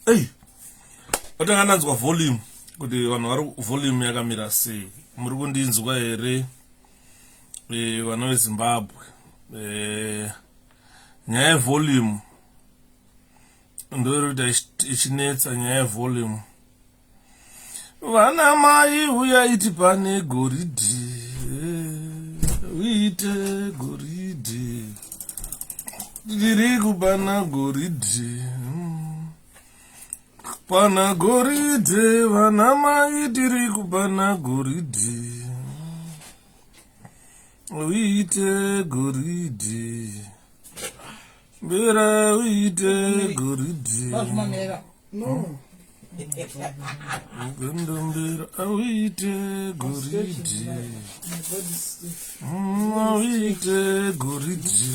Hey, watangananzwa volume kuti vanhu vari volume yakamira sei. Muri kundinzwa here vana veZimbabwe. Nyaya yevolume ndori kuti ichinetsa nyaya yevolume. Vana mai uyai pane goridhe, uite goridhe, tiri kupana goridhe, pana goridhe, vana mai tiri kupana goridhe, uite goridhe, mbera uite goridhe. No. Ugendombera uite goridhe, uite goridhe.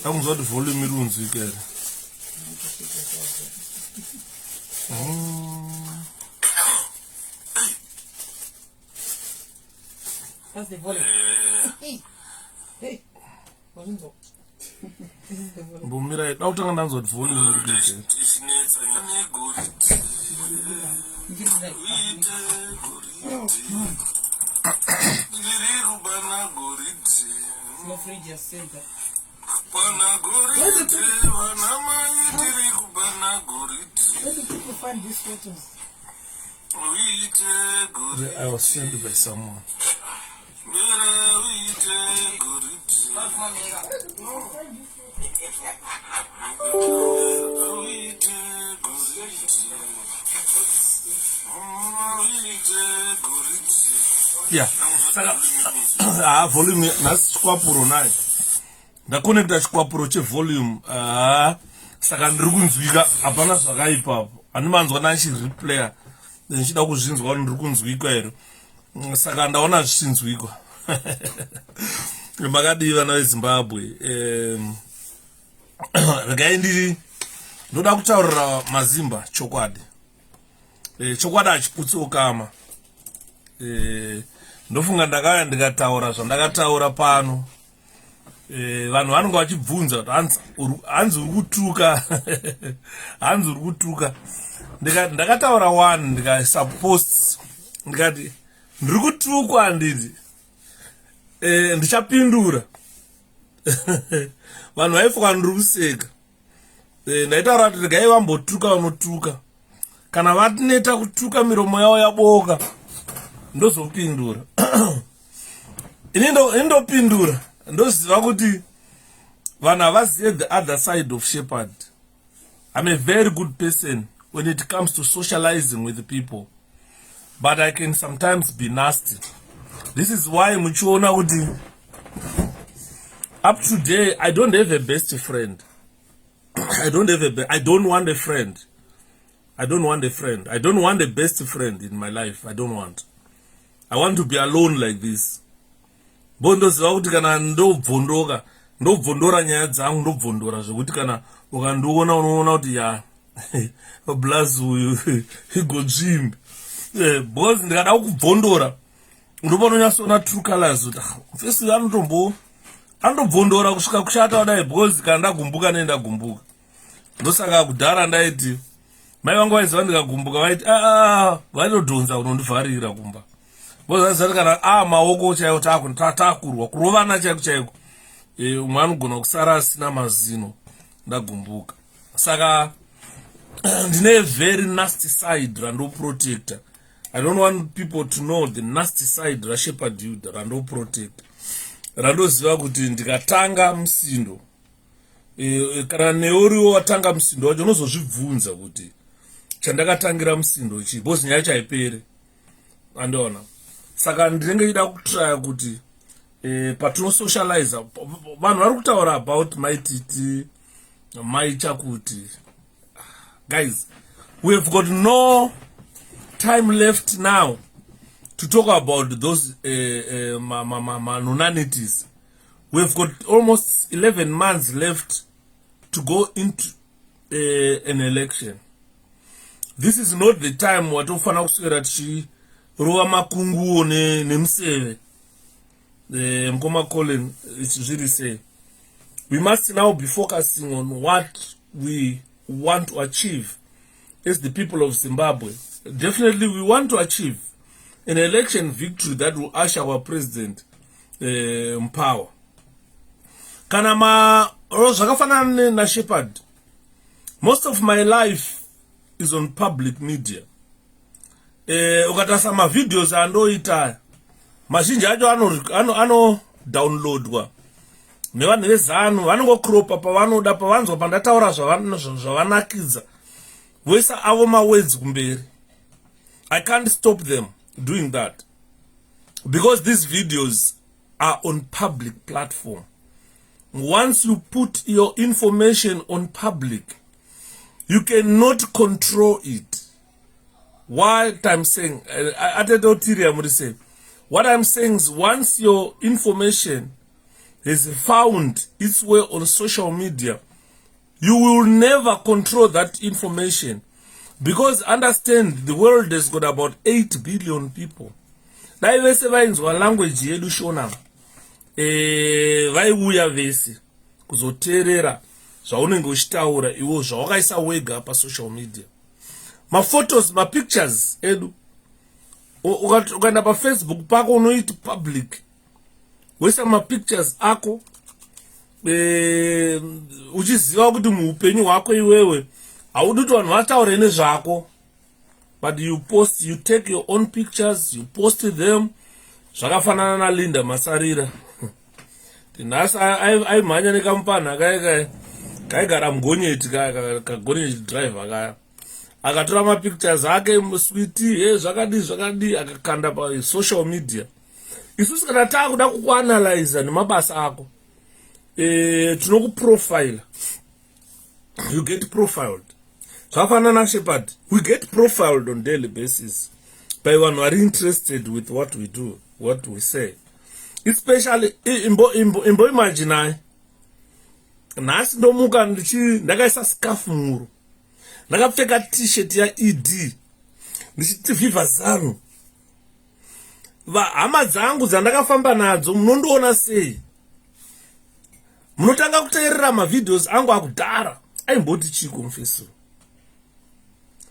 Akunzwa kuti volume iri kunzwika here. That's the volume. Hey, wasn't it? Mbumira ida kutanga ndanzwa kuti volume iri kuita. No fridge just said that. Where do people find these photos? I was sent by someone. Yeah, saka volume nasi chikwapuro naye ndakonekta chikwapuro chevolume. Saka ndiri kunzwika, hapana zvakaipapo. Handimanzwa nachireplaya ndichida kuzvinzwa kuti ndiri kunzwika here, saka ndaona zvichinzwikwa. Makadii vana veZimbabwe. Regai ndoda kutaurira mazimba chokwadi. Chokwadi hachiputsi ukama. Ndofunga ndakauya ndikataura zvandakataura pano. Vanhu vanonga vachibvunza kuti hanzi uri kutuka. Hanzi uri kutuka. Ndakataura one ndikaisa post ndikati ndiri kutukwa handiti. Ndichapindura. Vanhu vaifunga ndiri kuseka. Ndaitaura kuti regai vambotuka vanotuka. Kana vatineta kutuka miromo yavo yaboka, ndozopindura. Ini ndopindura. Ndoziva kuti vanhu havazive the other side of shepherd. I'm a very good person when it comes to socializing with the people, but I can sometimes be nasty. This is why muchiona kuti up to today I don't have a best friend. I don't want a friend. I don't want a friend. I don't want a best friend in my life. I don't want. I want to be alone like this. Bondoziva kuti kana ndobvondora nyaya dzangu, ndobvondora zvekuti kana ukandiona unoona kuti ya blazi uyu igodzvimbi. Because ndikada kubvondora ndopano nyasona true colors kuti fesi anotobvondora kusvika kushata kudai, because kana ndagumbuka nendagumbuka. Ndosaka kudhara ndaiti mai vangu vaiziva ndikagumbuka vaiti vaitodhonza kunondivharira kumba. Bozazati kana maoko chaiwo takurwa kurovana chaiko chaiko. Umwe anogona kusara asina mazino ndagumbuka. Saka ndine a very nasty side randoprotector. I don't want people to know the nasty side raShepherd Yuda randoprotector. Randoziva kuti ndikatanga musindo, kana neuriwo watanga musindo wacho unozozvibvunza kuti chandakatangira musindo chii, because nyaya chaipere. Andiona. Saka ndinenge ida kutraya kuti patinosocialize vanhu vari kutaura about maititi maichakuti. Guys, we have got no time left now to talk about those nonanities. We have got almost 11 months left to go into an election. This is not the time watofana kuswera tichirova makunguo nemuseve. Mkoma Colin zviri sei. we must now be focusing on what we want to achieve as the people of Zimbabwe. Definitely we want to achieve an election victory that will usher our president in power. Kana zvakafanana na Shepherd, most of my life is on public media. Ukatasa ma videos andoita mazhinji acho ano downloadwa nevanhu vezanu vanongokropa pavanoda pavanzwa pandataura zvavanakidza voisa avo mawords kumberi. I can't stop them doing that because these videos are on public platform. Once you put your information on public, you cannot control it. What I'm saying, what I'm saying is, once your information has found its way on social media, you will never control that information. Because understand, the world has got about 8 billion people. Language yedu shona vaiuya vese kuzoteerera zvaunenge uchitaura iwo zvawakaisa wega pa social media. Ma photos, ma pictures edu ukaenda pa Facebook pako unoiti public, wesa ma pictures ako uchiziva kuti muupenyu hwako iwewe haudi kuti vanhu vataure nezvako, but you post, you take your own pictures, you post them. Zvakafanana na Linda Masarira tinhasi aimhanya nekamupana kaigara mugonyeti kagonyeti driver kaya akatora mapictures ake muswiti zvakadi akakanda pa social media. Isusu kana takuda kukuanalyze nemabasa ako tinokuprofile, you get profiled. Zvakafanana na Shepherd, we get profiled on daily basis by vanhu vari interested with what we do, what we say. Especially imbo imagine nhasi ndomuka ndakaisa scarf muro, ndakapfeka t-shirt ya ED ndichiti 𝗕𝗲𝗁𝗍. Hama dzangu dzandakafamba nadzo munondoona sei? Munotanga kuteerera mavideos angu akudhara aimboti chiko mufeso.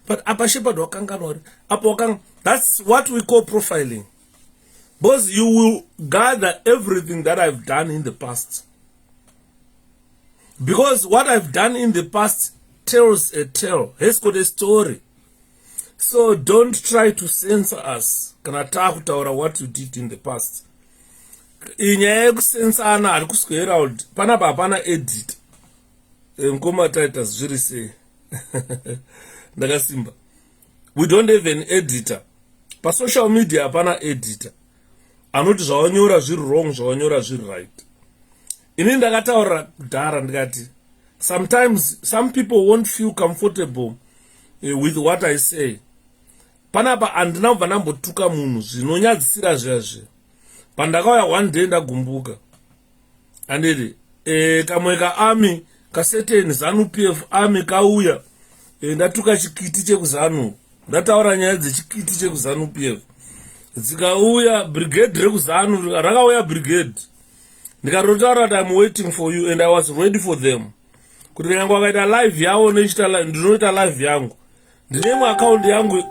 But apa Shepherd wakanganwa apa wakanga, that's what we call profiling. Because you will gather everything that I've done in the past. Because what I've done in the past tells a tale, has got a story. So don't try to censor us. Kana takutaura what you did in the past. Inyaya yekusensana ari kuswera kuti panapa hapana edit. Mkoma taita 𝗪𝗍𝗍 ndakasimba. We don't have an editor. Pa social media hapana editor. Anoti zvawanyora zviri wrong, zvawanyora zviri right. Ini ndakataura kudhara ndikati, sometimes some people won't feel comfortable with what I say. Panapa handina kubva ndambotuka munhu zvinonyadzisira zvazve. Pandakauya one day ndagumbuka. Anditi kamwe kaArmy kaSeteni ZANU-PF Army kauya ndatuka chikiti chekuzanu. Ndataura nyaya dzechikiti chekuzanu-PF. Dzikauya brigade rekuzanu rakauya brigade. Ndikarotaura kuti I'm waiting for you and I was ready for them. Kuti yangu wakaita live yavo ndinoita live yangu. Ndine account yangu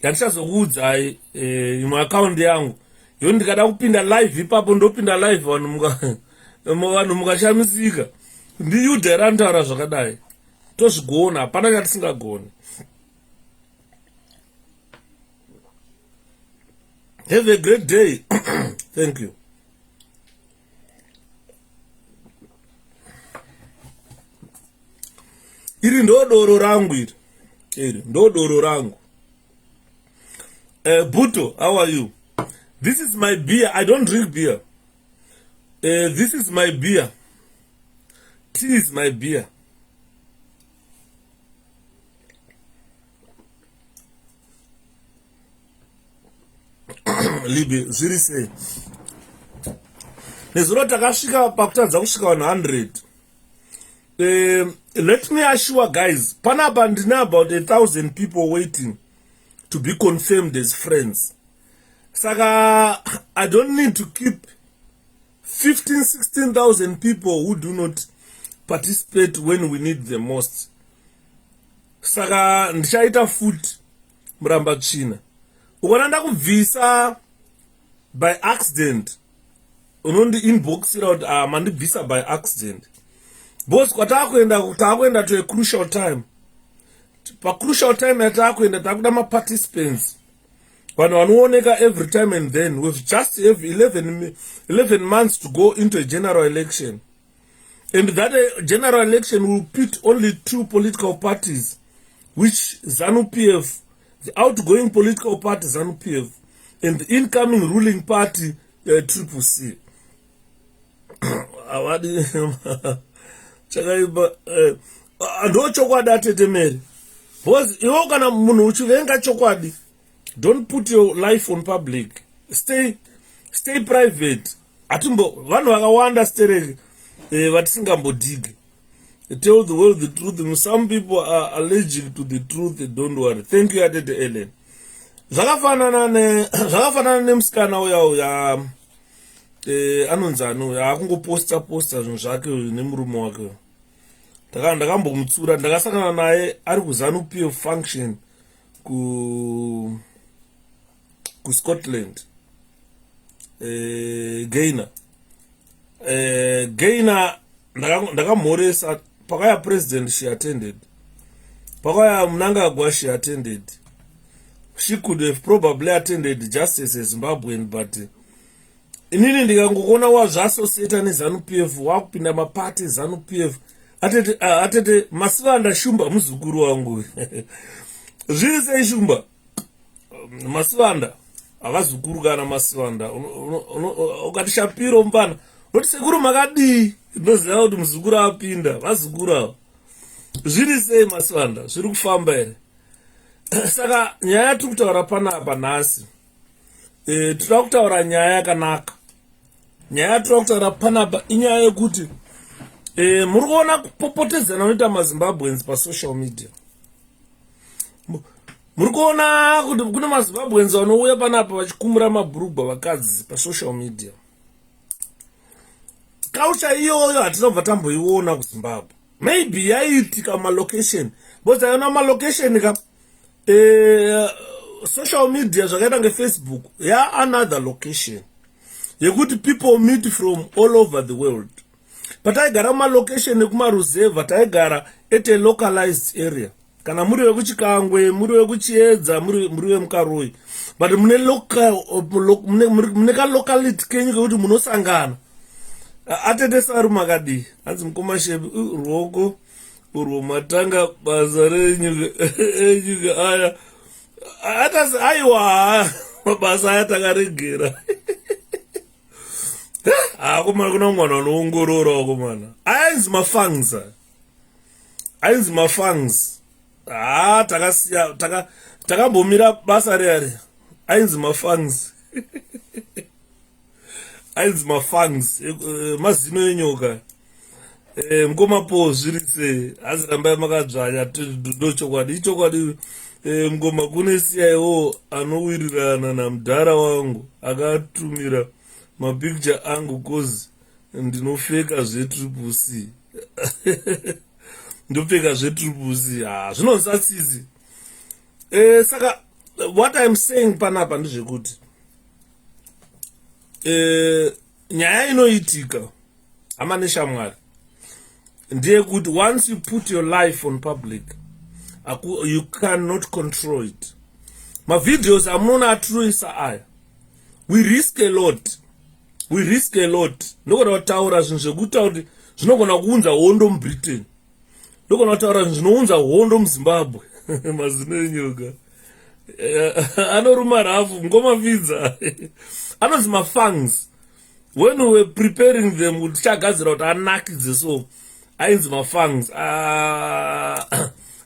yandichazokuudzai imwe account yangu. Yo ndikada kupinda live ipapo ndopinda live vanhu mukashamisika. Ndiyudhera ntaura zvakadai. Tozvigona, hapana chatisingagoni. Have a great day. Thank you. Iri ndodoro rangu iri. Ndodoro rangu. Buto, how are you? This is my beer. I don't drink beer. This is my beer. Tea is my beer. Libe, 𝗪𝗍𝗍. Nezuro takasvika pakutadza kusvika 100. Let me assure guys, panapa ndine about 1,000 people waiting to be confirmed as friends. Saka, I don't need to keep 15,000-16,000 people who do not participate when we need the most. Saka ndichaita futi muramba tsvina. Ukona ndakubvisa by accident, unondi inboxira kuti mandibvisa by accident. Because kwatakuenda to a crucial time. Pa crucial time yatakuenda takuda ma participants. Vanhu vanooneka every time and then. We've just have 11 months to go into a general election. And that general election will pit only 2 political parties, which ZANU-PF, the outgoing political party ZANU-PF, and the incoming ruling party 𝗕𝗵𝗵𝗃𝗃. Ndo chokwadi atetemere. Because iwo kana munhu uchivenga chokwadi, don't put your life on public. Stay private. Atumbo vanhu vakawanda stereke vatisingambodhigi. Tell the world the truth. Some people are allergic to the truth. Don't worry. Thank you, Atete Ellen. Zvakafanana nemusikana uya anonzano akungoposta zvinhu zvake nemurume wake. Ndakambomutsura, ndakasangana naye ari kuZANU-PF function ku Scotland. Gaina ndakamhoresa. Pakaya president she attended. Pakaya Mnangagwa she attended. She could have probably attended just as a Zimbabwean, but inini ndikangokona wazvaasociata neZANU-PF wakupinda mapati ZANU-PF atete Masivanda Shumba muzukuru wangu. Zviri sei Shumba? Masivanda akazukuru kana Masivanda ukati Shapiro mpana oti sekuru makadii ndoziva kuti muzukuru apinda vazukuru avo. Zviri sei Masivanda? Zviri kufamba here? Saka nyaya tiri kutaura panapa nhasi, tinoda kutaura nyaya yakanaka. Nyaya yatinoda kutaura panapa inyaya yekuti muri kuona kupopotedzana unoita maZimbabweans pasocial media. Muri kuona kuti kune maZimbabweans vanouya panapa vachikumura mabhurugwa vakadzi pasocial media. Culture iyoyo hatina kubva tamboiona kuZimbabwe. Maybe yaiitika malocation, but ayona malocation ka social media zvakaita ngeFacebook another location yekuti people meet from all over the world. But taigara malocation ekumaruzevha taigara at a localized area. Kana muri wekuchikangwe, muri wekuchiedza, muri wemukaroi. But mune ka locality kenyu kekuti munosangana. Atete saru makadi hanzi mukomashebi ruoko urwo matanga basa renyika aya atasi aiwa mabasa aya takaregera. Akomana kuna mwana unoongorora wakomana ainzi mafangs takasiya takambomira basa reare ainzi mafangs. Ainzi mafangs mazino enyoka mkomapo zvirise azirambai makadzvanya ndochokwadi ichokwadi. Mngoma kune siyaiwo anowirirana namudhara wangu akatumira mapicture angu kozi ndinopfeka zveTRIPLEC. Ndopfeka zveTRIPLEC zvinonsatsizi. Saka what I'm saying panapa ndezvekuti nyaya inoitika amanesha Mwari ndeyekuti once you put your life on public you cannot control it. Mavideos amunoona atiroisa aya we risk a lot. Ndogona kutaura zvinhu zvekuita kuti zvinogona kuunza hondo muBritain, ndogona kutaura zvinhu zvinounza hondo muZimbabwe. Mazino enyoka anoruma rafu ngomafidza anonzi mafangs. When we were preparing them kuti tichagadzira kuti anakidze so ainzi mafangs.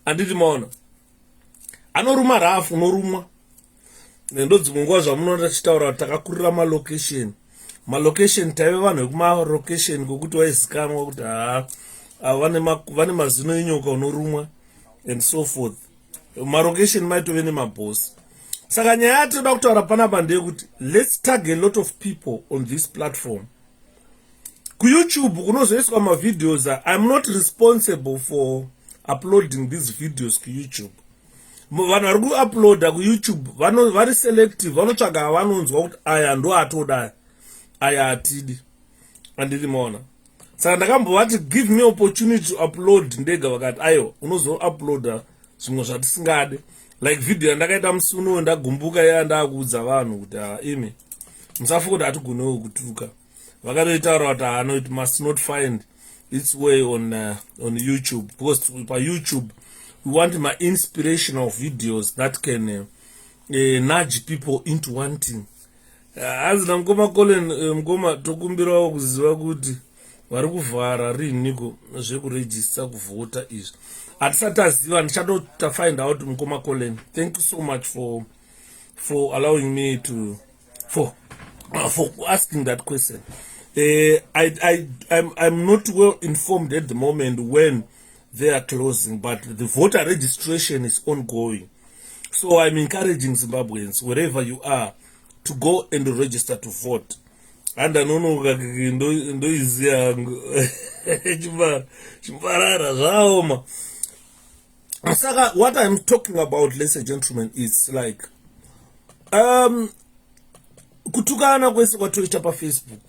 Anditi maona anoruma rafu unorumwa. Ndodzimwe nguva zvamunoona tichitaura kuti takakurira malocation taive vanhu vekumalocation kokuti vaizikanwa kuti vane mazino enyoka unorumwa and so forth. Malocation maitove nemabhosi. Saka nyaya yatinoda kutaura panapa ndeyekuti let's tag a lot of people on this platform YouTube kunozoiswa mavideos. I'm not responsible for uploading these videos ku YouTube. Vanhu vari kuuploada kuyoutube vari selective, vanotsvaga vanonzwa kuti aya ndo atoda aya atidi. Andiri maona. Saka ndakambovati give me opportunity to upload ndega, vakati ayo unozo uploada zvimwe zvatisingade, like video yandakaita musuno ndagumbuka yandakuudza vanhu kuti imi musafa kuti hatigonewo kutuka. Vakatoitaura kuti it must not find its way on YouTube, because pa YouTube we want my inspirational videos that can nudge people into wanting. Azina mkoma Colin mkoma tokumbirawo kuziva kuti vari kuvhara riniko zvekurejista kuvhota izvi. Hatisataziva, ndichadota find out mkoma Colin. Thank you so much for allowing me to for asking that question. I'm not well informed at the moment when they are closing, but the voter registration is ongoing. So I'm encouraging Zimbabweans, wherever you are, to go and register to vote. And I don't know what I'm talking about, ladies and gentlemen, is like kutukana kwese kwatoita pa Facebook,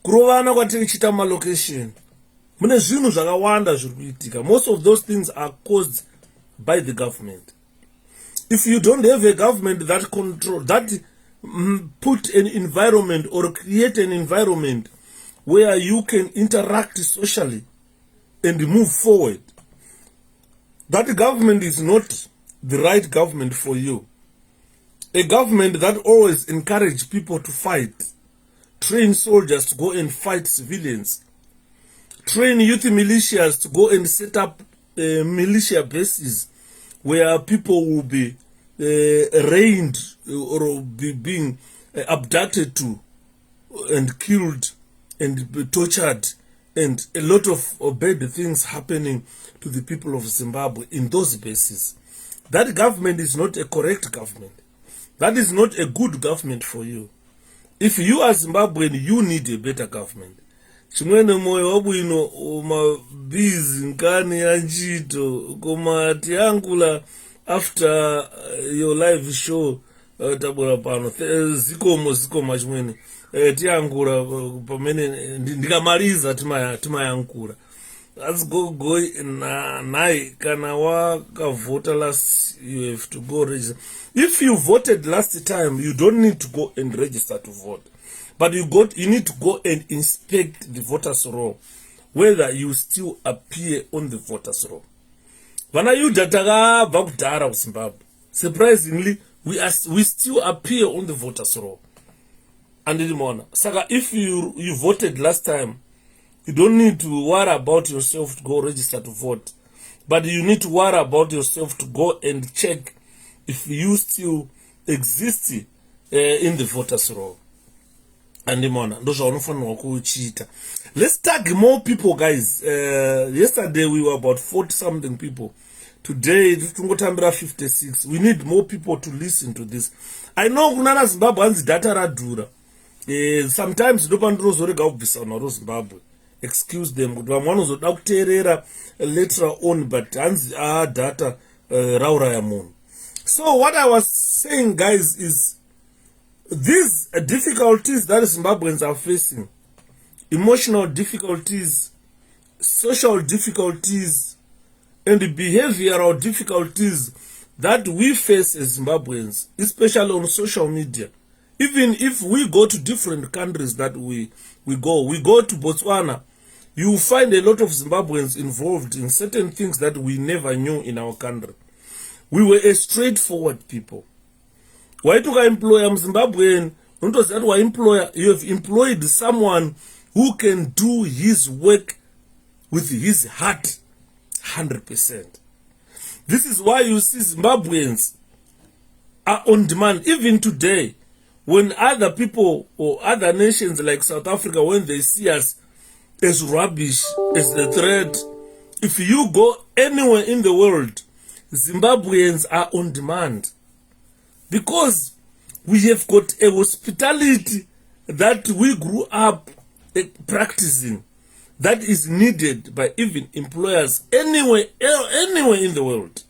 kurovana kwatichita malocation, mune zvinhu zvakawanda zviri kuitika. Most of those things are caused by the government. If you don't have a government that control, that put an environment or create an environment where you can interact socially and move forward, that government is not the right government for you. A government that always encourage people to fight, train soldiers to go and fight civilians, train youth militias to go and set up militia bases where people will be reigned or be being abducted to and killed and be tortured, and a lot of bad things happening to the people of Zimbabwe in those bases. That government is not a correct government. That is not a good government for you. If you are Zimbabwean, you need a better government. Chimwene moyo wabwino umabizi nkani ya njito koma tiangula after your live show tabura pano zikomo chimwene tiangula pamene ndikamaliza timayankula. Let's go nai kana wakavota last, you have to go register. If you voted last time, you don't need to go and register to vote, but you need to go and inspect the voters roll whether you still appear on the voters roll. Vana yuda takabva kudhara kuZimbabwe, surprisingly we still appear on the voters roll. And saka if you voted last time, you don't need to worry about yourself to go register to vote, but you need to worry about yourself to go and check if you still exist in the voters roll. And let's tag more people, guys. Yesterday we were about 40 something people. Today 56. We need more people to listen to this. I know kunana Zimbabweans data radura. Sometimes Zimbabwe. Excuse them, but one of the later on, but data raura. So what I was saying, guys, is these difficulties that Zimbabweans are facing, emotional difficulties, social difficulties, and behavioral difficulties that we face as Zimbabweans, especially on social media. Even if we go to different countries that we go to Botswana, you will find a lot of Zimbabweans involved in certain things that we never knew in our country. We were a straightforward people. Why to employ a Zimbabwean? You have employed someone who can do his work with his heart 100%. This is why you see Zimbabweans are on demand. Even today, when other people or other nations like South Africa, when they see us as rubbish, as a threat, if you go anywhere in the world, Zimbabweans are on demand, because we have got a hospitality that we grew up practicing that is needed by even employers anywhere in the world.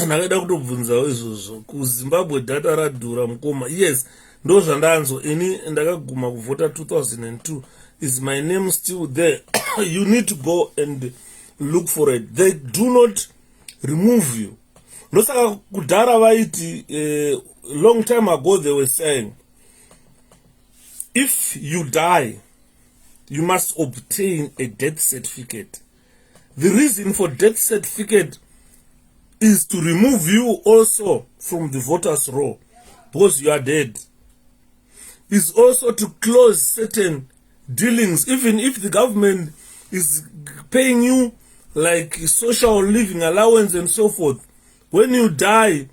Ndakada kutobvunzawo izvozvo kuZimbabwe data radhura mukoma. Yes, ndo zvandanzwa. Ini ndakaguma kuvhota 2002. Is my name still there? You need to go and look for it. They do not remove you. Ndosaka kudhara vaiti long time ago they were saying if you die you must obtain a death certificate. The reason for death certificate is to remove you also from the voters roll because you are dead. Is also to close certain dealings, even if the government is paying you like social living allowance and so forth. When you die,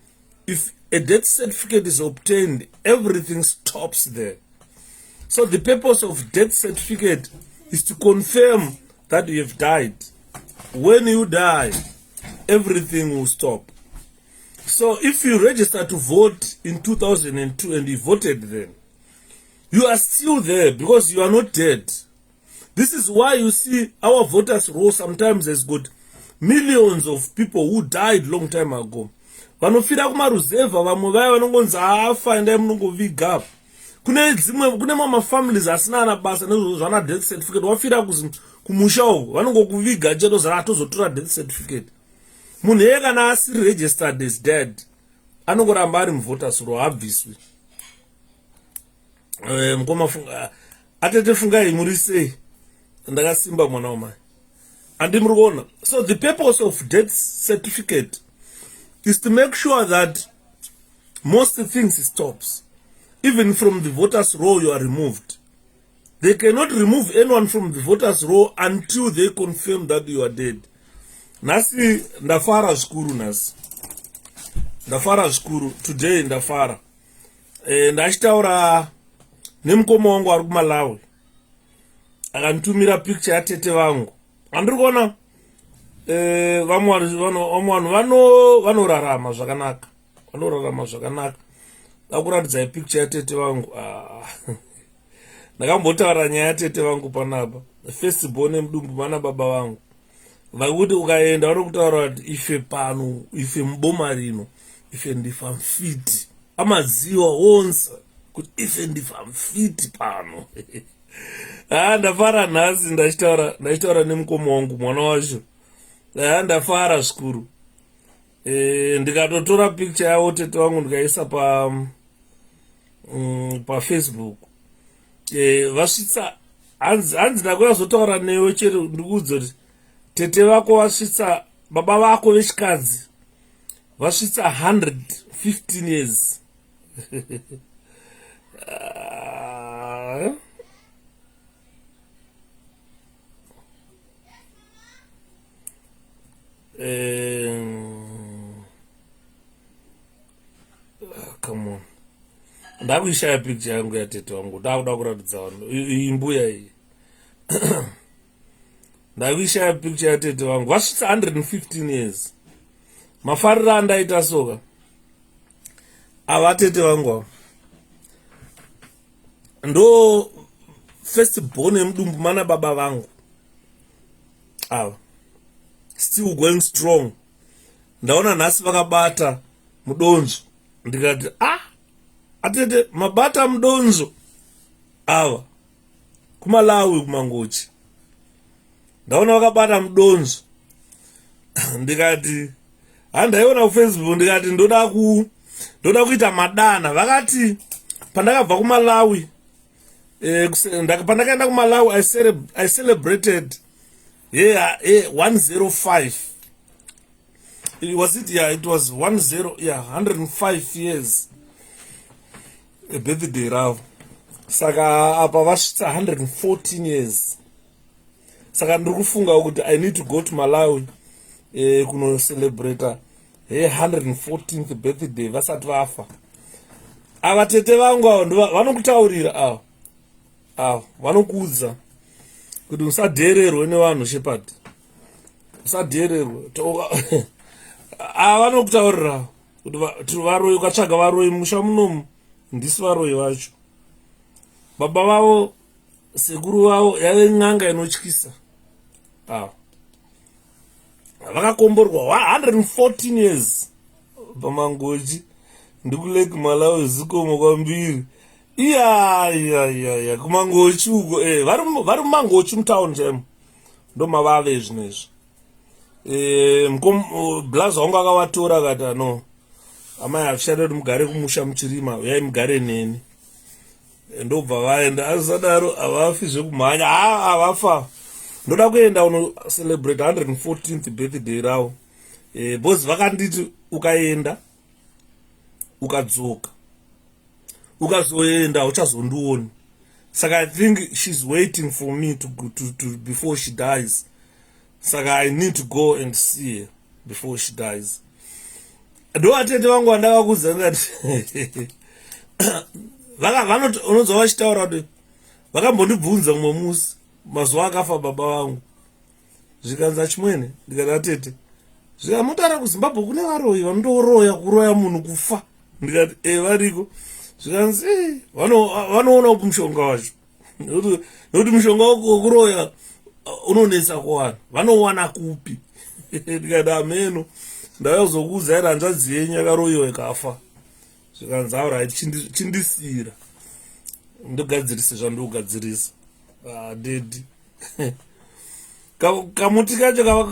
if a death certificate is obtained, everything stops there. So the purpose of death certificate is to confirm that you have died. When you die, everything will stop. So if you register to vote in 2002 and you voted then, you are still there because you are not dead. This is why you see our voters roll sometimes has got millions of people who died long time ago. Vanofira kumaruzeva vamwe vaya vanongonzi afa endai munongoviga. Kune mama families asina ana basa nezvana death certificate wafira kumusha uko vanongokuviga cheto zara atozotora death certificate. Munhu yeye kana asiri registered as dead anongoramba ari muvoters roll abviswi. Mukoma funga atete fungai muri sei ndakasimba mwana wamai andimuri kuona. So the purpose of death certificate is to make sure that most things stops. Even from the voters roll you are removed. They cannot remove anyone from the voters roll until they confirm that you are dead. Nasi ndafara zvikuru nasi. Ndafara zvikuru today ndafara. Ndachitaura nemukoma wangu ari kuMalawi. Akantumira picture yatete vangu. Andiri kuona vanhu vanorarama zvakanaka. Vanorarama zvakanaka. Ndakuratidza picture yatete vangu. Ndakambotaura nyaya yatete vangu panapa. First born emudumbu mana baba vangu. Vakuti ukaenda vanokutaura kuti ife pano, ife muboma rino, ife ndifa mfiti. Amaziwa onse kuti ife ndifa mfiti pano. Ndafara nhasi ndachitaura nemukoma wangu mwana wacho. Ndafara zvikuru. Ndikatotora picture yawo tete wangu ndikaisa pa Facebook. Vasvitsa hanzi ndakuya zotaura newe chero ndikuudza kuti tete vako vasvitsa baba vako vechikadzi vasvitsa 115 years. Come on. Ndakuishaya picture yangu ya tete wangu. Ndakuda kuratidza vanhu. Imbuya iyi. Ndakuishaya picture ya tete wangu. Vasvitsa 115 years. Mafariro andaita soka. Ava tete wangu ava. Ndo first born emudumbu mana baba vangu. Ava. Still going strong. Ndaona nhasi vakabata mudonzo. Ndikati atete mabata mudonzo ava kuMalawi kumangochi. Ndaona vakabata mudonzo. Ndikati handaiona kuFacebook ndikati ndoda kuita madana. Vakati pandakabva kuMalawi pandakaenda kuMalawi I celebrated 105. Was it? Yeah, it was 105 years. A birthday ravo. Saka apa vasvitsa 114 years. Saka ndiri kufunga kuti I need to go to Malawi kuno celebrate 114th birthday vasati vafa. Ava tete vangu avo vanokutaurira avo vanokuudza kuti usadhererwe nevanhu Shepherd. Usadhererwe. Vanokutaurira kuti varoi ukatsvaga varoi musha munomu ndisi varoi vacho. Baba vavo sekuru wavo yave n'anga inotyisa. Vakakomborwa 114 years pamangochi ndikuleki Malawi zikomo kwambiri. Iya kumangochi uko vari mumangochi mutown chemo ndomavave zvinezvi. Blaza wangu akavatora akati no amai havishada kuti mugare kumusha muchirima uyai mugare neni. Ndobva vaenda. Asadaro havafi zvekumhanya havafa. Ndoda kuenda uno celebrate 114th birthday ravo. Bosi vakanditi ukaenda ukadzoka ukazoenda uchazondioni. Saka I think she's waiting for me to before she dies. Saka I need to go and see her before she dies. Ndo atete vangu vandakakudza ngati unonzwa vachitaura kuti vakambondibvunza mumwe musi mazuva akafa baba vangu. Zvikanzi chimwene ndikati atete zvikamutara kuZimbabwe kune varoyi vanondoroya kuroya munhu kufa. Ndikati variko. Zvikanzi vanoona upi mushonga wacho nokuti mushonga wekuroya unonesa kuwana. Vanowana kupi? Ndikati ameno ndavazokuudza iri hanzvadzi yenyu yakaroyiwa ikafa. Zvikanzi alright chindisira ndogadzirise zvandogadzirisa. Dedi kamuti kacho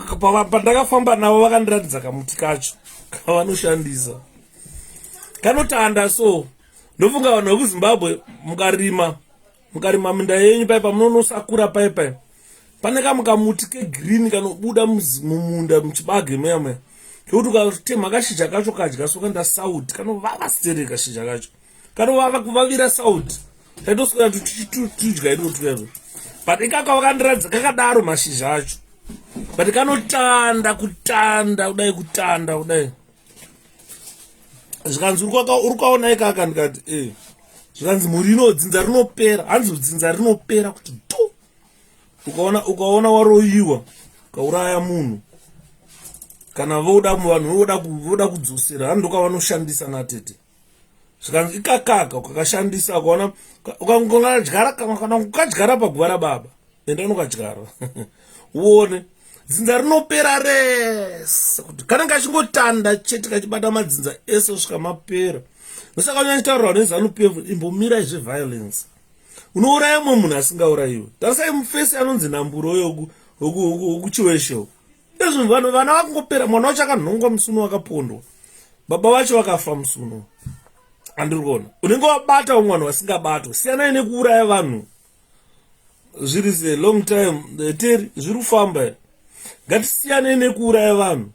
pandakafamba navo vakandiratidza kamuti kacho kavanoshandisa kanotanda. So ndofunga vanhu vekuZimbabwe mukarima minda yenyu paipa munonosakura paipa pane kamuti kegreen kanobuda mumunda muchibage meya kekuti ukatema kashizha kacho kadya sokanda sauti kanovava stere kashizha kacho kanovava kuvavira sauti taitoswera tudya ido together. But ikaka vakandiradza kakadaro mashizha acho but kanotanda kudai. Zvikanzi uri kwaona ikaka ndikati zvikanzi murino dzinza rinopera. Hanzi dzinza rinopera kuti tu ukaona waroyiwa ukauraya munhu kana vanhu voda kudzosera hanzi ndokavanoshandisa natete. Zvikanzi ikakaka ukakashandisa ukaona kana ukadyara paguva rababa enda unokadyara uone dzinza rinopera rese kuti kana kachingotanda chete kachibata madzinza ese kusvika mapera. Ndosaka unyachitaurwa neZANU-PF imbomira izveviolence. Unouraya mumwe munhu asingaurayiwe. Tarisai mufesi anonzi Namburo wokuChiWeshe. Izvo vanhu vana vakungopera. Mwana wacho akanhongwa musuno wakapondwa. Baba vacho vakafa musuno. Andiri kuona unenge wabata umwana wasingabatwa. Siyanai nekuuraya vanhu. Zviri a long time. Teri zviri kufamba. Ngatisiyanei nekuuraya vanhu.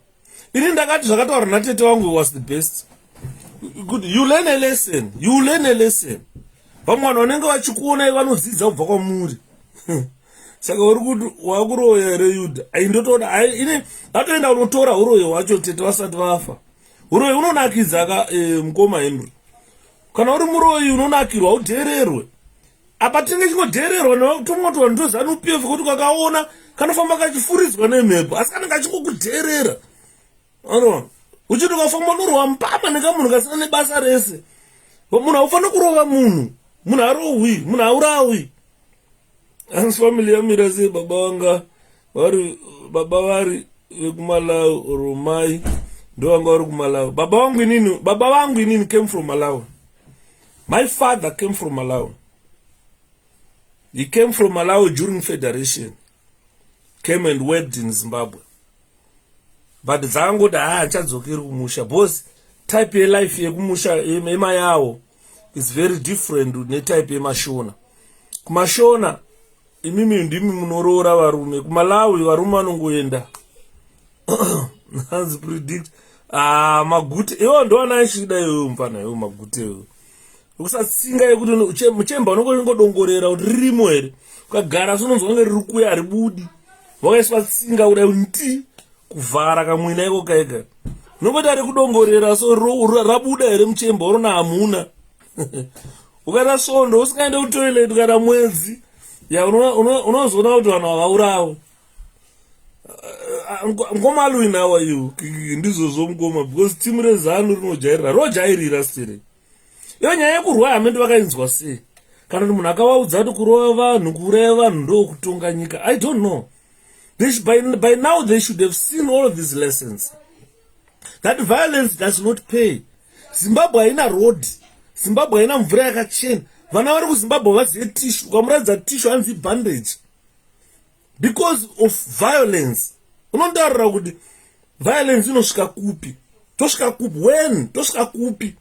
Ini ndakati zvakataura natete wangu was the best. Good. You learn a lesson. Pamwana unenge vachikuonai vanodzidza kubva kwamuri. Saka uri kuti wakuroya here Yudha. Aindotoda ini atoenda unotora uroyi wacho tete vasati vafa. Uroyi unonakidza mukoma Henry. Kana uri muroyi unonakirwa udhererwe. Apa tinge chingodhererwa nokutomotwa ndoZANU-PF kuti kakaona kanofamba kachifuridzwa nemhepo asi kanenge kachingokudherera. Anoona uchiti ukafamba norwa mpama nekamunhu kasina nebasa rese. Munhu haufaniri kurova munhu. Munhu harohwi, munhu haurawi. Hansi family yamira sei baba vari vekuMalawi or mai ndo vanga vari kuMalawi. Baba vangu inini came from Malawi. My father came from Malawi. He came from Malawi during Federation. Came and worked in Zimbabwe. But dzangoti achadzokeri kumusha because type yelife yekumusha ema yawo is very different netype yemashona. Kumashona imimi ndimi munoroora varume. kuMalawi varume vanongoenda hanzi predict magute iwo ndo anashida iwo mpana iwo magute iwo ukusatsinga yekuti muchemba unongodongorera kuti ririmo here ukagara sononzwa kunge riri kuya haribudi wakaiswa tsinga kudai nti kuvhara kamwina iko kaika nongoti ari kudongorera so rabuda here muchemba urona hamuna. Ukada svondo usingaende kutoilet ukada mwedzi unozoona kuti vanhu havaurawo. Ngoma Halloween how are you? Ndizvo mukoma because timu reZANU rinojairira stere. Iyo nyaya yekurwa hamende vakainzwa sei. kana kuti munhu akavaudza kuti kurova vanhu kuuraya vanhu ndokutonga nyika. I don't know. By now they should have seen all of these lessons, that violence does not pay. Zimbabwe haina road, Zimbabwe haina mvura yakachena. Vana vari kuZimbabwe vazive tissue, ukamuratidza tissue hanzi bandage, because of violence. Unontaurira kuti violence inosvika kupi, tosvika kupi, when tosvika kupi.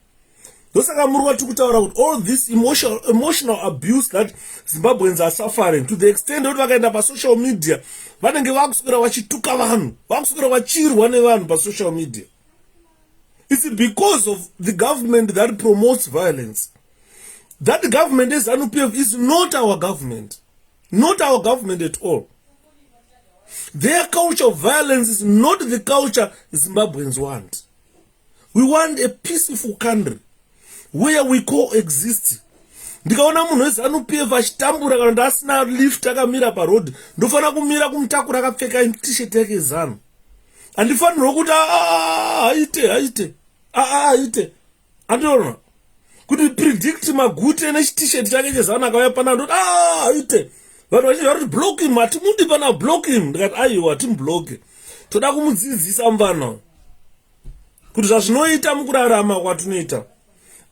Ndosaka muri wati kutaura kuti all this emotional abuse that Zimbabweans are suffering, to the extent kuti vakaenda pasocial media vanenge vakuswera vachituka vanhu, vakuswera vachirwa nevanhu pasocial media. It's because of the government that promotes violence. That government is ZANU-PF is not our government. Not our government at all. Their culture of violence is not the culture Zimbabweans want. We want a peaceful country where we coexist. Ndikaona munhu weZANU-PF achitambura kana ndasina lift akamira paroad, ndofana kumira kumutakura akapfeka t-shirt yake ZANU. Andifanirwa kuti aite. Andiona kuti predict magute t-shirt chake chezANU akauya pana ndoti aite. Vanhu vachiti block him, hatimudi pana block him. Ndikati aiwa timbloke. Toda kumudzidzisa mvana kuti zvazvinoita mukurarama kwatinoita.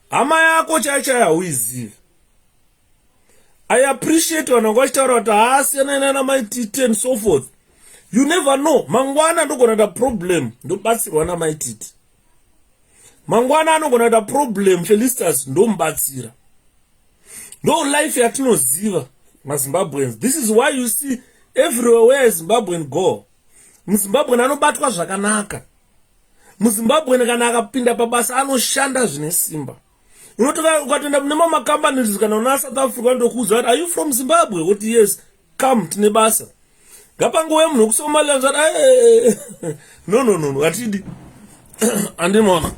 Hama yako chaichaya hauizivi. I appreciate vanhu vachitaura kuti haasiyana namaititi and so forth. You never know. Mangwana ndogona kuita problem ndobatsirwa namaititi. Mangwana anogona kuita problem Felicitas ndomubatsira. Ndo life yatinoziva maZimbabweans. This is why you see everywhere where Zimbabwean go, muZimbabwean anobatwa zvakanaka. muZimbabwe kana akapinda pabasa anoshanda zvine simba. Unotoka ukatoenda mune macompanies kana una South Africa ndokuuza kuti are you from Zimbabwe? Kuti yes, come tine basa. Ngapangouya munhu kuSomalia kuti no atidi. Andimona.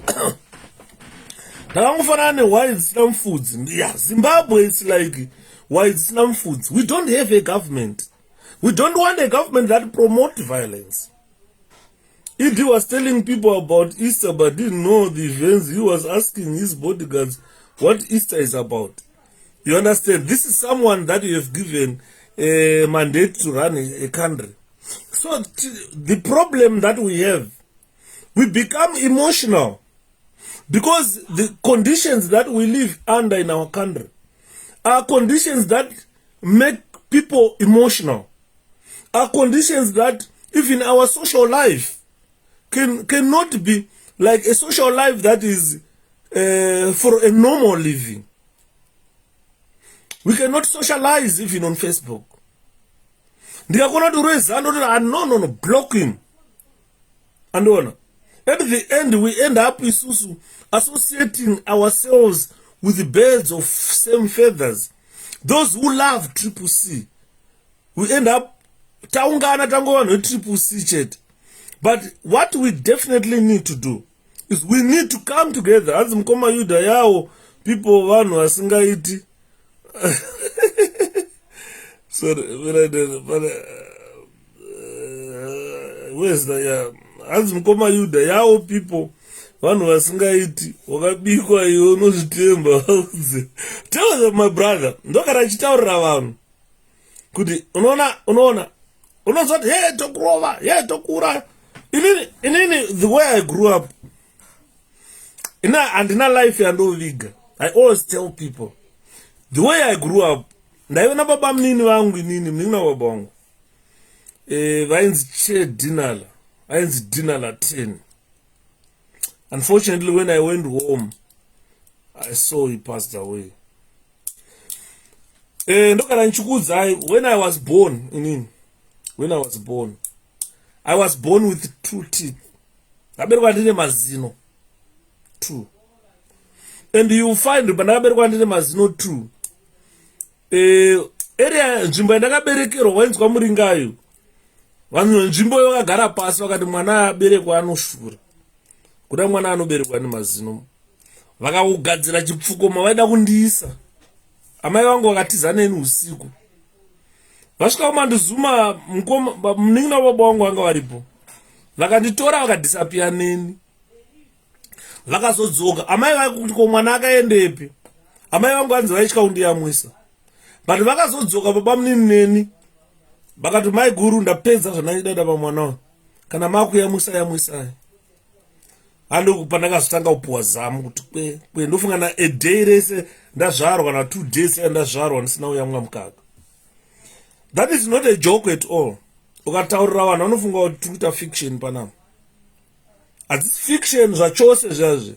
Ndakangofanana ne Islam foods. Yeah, Zimbabwe is like Islam foods. We don't have a government. We don't want a government that promotes violence. He was telling people about Easter but didn't know the events. He was asking his bodyguards what Easter is about. You understand? This is someone that you have given a mandate to run a country. So the problem that we have, we become emotional because the conditions that we live under in our country are conditions that make people emotional, are conditions that even our social life cannot be like a social life that is for a normal living. We cannot socialize even on Facebook. No, block him. And at the end, we end up associating ourselves with the birds of same feathers. Those who love 𝗕𝗵𝗃. We end up taungana tangova 𝗕𝗵𝗃. But what we definitely need to do is we need to come together as 𝗕𝗵𝗃𝗀 yao people vanhu vasingaiti. Sorry, where's the as 𝗕𝗵𝗃𝗀 yao people vanhu vasingaiti wakabikwa iwe unozvitemba. Tell them, my brother, ndokara chitaurira vanhu kuti unoona unozoti tokurova tokura. Inini the way I grew up andina life yandoviga. I always tell people the way I grew up. Ndaiona baba munini vangu munina baba vangu vainzi 𝗕𝗵𝗃𝗀, vainzi dinala 10. Unfortunately, when I went home, I saw he passed away. Ndokana nchikudzai, when I was born, I was born with 2 teeth. Ndaberwa ndine mazino 2. And you find when ndaberwa ndine mazino 2, area nzvimbo yandakaberekerwa wainzwa muringayo. Vanhu nzvimbo yakagara pasi vakati mwana aberekwa anoshura. Kuda mwana anoberekwa nemazino. Vakagadzira chipfuko mavaida kundiisa. Amai vangu vakatiza neni usiku. Vasvika mandizuma munin'ina baba vangu vanga varipo. Vakanditora vakadisapia neni. Vakazodzoka. Amai vakuti ko mwana akaendepi? Amai vangu vanzi vaitya kundiyamwisa. but vakazodzoka baba muninini vakati mai guru ndapedza zvandaida pamwana kana makuyamwisai handiko pandakazotanga kupuwa zamu kuti kwe ndofunga na a day rese ndazvarwa na 2 days ndazvarwa ndisina kuyamwa mukaka. That is not a joke at all. Ukataurira vanhu vanofunga kuti tiri kuita fiction panapa. Hadzisi fiction zvachose zvazve.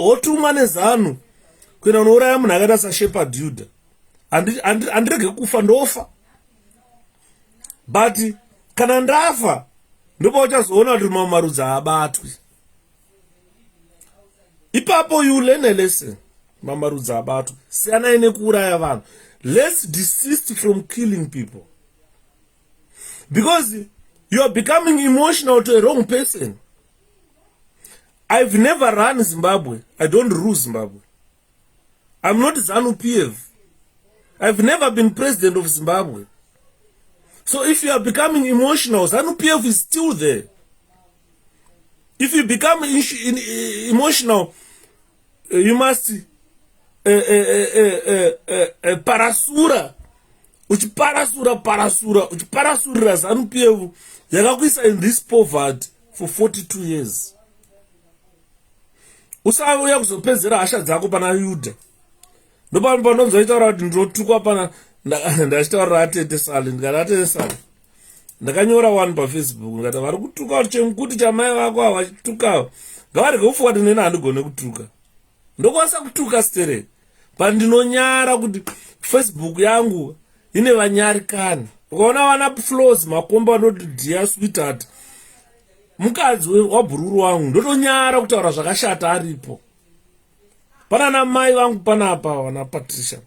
Wotumwa nezano kuenda unouraya munhu akaita saShepherd. Handirege kufa ndofa. But kana ndafa ndipo uchazoona kuti marudzi haabatwi. Ipapo you learn a lesson. Mamarudzi haabatwi. Siyanai nekuuraya vanhu. Let's desist from killing people. Because you are becoming emotional to a wrong person. I've never run Zimbabwe. I don't rule Zimbabwe. I'm not ZANU-PF. I've never been president of Zimbabwe. So if you are becoming emotional, ZANU-PF is still there. If you become emotional, you must parasura. Uchiparasurira ZANU-PF yakakuisa in this poverty for 42 years. Usauya kuzopedzera hasha dzako pana Yudha. Ndopanonzoitaura kuti ndinotukwa pana ndachitaurira 𝗕𝗏𝗵𝘃𝗀𝗏 ndikati 𝗕𝗏𝗵𝘃𝗀𝗏 ndakanyora one paFacebook ndikati vari kutuka kuti chemukuti chamai vako havachitukawo ngavarege kufunga kuti neni handigone kutuka. Ndokwanisa kutuka stereke but ndinonyara kuti Facebook yangu ine vanyarikani. Ukaona vana flaws makomba vanoti 𝗕𝗏𝗁𝗖𝗏𝗏 mukadzi wabhururu wangu ndotonyara kutaura zvakashata aripo. Pana namai vangu panapa vana Patricia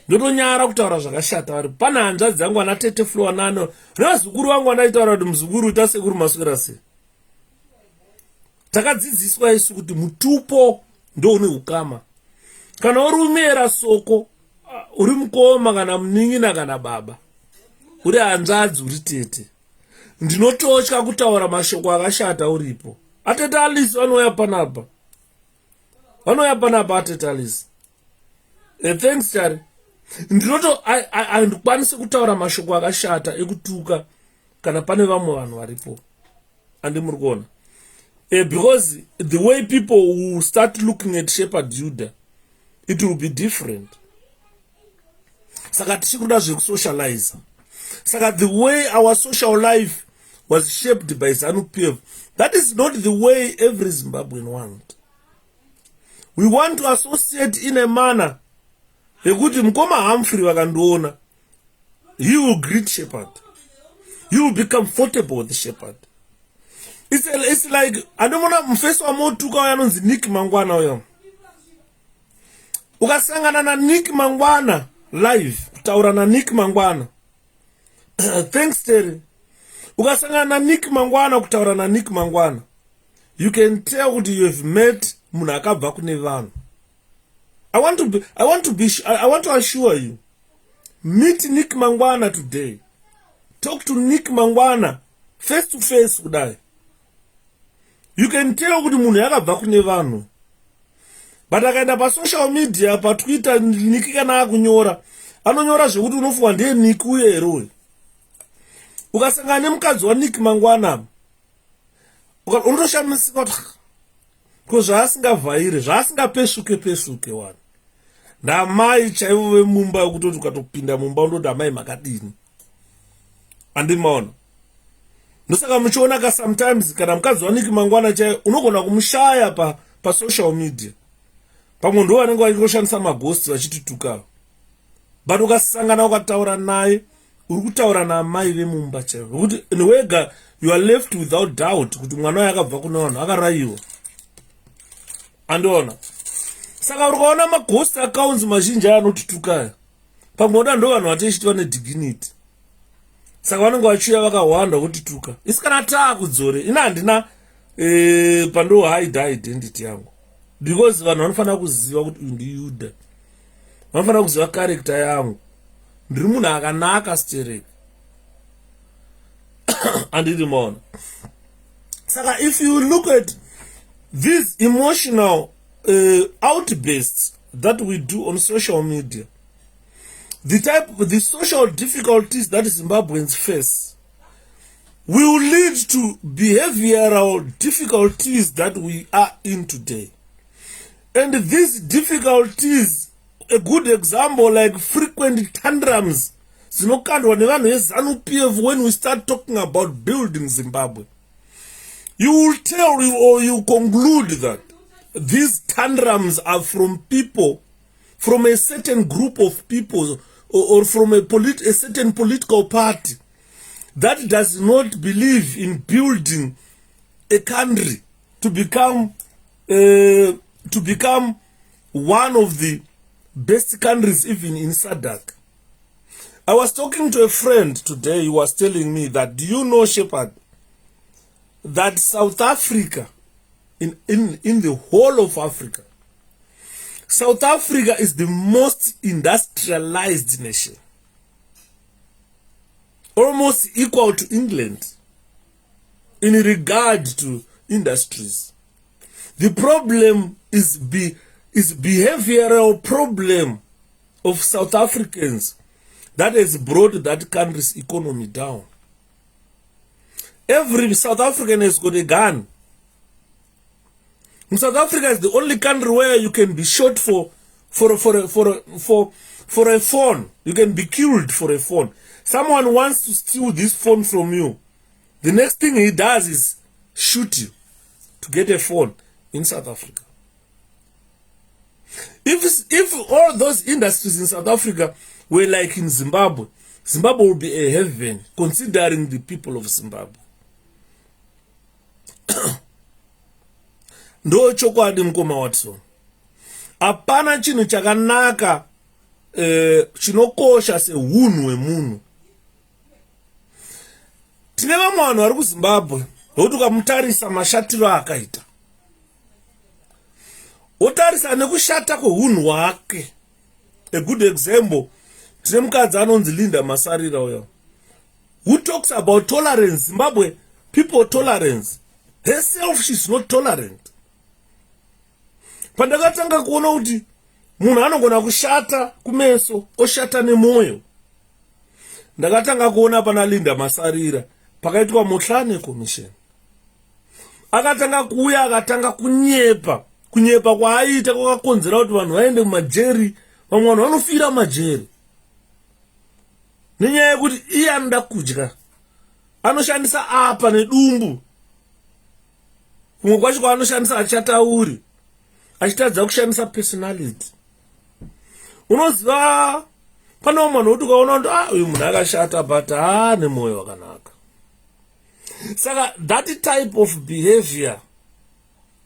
ndotonyara kutaura zvakashata aripo. Pana hanzvadzi dzangu vana 𝗕𝗏𝗵𝗃𝗀𝗏 nevazukuru vangu vanaitaura kuti muzukuru uita sekuru maswera sei. Takadzidziswa isu kuti mutupo ndoune ukama. Kana uri umera soko uri mukoma kana munin'ina kana baba uri hanzvadzi uri tete ndinototya kutaura mashoko akashata uripo. 𝗕𝗏𝗵𝗃𝗀𝗏 vanouya panapa 𝗕𝗏𝗵𝗃𝗀𝗏 thanks chari handikwanisi kutaura mashoko akashata ekutuka kana pane vamwe vanhu varipo. Handi muri kuona because the way people will start looking at 𝗕𝗏𝗵𝗃𝗀𝗏 it will be different. Saka tichikuda zvekusocialize. Saka the way our social life was shaped by ZANU-PF, that is not the way every Zimbabwean wants. We want to associate in a manner yekuti mukoma Humphrey vakandiona, he will greet 𝗕𝗏𝗵𝗃𝗀𝗏. You will be comfortable with the 𝗕𝗏𝗏. It's like andomona mufeso wamotuka uyanonzi Nick Mangwana uyo. Ukasangana na Nick Mangwana live, kutaura na Nick Mangwana. Thanks Terry. Ukasangana na Nick Mangwana kutaura na Nick Mangwana. You can tell what you have met munhu akabva kune vanhu. I want to assure you. Meet Nick Mangwana today. Talk to Nick Mangwana face to face kudai. You can tell kuti munhu yakabva kune vanhu. But akaenda pa social media pa Twitter Nick kana akunyora, anonyora zvekuti unofunga ndiye Nick uye here. Ukasangana nemukadzi wa Nick Mangwana unotoshamisika kuti zvaasingavhaire zvaasingapesvuke wani. Namai chaivo vemumba yekutoti ukatopinda mumba undoti amai makadini. Handimaona. Ndosaka muchiona ka sometimes kana mukadzi wa Nick Mangwana chaivo unogona kumushaya pa social media. Pamwe ndo vanenge vachingoshandisa maghost vachitutuka. But ukasangana ukataura naye uri kutaura naamai vemumba chaivo. Kuti wega you are left without doubt kuti mwana waye akabva kune vanhu akarayiwa. Andiona. Saka ukaona maghost accounts mazhinji anotutuka. Pamwe ndo vanhu vatechitwa nedignity. Saka vanenge vachiuya vakawanda kututuka. Isikana taa kudzore. Ina handina pando hide identity yangu. Because vanhu vanofanira kuziva kuti ndi Yudha. Vanofanira kuziva character yangu. Ndiri munhu akanaka stereke. Andiri maona. Saka if you look at these emotional outbursts that we do on social media, the social difficulties that Zimbabweans face, will lead to behavioral difficulties that we are in today. And these difficulties, a good example, like frequent tantrums, when we start talking about building Zimbabwe, you will tell you or you conclude that these tantrums are from people, from a certain group of people, or from a certain political party that does not believe in building a country to become one of the best countries even in SADC. I was talking to a friend today. He was telling me that, do you know, Shepherd, that South Africa, in the whole of Africa, South Africa is the most industrialized nation, almost equal to England in regard to industries. The problem is behavioral problem of South Africans that has brought that country's economy down. Every South African has got a gun. In South Africa is the only country where you can be shot for a phone. You can be killed for a phone. Someone wants to steal this phone from you. The next thing he does is shoot you to get a phone in South Africa. If all those industries in South Africa were like in Zimbabwe, Zimbabwe would be a heaven considering the people of Zimbabwe. Ndo chokwadi mkoma Watson. Apana chinhu chakanaka chinokosha seunhu hwemunhu. Tine vamwe vanhu vari kuZimbabwe vokuti ukamutarisa mashatiro akaita, wotarisa nekushata kweunhu hwake. A good example, tine mukadzi anonzi Linda Masarira uyo, who talks about tolerance. Zimbabwe people tolerance. Herself she's not tolerant. Pandakatanga kuona kuti munhu anogona kushata kumeso oshata nemoyo, ndakatanga kuona pana Linda Masarira pakaitwa muhlane commission. Akatanga kuuya akatanga kunyepa kwaaita kwakakonzera kuti vanhu vaende kumajeri, vamwe vanhu vanofira majeri nenyaya yekuti iye anoda kudya, anoshandisa apa nedumbu, kumwe kwacho kwaanoshandisa achatauri, achitadza kushandisa personality. Unoziva pana vamwe vanhu kuti ukaona kuti uyu munhu akashata but nemoyo wakanaka. Saka that type of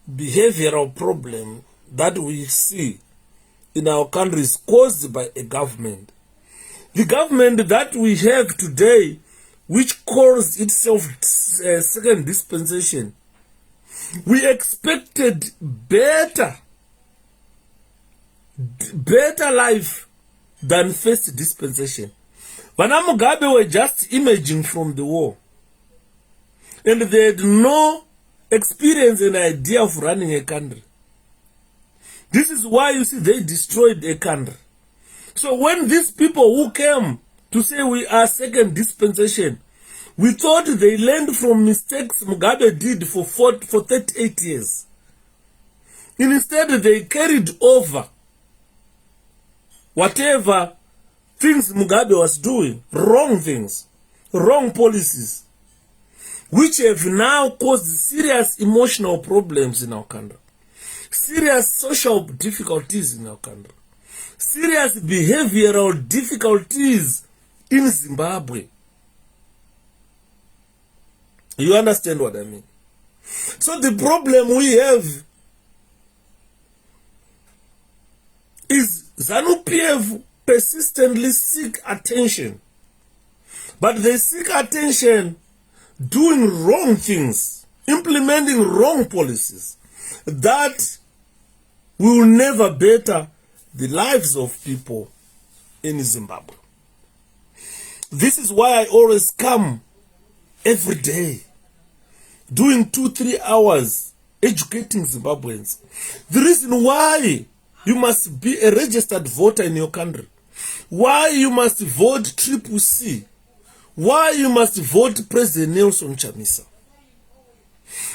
behavioral problem that we see in our country is caused by a government. The government that we have today, which calls itself second dispensation, we expected better life than first dispensation. Vana Mugabe were just emerging from the war, and they had no experience and idea of running a country. This is why you see they destroyed a country. So when these people who came to say we are second dispensation, we thought they learned from mistakes Mugabe did for 38 years. Instead, they carried over whatever things Mugabe was doing, wrong things, wrong policies, which have now caused serious emotional problems in our country, serious social difficulties in our country, serious behavioral difficulties in Zimbabwe. You understand what I mean? So the problem we have is ZANU-PF persistently seek attention, but they seek attention doing wrong things, implementing wrong policies that will never better the lives of people in Zimbabwe. This is why I always come every day, doing 2-3 hours educating Zimbabweans. The reason why you must be a registered voter in your country. Why you must vote 𝗕𝗵𝗃? Why you must vote President Nelson Chamisa?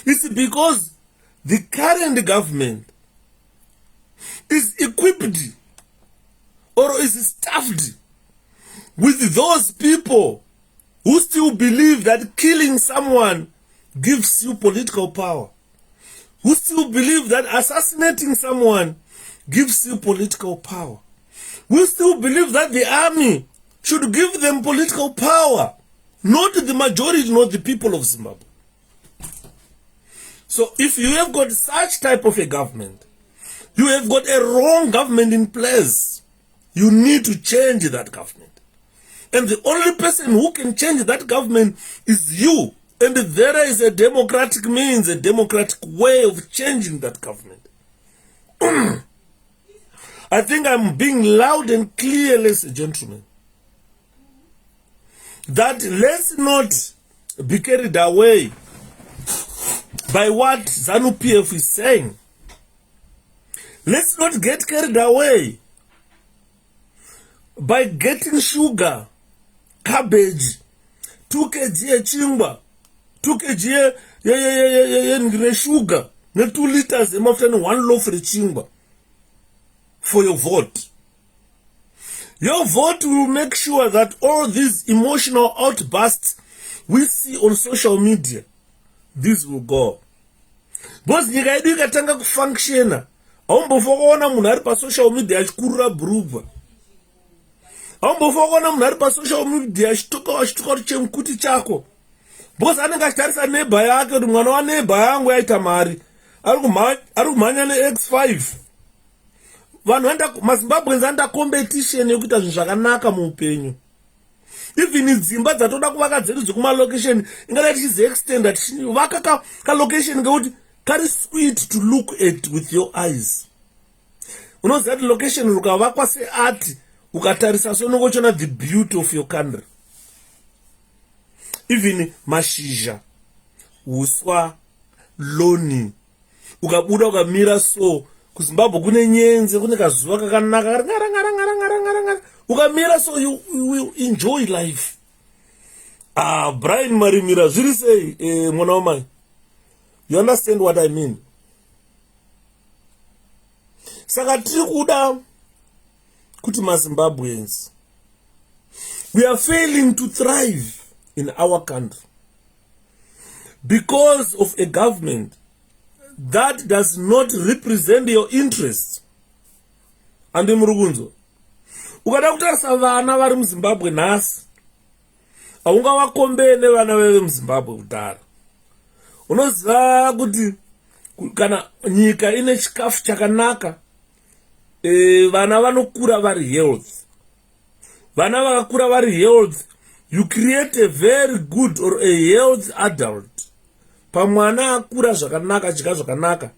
It's because the current government is equipped or is staffed with those people who still believe that killing someone gives you political power, who still believe that assassinating someone gives you political power, who still believe that the army should give them political power, not the majority, not the people of Zimbabwe. So if you have got such type of a government, you have got a wrong government in place. You need to change that government. And the only person who can change that government is you. And there is a democratic means, a democratic way of changing that government. I think I'm being loud and clear, ladies and gentlemen, that let's not be carried away by what ZANU-PF is saying. Let's not get carried away by getting sugar, cabbage, 2 kg chingwa, 2 kg sugar, 2 liters, 1 loaf of chingwa for your vote. Your vote will make sure that all these emotional outbursts we see on social media, this will go. Because nyika yedu ikatanga kufunctiona, aumbofokuona munhu ari pasocial media achikurura bhurubha, aumbofokuona munhu ari pasocial media achituka chemkuti chako, because anenge achitarisa neighbor yake kuti mwana waneighbor yangu yaita mari, ari kumhanya neX5. Vanhu maZimbabweans anda competition yekuita zvinhu zvakanaka muupenyu. Even dzimba dzatoda kuvaka dzedu dzekumalocation ingada tichiziextenda tichivaka kalocation ngekuti kari sweet to look at with your eyes. Unoziva kuti location rukavakwa seart ukatarisa sonongochiona the beauty of your country. Even mashizha, uswa, loni, ukabuda ukamira so kuZimbabwe kune nyenze, kune kazuva kakanaka, ukamira so you will enjoy life. Brian Marimira, zviri sei mwana wamai? You understand what I mean? Saka tiri kuda kuti maZimbabweans, we are failing to thrive in our country because of a government that does not represent your interests. Andi murugunzo, ukada kutarisa vana vari muZimbabwe nhasi, haungavakombe nevana veve muZimbabwe kudhara. Unoziva kuti kana nyika ine chikafu chakanaka, vana vanokura vari health. Vana vakakura vari health, you create a very good or a health adult. Pamwana akura zvakanaka, chika zvakanaka,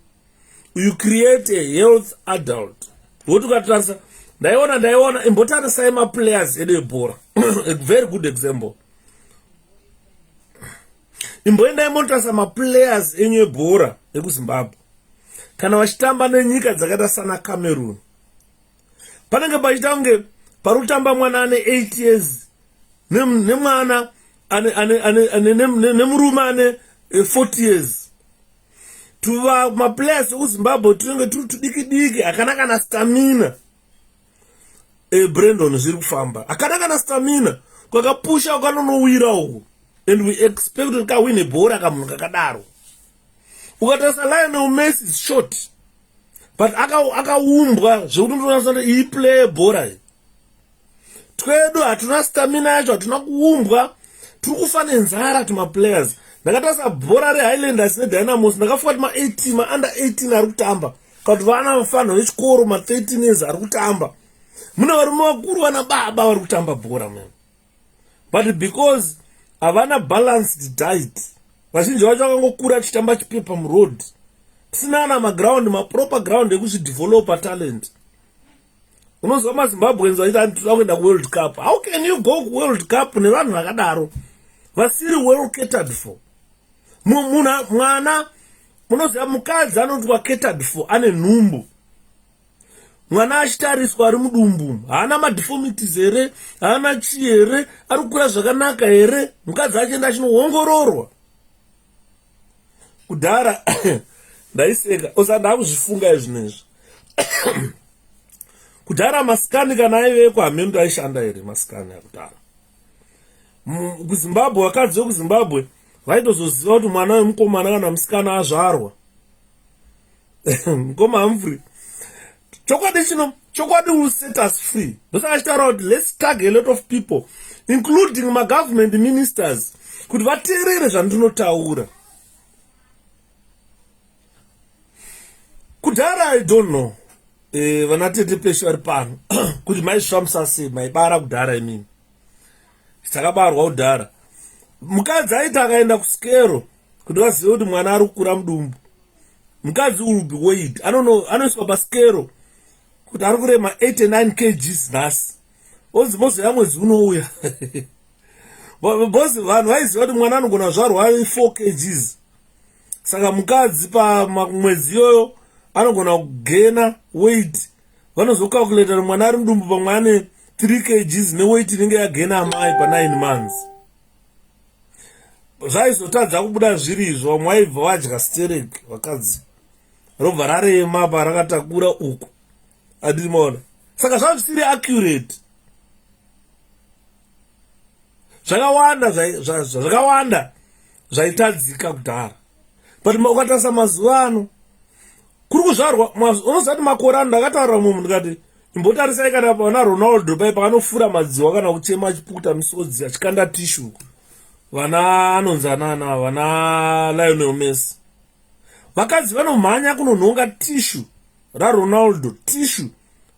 you create a health adult. Wotukatarisa, ndaiona imbotarisai maplayers edebhora. A very good example. Imboenda imotarisa maplayers enyebhora ekuZimbabwe kana vachitamba nenyika dzakaita sana Cameroon. Panenge pachita kunge parikutamba mwana ane 8 years nemwana nemurume ane 40 years. Tuva maplayers ekuZimbabwe tunenge turi tudiki akanaka na stamina. Brandon zviri kufamba akanaka na stamina, kwakapusha ukanonowira uku, and we expect kuti kawine bhora kamunhu kakadaro. Ukatarisa Lionel Messi is short, but akaumbwa zvekuti unoona kuti play bhora. Twedu hatuna stamina yacho, hatuna kuumbwa, tiri kufa nenzara tumaplayers. Ndakatarisa bhora reHighlanders neDynamos, ndakafunga kuti ma-18 ma-under 18 ari kutamba, kuti vana vafanho vechikoro ma-13 years ari kutamba. Muna varume vakuru vana baba vari kutamba bhora man. But because havana balanced diet, vazhinji vacho vakangokura achitamba chipepa muroad, tisina ana maground, maproper ground ekuzvidevelopa talent. Unoziva maZimbabweans vachita tinoda kuenda kuWorld Cup. How can you go kuWorld Cup nevanhu vakadaro vasiri well catered for? Mwana munoziva mukadzi anoti catered for ane nhumbu. mwana achitariswa ari mudumbu haana madeformities here, haana chii here, ari kukura zvakanaka here, mukadzi achienda achinoongororwa. Kudhara ndaiseka usada kuzvifunga izvinezvi. Kudhara masikani kana aiveko hamendo aishanda here masikani akudhara. KuZimbabwe vakadzi vekuZimbabwe vaitozoziva kuti mwana wemukomana kana musikana azvarwa. Mukoma Humphrey chokwadi will set us free. Ndosa achitaura kuti let's tag a lot of people including government ministers kuti vateerere zvandinotaura. Kudhara I don't know vana 𝗕𝗵𝗵𝗃𝗃 vari pano kuti maisvamisa sei maibara kudhara imini takabarwa kudhara. Mukadzi aiti akaenda kusikero kuti vazive kuti mwana ari kukura mudumbu, mukadzi will be weighed, anoiswa pasikero kuti ari kurema 89 kgs nhasi, ozi mozoya mwedzi unouya. Bosi vanhu vaiziva kuti mwana anogona kuzvarwa 4 kgs, saka mukadzi pamwedzi iyoyo anogona kugena weight. Vanozokalkuleta kuti mwana ari mudumbu pamwe ane 3 kgs neweight inenge yagena amai pa9 months. Zvaizotadza kubuda zviri izvo, vamwe vaibva vadya stereki vakadzi robva rarema parakatakura uku adirimaona. Saka zvazvisiri accurate. Zvakawanda zvaitadzika kudhara, but ukatarisa mazuva ano kuri kuzvarwa. Unozati makore ano ndakataura mumwe ndikati imbotarisai kana pana Ronaldo pai pakanofura madziwa kana kuchema achipukuta misodzi achikanda tishu, vana anonzi anana vana Lionel Messi, vakadzi vanomhanya kunonhonga tishu raRonaldo, tishu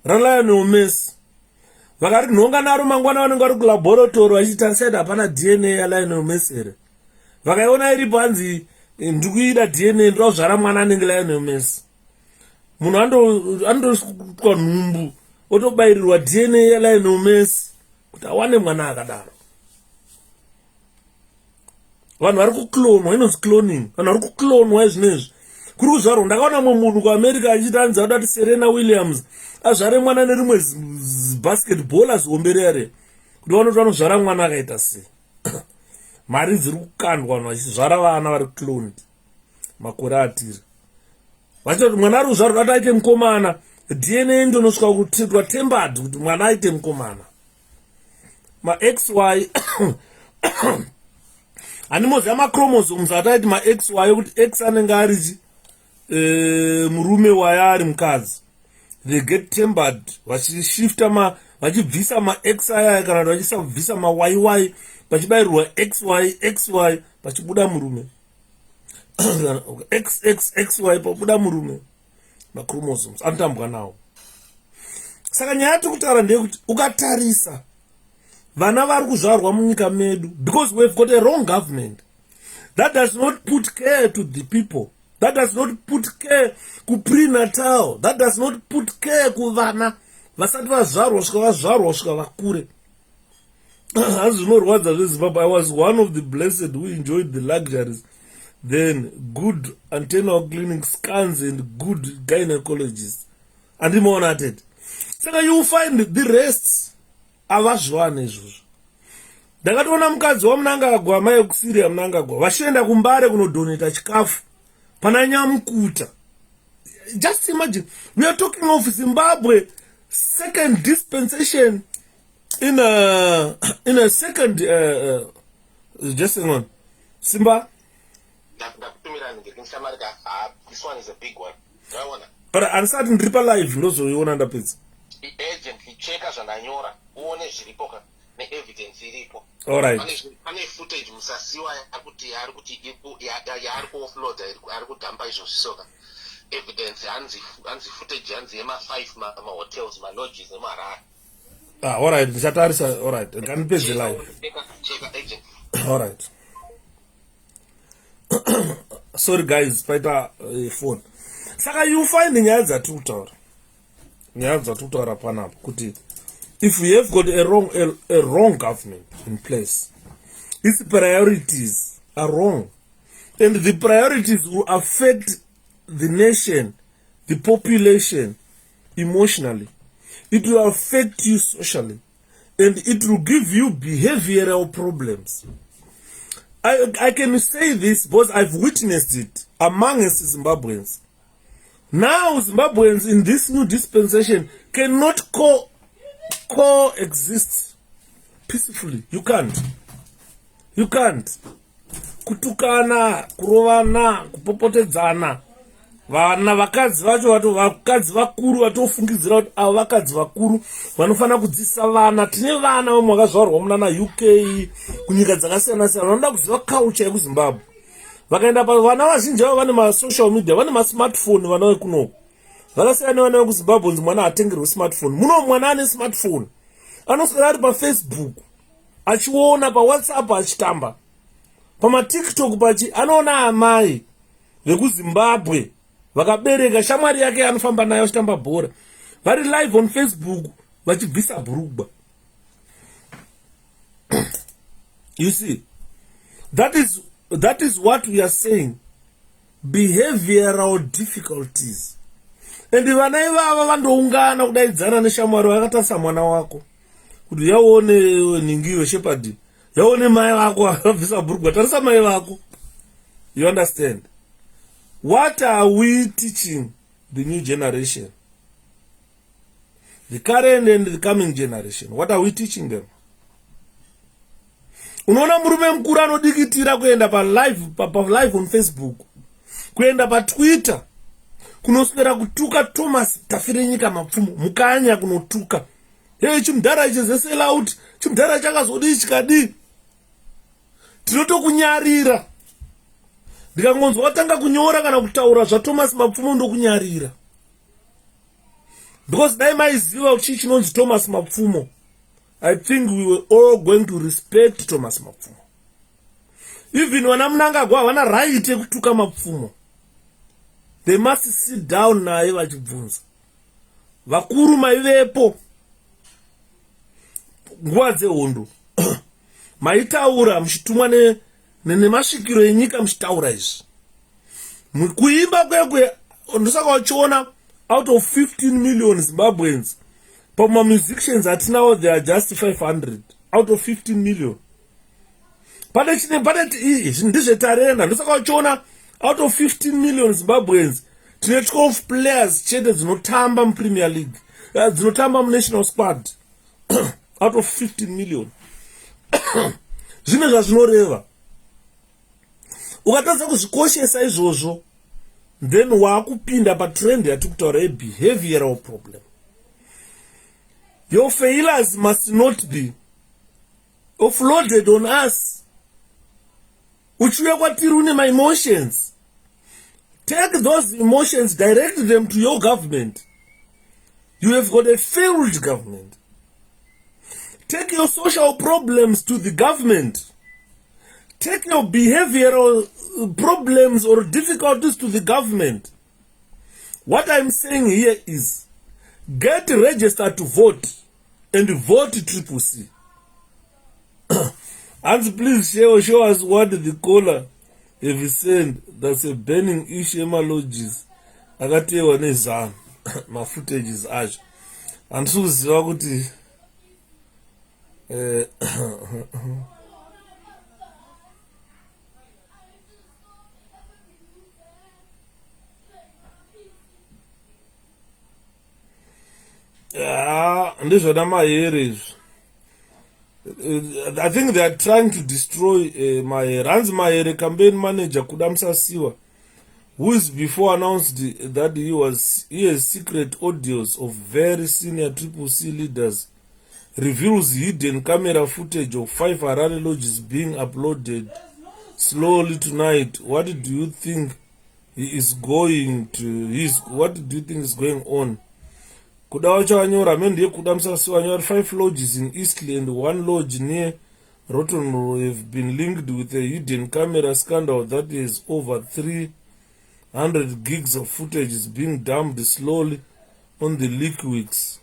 raLionel Messi, vakarinhonga naro mangwana vanenge vari kulaboratory vachitarisa kuti hapana DNA yaLionel Messi here. Vakaiona iripo hanzi ndikuida DNA ndozvara mwana anenge Lionel Messi. Munhu andosukwa nhumbu otobairirwa DNA yaLionel Messi kuti awane mwana akadaro. Vanhu vari kuklonwa, inonzi cloning. Vanhu vari kuklonwa izvinezvi. Kuri kuzvarwa, ndakaona mumwe munhu kuAmerica achiti anzi kuti Serena Williams azvare mwana nerimwe basketball aziombere kuti vanoti vanozvara mwana akaita sei. Mari dziri kukandwa vanhu vachizvara vana vari cloned makore atiri. Vachiti mwana ari kuzvarwa kuti aite mukomana, DNA ndonosvika kutirwa 𝗕𝗵𝗵𝗃𝗃 kuti mwana aite mukomana. 𝗥𝗏𝗏 handimoziva machromosomes ataiti 𝗥𝗏 kuti X anenge ari murume Y ari mukadzi. They get tempered vachishifta vachibvisa 𝗥 aya kana kuti vachisabvisa 𝗦𝗏 vachibayirirwa XY pachibuda murume. XY pabuda murume, machromosomes anotambwa nawo. Saka nyaya tikutaura ndeyekuti ukatarisa vana vari kuzvarwa munyika medu, because we've got a wrong government that does not put care to the people, that does not put care ku prenatal, that does not put care kuvana vasati vazvarwa svika vakure. Hanzi zvinorwadza zveZimbabwe. I was one of the blessed who enjoyed the luxuries then, good antenal clinic scans and good gynecologists. Andimaona atete. Saka you find the rest avazviwana izvozvo. Ndakatoona mukadzi waMunangagwa, mai ekuSiria Munangagwa, vachienda kuMbare kunodoneta chikafu pana Nyamukuta. Just imagine, we are talking of Zimbabwe second dispensation in a second just hang on. Simba. This one is a big one. But ansati ndiripa live ndozoiona ndapedza. Urgently check zvandanyora uone zviripo neevidence iripo. All right. Pane footage musasiwa yaari kuoffload ari kudhampa izvo zvisoka. Evidence hanzi footage hanzi yema5 mahotels malodges nemarara. All right, ndichatarisa. All right, nganipedze live. Check agent. All right. Sorry guys, paita phone. Saka you find nyaya dzatutaura panapo kuti if we have got a wrong government in place, its priorities are wrong, and the priorities will affect the nation, the population, emotionally, it will affect you socially, and it will give you behavioral problems. I can say this because I've witnessed it amongst Zimbabweans. Now Zimbabweans in this new dispensation cannot coexist peacefully. You can't. You can't. Kutukana, kurovana, kupopotedzana. Vana vakadzi vacho vakadzi vakuru vatofungidzira kuti ava vakadzi vakuru vanofana kudzidzisa vana. Tine vana vamwe vakazvarwa muna UK kunyika dzakasiyana siyana vanoda kuziva culture yekuZimbabwe. Vakaenda vana vazhinji vavo vane masocial media, vane masmartphone vana vekunoku. Vakasiyana nevana vekuZimbabwe mwana atengerwe smartphone. Muno mwana ane smartphone anoswera ari paFacebook achiona, paWhatsApp achitamba, pamaTikTok pachi anoona amai vekuZimbabwe vakabereka shamwari yake anofamba nayo achitamba bhora, vari live on Facebook vachibvisa bhurugwa. You see, that is what we are saying, behavioral difficulties. And vana ivava vandoungana kudaidzana neshamwari vakatarisa mwana wako kuti yaone 𝗕𝗵𝗃𝗃𝗃, yaone mai vako akabvisa bhurugwa, tarisa mai vako. You understand? What are we teaching the new generation? The current and the coming generation. What are we teaching them? Unaona murume mkuru anodikitira kuenda pa live on Facebook, kuenda pa Twitter, kunoswera kutuka Thomas Tafirenyika mapfumo, mukanya kunotuka. Hey, chimudhara ichizesela out, chimudhara chakazodi chikadi. Tinotokunyarira. Ndikangonzwa watanga kunyora kana kutaura zvaThomas Mapfumo ndokunyarira. Because dai maiziva kuti chinonzi Thomas Mapfumo, I think we were all going to respect Thomas Mapfumo. Even vana Mnangagwa havana right yekutuka Mapfumo. They must sit down naye vachibvunza. Vakuru maivepo nguva dzehondo. Maitaura muchitumwa nemasvikiro enyika muchitaura izvi. Kuimba kwekwe ndosaka wachiona out of 15 million Zimbabweans, pama musicians atinawo they are just 500 out of 15 million. Izvi ndizvetarenda. Ndosaka wachiona out of 15 million Zimbabweans tine 12 players chete dzinotamba muPremier League, dzinotamba muNational Squad out of 15 million. Zvine zvazvinoreva. Ukatadza kuzvikoshesa izvozvo, then wakupinda patrend yatikutaura behavioral problem. Your failures must not be offloaded on us. Uchiuya kwatiri une my emotions. Take those emotions, direct them to your government. You have got a failed government. Take your social problems to the government. Take your behavioral problems or difficulties to the government. What I'm saying here is, get registered to vote and vote 𝗕𝗵𝗃𝗃. And please show us what the caller have sent. That's a burning issue emalogies. Akatewa nezana. My footages acho. And suziva kuti ndizvona mahere izvi. I think they are trying to destroy Mahere. Ranzi Mahere, campaign manager 𝗕𝗵𝗁𝗂, who is before announced that he has secret audios of very senior 𝗕𝗵𝗃 leaders, reveals hidden camera footage of 5 Harare lodges being uploaded slowly tonight. What do you think is going on? Kuda wacho wanyora mendi 𝗕𝗵𝗁𝗂 wanyora 5 lodges in Eastleigh and 1 lodge near Rotten have been linked with a hidden camera scandal that is over 300 gigs of footage is being dumped slowly on the leak weeks.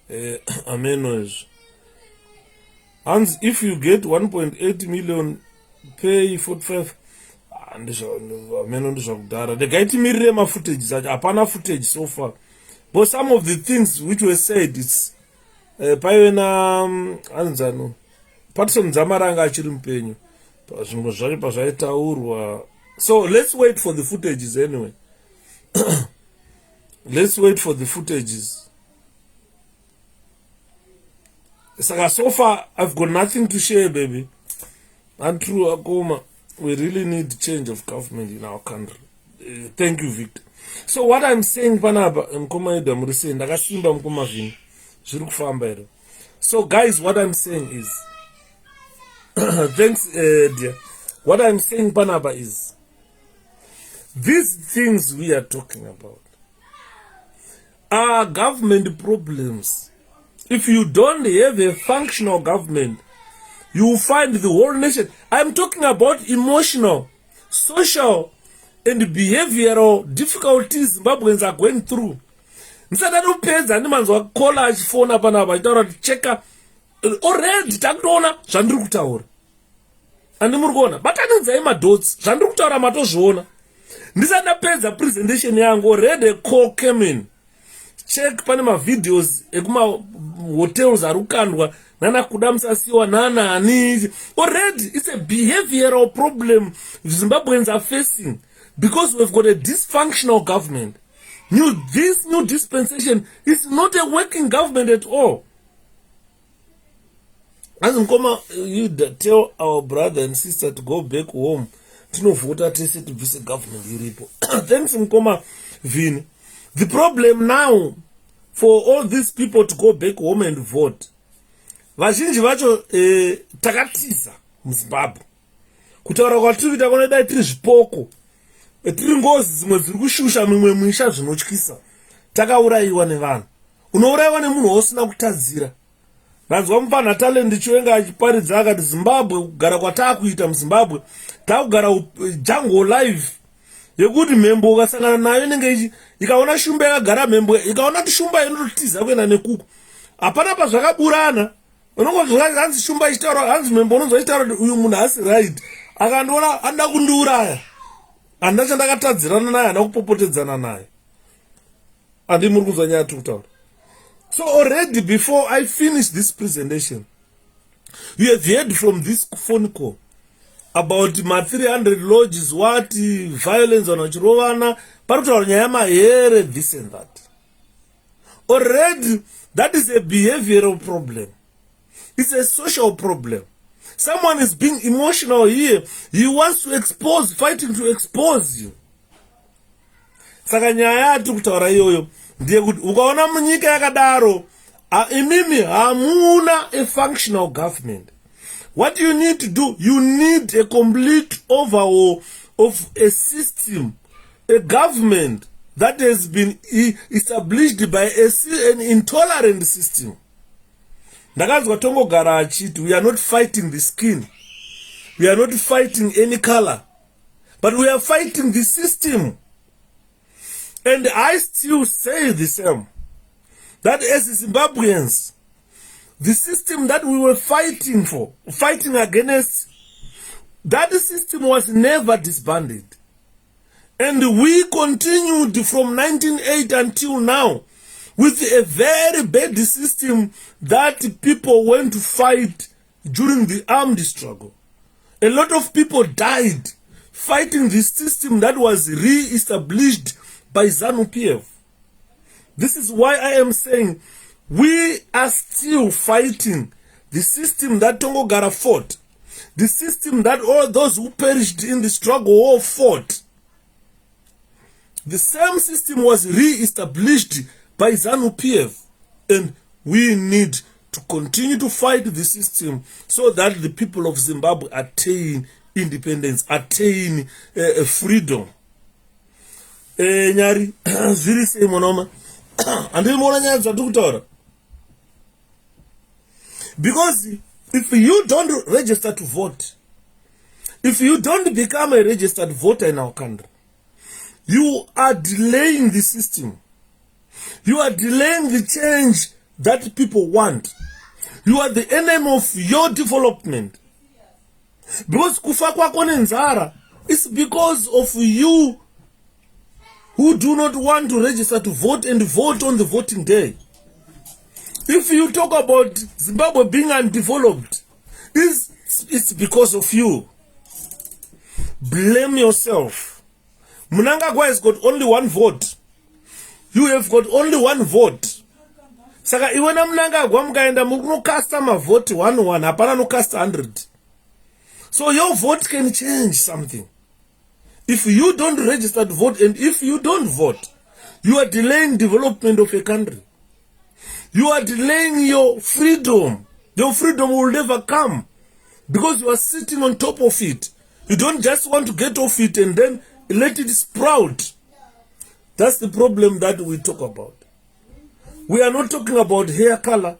And if you get 1.8 million, pay 45. Meno ndizvakudhara. Ndakaitimirire mafootage acho. Hapana footage so far. But some of the things which were said, it's paive na anzano Patson Zamaranga achiri mupenyu. Zvinhu zvacho pazvaitaurwa. So let's wait for the footages anyway. Let's wait for the footages. So far, I've got nothing to share, baby. And true, Akoma, we really need change of government in our country. Thank you, Victor. So what I'm saying, Panaba, so guys, what I'm saying is, thanks, dear. What I'm saying, Panaba, is, these things we are talking about are government problems. If you don't have a functional government, you will find the whole nation. I'm talking about emotional, social, and behavioral difficulties Zimbabweans are going through. Already takutona zvandiri kutaura and murikuona batanenzai madots zvandiri kutaura matozviona ndisati ndapedza presentation yangu already a call came in. Check pane mavideos ekuma-hotels ari kukandwa nana kuda musasiwa nanani. Already it's a behavioral problem Zimbabweans are facing because we've got a dysfunctional government. This new dispensation is not a working government at all. As you tell our brother and sister to go back home, to know vote to visit government. Thanks, Mkoma Vini. The problem now for all these people to go back home and vote. Vazhinji vacho takatiza muZimbabwe. Kutaura kwatiri takona dai tiri zvipoko. Tiri ngozi dzimwe dziri kushusha mimwe misha zvinotyisa. Takaurayiwa nevanhu. Unourayiwa nemunhu usina kutadzira. Nanzwa mupana talent chiwenga achiparidza akati Zimbabwe kugara kwatakuita muZimbabwe takugara jungle life yekuti mhembo ukasangana nayo inenge ikaona shumba yakagara mhembo ikaona kuti shumba inotiza kuenda nekuku hapana pazvakaburana unongozvika hanzi shumba ichitaura hanzi mhembo unonzwa ichitaura kuti uyu munhu hasi right akandiona anoda kundiuraya handina chandakatadzirana naye handina kupopotedzana naye handi muri kunzwa nyaya tiri kutaura. So already before I finish this presentation, you have heard from this phone call about my 300 lodges, what violence on Chirovana, this and that. Already, that is a behavioral problem. It's a social problem. Someone is being emotional here. He wants to expose, fighting to expose you. Sakanyaya tukutaura yoyo. Ukaona munyika yakadaro imimi hamuna a functional government. What you need to do, you need a complete overhaul of a system, a government that has been established by an intolerant system. Ndakazwa tongogara achiti, we are not fighting the skin, we are not fighting any color, but we are fighting the system. And I still say the same, that as Zimbabweans, the system that we were fighting for, fighting against, that system was never disbanded. And we continued from 1980 until now with a very bad system that people went to fight during the armed struggle. A lot of people died fighting the system that was re-established by ZANU-PF. This is why I am saying we are still fighting the system that Tongogara fought, the system that all those who perished in the struggle all fought. The same system was re-established by ZANU-PF, and we need to continue to fight the system so that the people of Zimbabwe attain independence, attain freedom. Nyari zviri sei monoma andiri mona nyaya dzati kutaura, because if you don't register to vote, if you don't become a registered voter in our country, you are delaying the system, you are delaying the change that people want, you are the enemy of your development. Because kufa kwako nenzara It's because of you who do not want to register to vote and vote on the voting day. If you talk about Zimbabwe being undeveloped, it's because of you. Blame yourself. Mnangagwa has got only one vote. You have got only one vote. Saka iwena Mnangagwa mkaenda mukasta ma vote 1-1, hapana no cast 100. So your vote can change something. If you don't register to vote and if you don't vote, you are delaying development of a country. You are delaying your freedom. Your freedom will never come because you are sitting on top of it. You don't just want to get off it and then let it sprout. That's the problem that we talk about. We are not talking about hair color.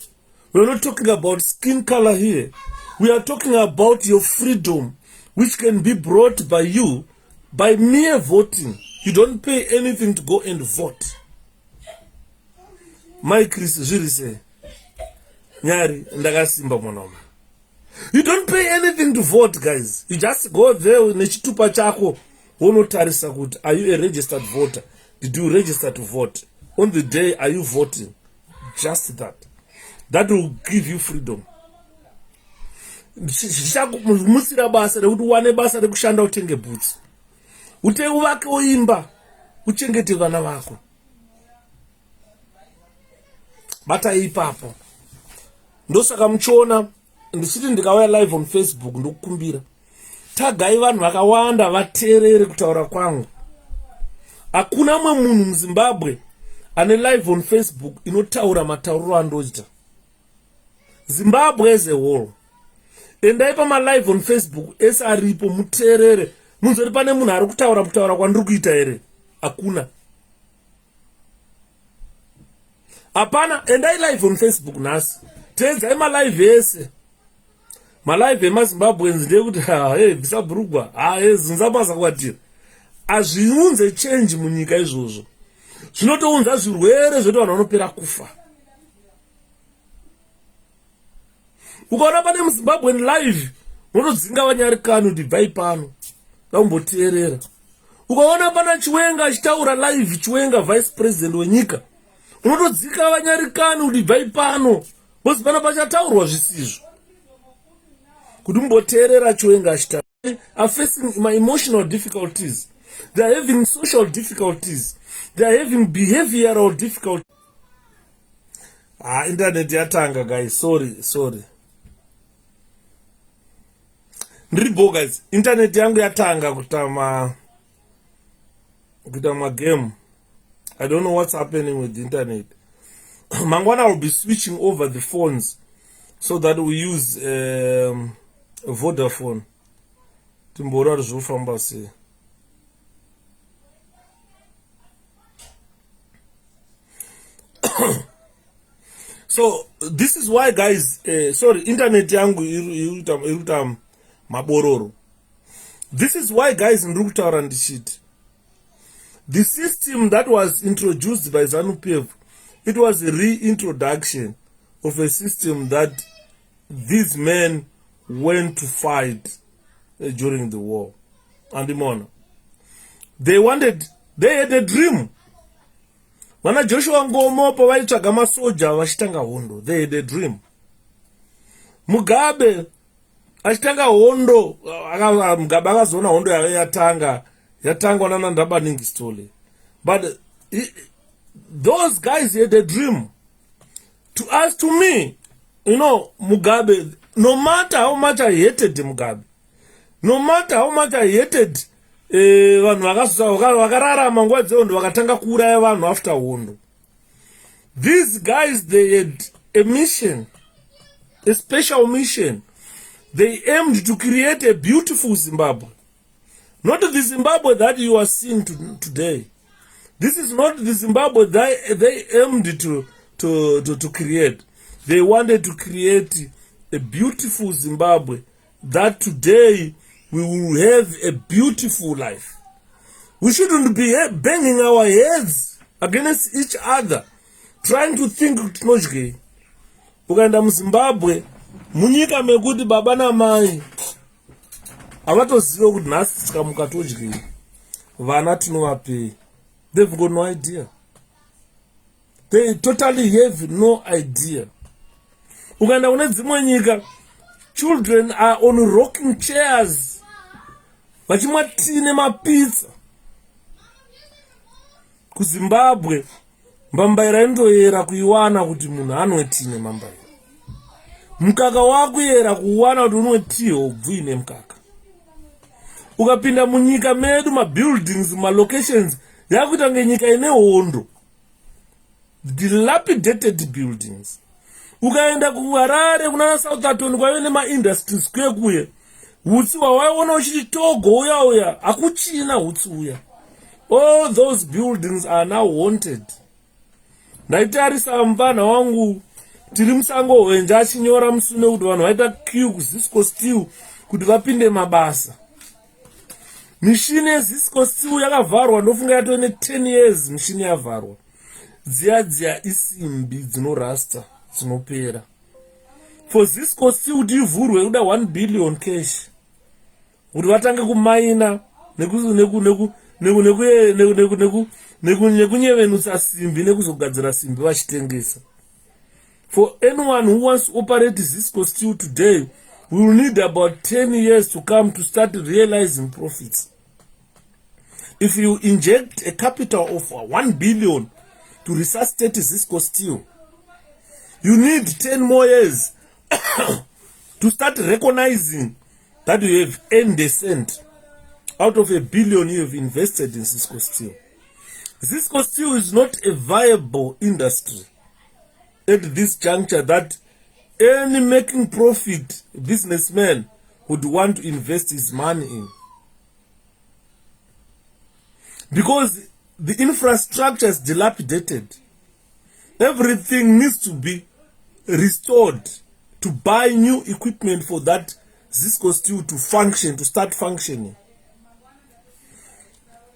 We are not talking about skin color here. We are talking about your freedom, which can be brought by you by mere voting. You don't pay anything to go and vote. 𝗦𝗶𝘁𝗲𝗖𝗖𝗖. You don't pay anything to vote, guys. You just go there nechitupa chako wonotarisa kuti are you a registered voter? Did you register to vote? On the day are you voting? Just that. That will give you freedom. Musira basa rekuti wane basa rekushanda utenge boots. Uvake oimba uchengete vana vako. Bata ipapo. Ndosaka muchiona ndichiti ndikauya live on Facebook ndokukumbira. Tagai vanhu vakawanda vateerere kutaura kwangu. Hakuna mwe munhu muZimbabwe ane live on Facebook inotaura matauriro andoita. Zimbabwe as a whole. Endai pama live on Facebook ese aripo muteerere. Munzori pane munhu ari kutaura kwandiri kuita here. Hakuna. Hapana, endai live on Facebook nhasi. Teedzai malive ese. Malive emaZimbabweans ndekuti 𝗕𝗲𝗵𝘃𝗺𝗃𝗃 zinzabasa kwatira. Azviunze change munyika izvozvo. Zvinotounza zvirwere zvoti vanhu vanopera kufa. Ukaona pane muZimbabwean live unotodzinga vanyarikani kuti bvai pano ndakumboteerera. Ukaona pana Chiwenga achitaura live, Chiwenga vice president wenyika, unotodzika vanyarikani kuti bvai pano bosi pana pachataurwa zvisizvo. Kuti mumboteerera Chiwenga achitaura. They are facing my emotional difficulties. They are having social difficulties. They are having behavioral difficulties. Internet yatanga, guys. Sorry. Ndiribo, guys. Internet yangu yatanga kutama game. I don't know what's happening with the internet. Mangwana will be switching over the phones so that we use Vodafone. Timbora rizofamba sei. So this is why, guys, sorry, internet yangu iruta mabororo. This is why, guys, ndikutaura ndishiti. The system that was introduced by ZANU-PF, it was a reintroduction of a system that these men went to fight during the war. And they had a dream. Vana Joshua Ngomo pavaitsvaga masoja vachitanga hondo, they had a dream. Mugabe achitanga hondo, Mugabe akazoona hondo yatangwa nana Ndabaningi Stole. But those guys had a dream. To me, Mugabe, no matter how much I hated Mugabe, no matter how much I hated vanhu vakararama nguva dzehondo vakatanga kuuraya vanhu after hondo. These guys, they had a mission, a special mission. They aimed to create a beautiful Zimbabwe. Not the Zimbabwe that you are seeing today. This is not the Zimbabwe that they aimed to create. They wanted to create a beautiful Zimbabwe that today we will have a beautiful life. We shouldn't be banging our heads against each other, trying to think 𝗕𝗺𝗫𝗃𝗃. Ukaenda muZimbabwe, munyika mekuti baba namai havatozive kuti nhasi tikamuka todyei, vana tinovapei. They've got no idea. They totally have no idea. Ukaenda kune dzimwe nyika, children are on rocking chairs vachimwa tea nemapizza. KuZimbabwe mbambaira inotoyera kuiwana kuti munhu anwe tea nemambaira. Mukaka wakuyera kuwana kuti unwe tea hobvu ine mukaka. Ukapinda munyika medu mabuildings malocations yakuita ngenyika ine hondo, dilapidated buildings. Ukaenda kuHarare kuna South Atoni kwaive nemaindustries kwekuye, hutsi hwawaiona uchiti Togo uya hakuchina hutsi uya. All those buildings are now haunted. Ndaitarisa mupana wangu tiri musango hwenje achinyora musune kuti vanhu vaita queue kuZisco kuti vapinde mabasa. Mishini yeZisco yakavharwa, ndofunga yatove ne10 years mishini yavharwa. Dziya isimbi dzinorasta dzinopera. For Zisco kuti ivhurwe kuda 1 billion cash kuti vatange kumaina nekunyevenutsa simbi nekuzogadzira simbi vachitengesa. For anyone who wants to operate Zisco today, we will need about 10 years to come to start realizing profits. If you inject a capital of 1 billion to resuscitate Zisco, you need 10 more years to start recognizing that you have earned a cent out of 1 billion you have invested in Zisco. Zisco is not a viable industry at this juncture that any making profit businessman would want to invest his money in. Because the infrastructure is dilapidated. Everything needs to be restored to buy new equipment for that Zisco to function, to start functioning.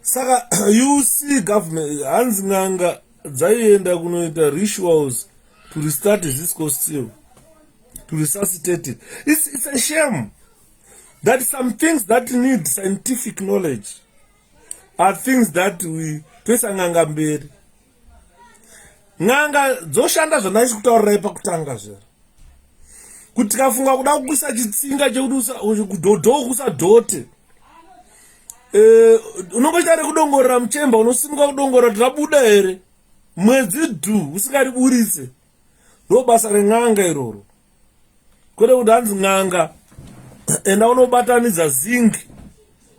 Saka, you see government, hands nganga, dzaienda kunoita rituals to restart Zisco, to resuscitate it. It's a shame that some things that need scientific knowledge are things that we toisa nganga mberi. Nganga dzoshanda zvanaisi kutaurirai pakutanga zvero. Kuti tikafunga kuda kuisa chitsinga chekuti kudhodho kusadhote. Unongoita rekudongorera muchemba, unosimuka kudongorera tirabuda here. Mwedzi dhu usingariburitse. Ndo basa reng'anga iroro. Kwete kuti hanzi ng'anga enda unobatanidza zinc.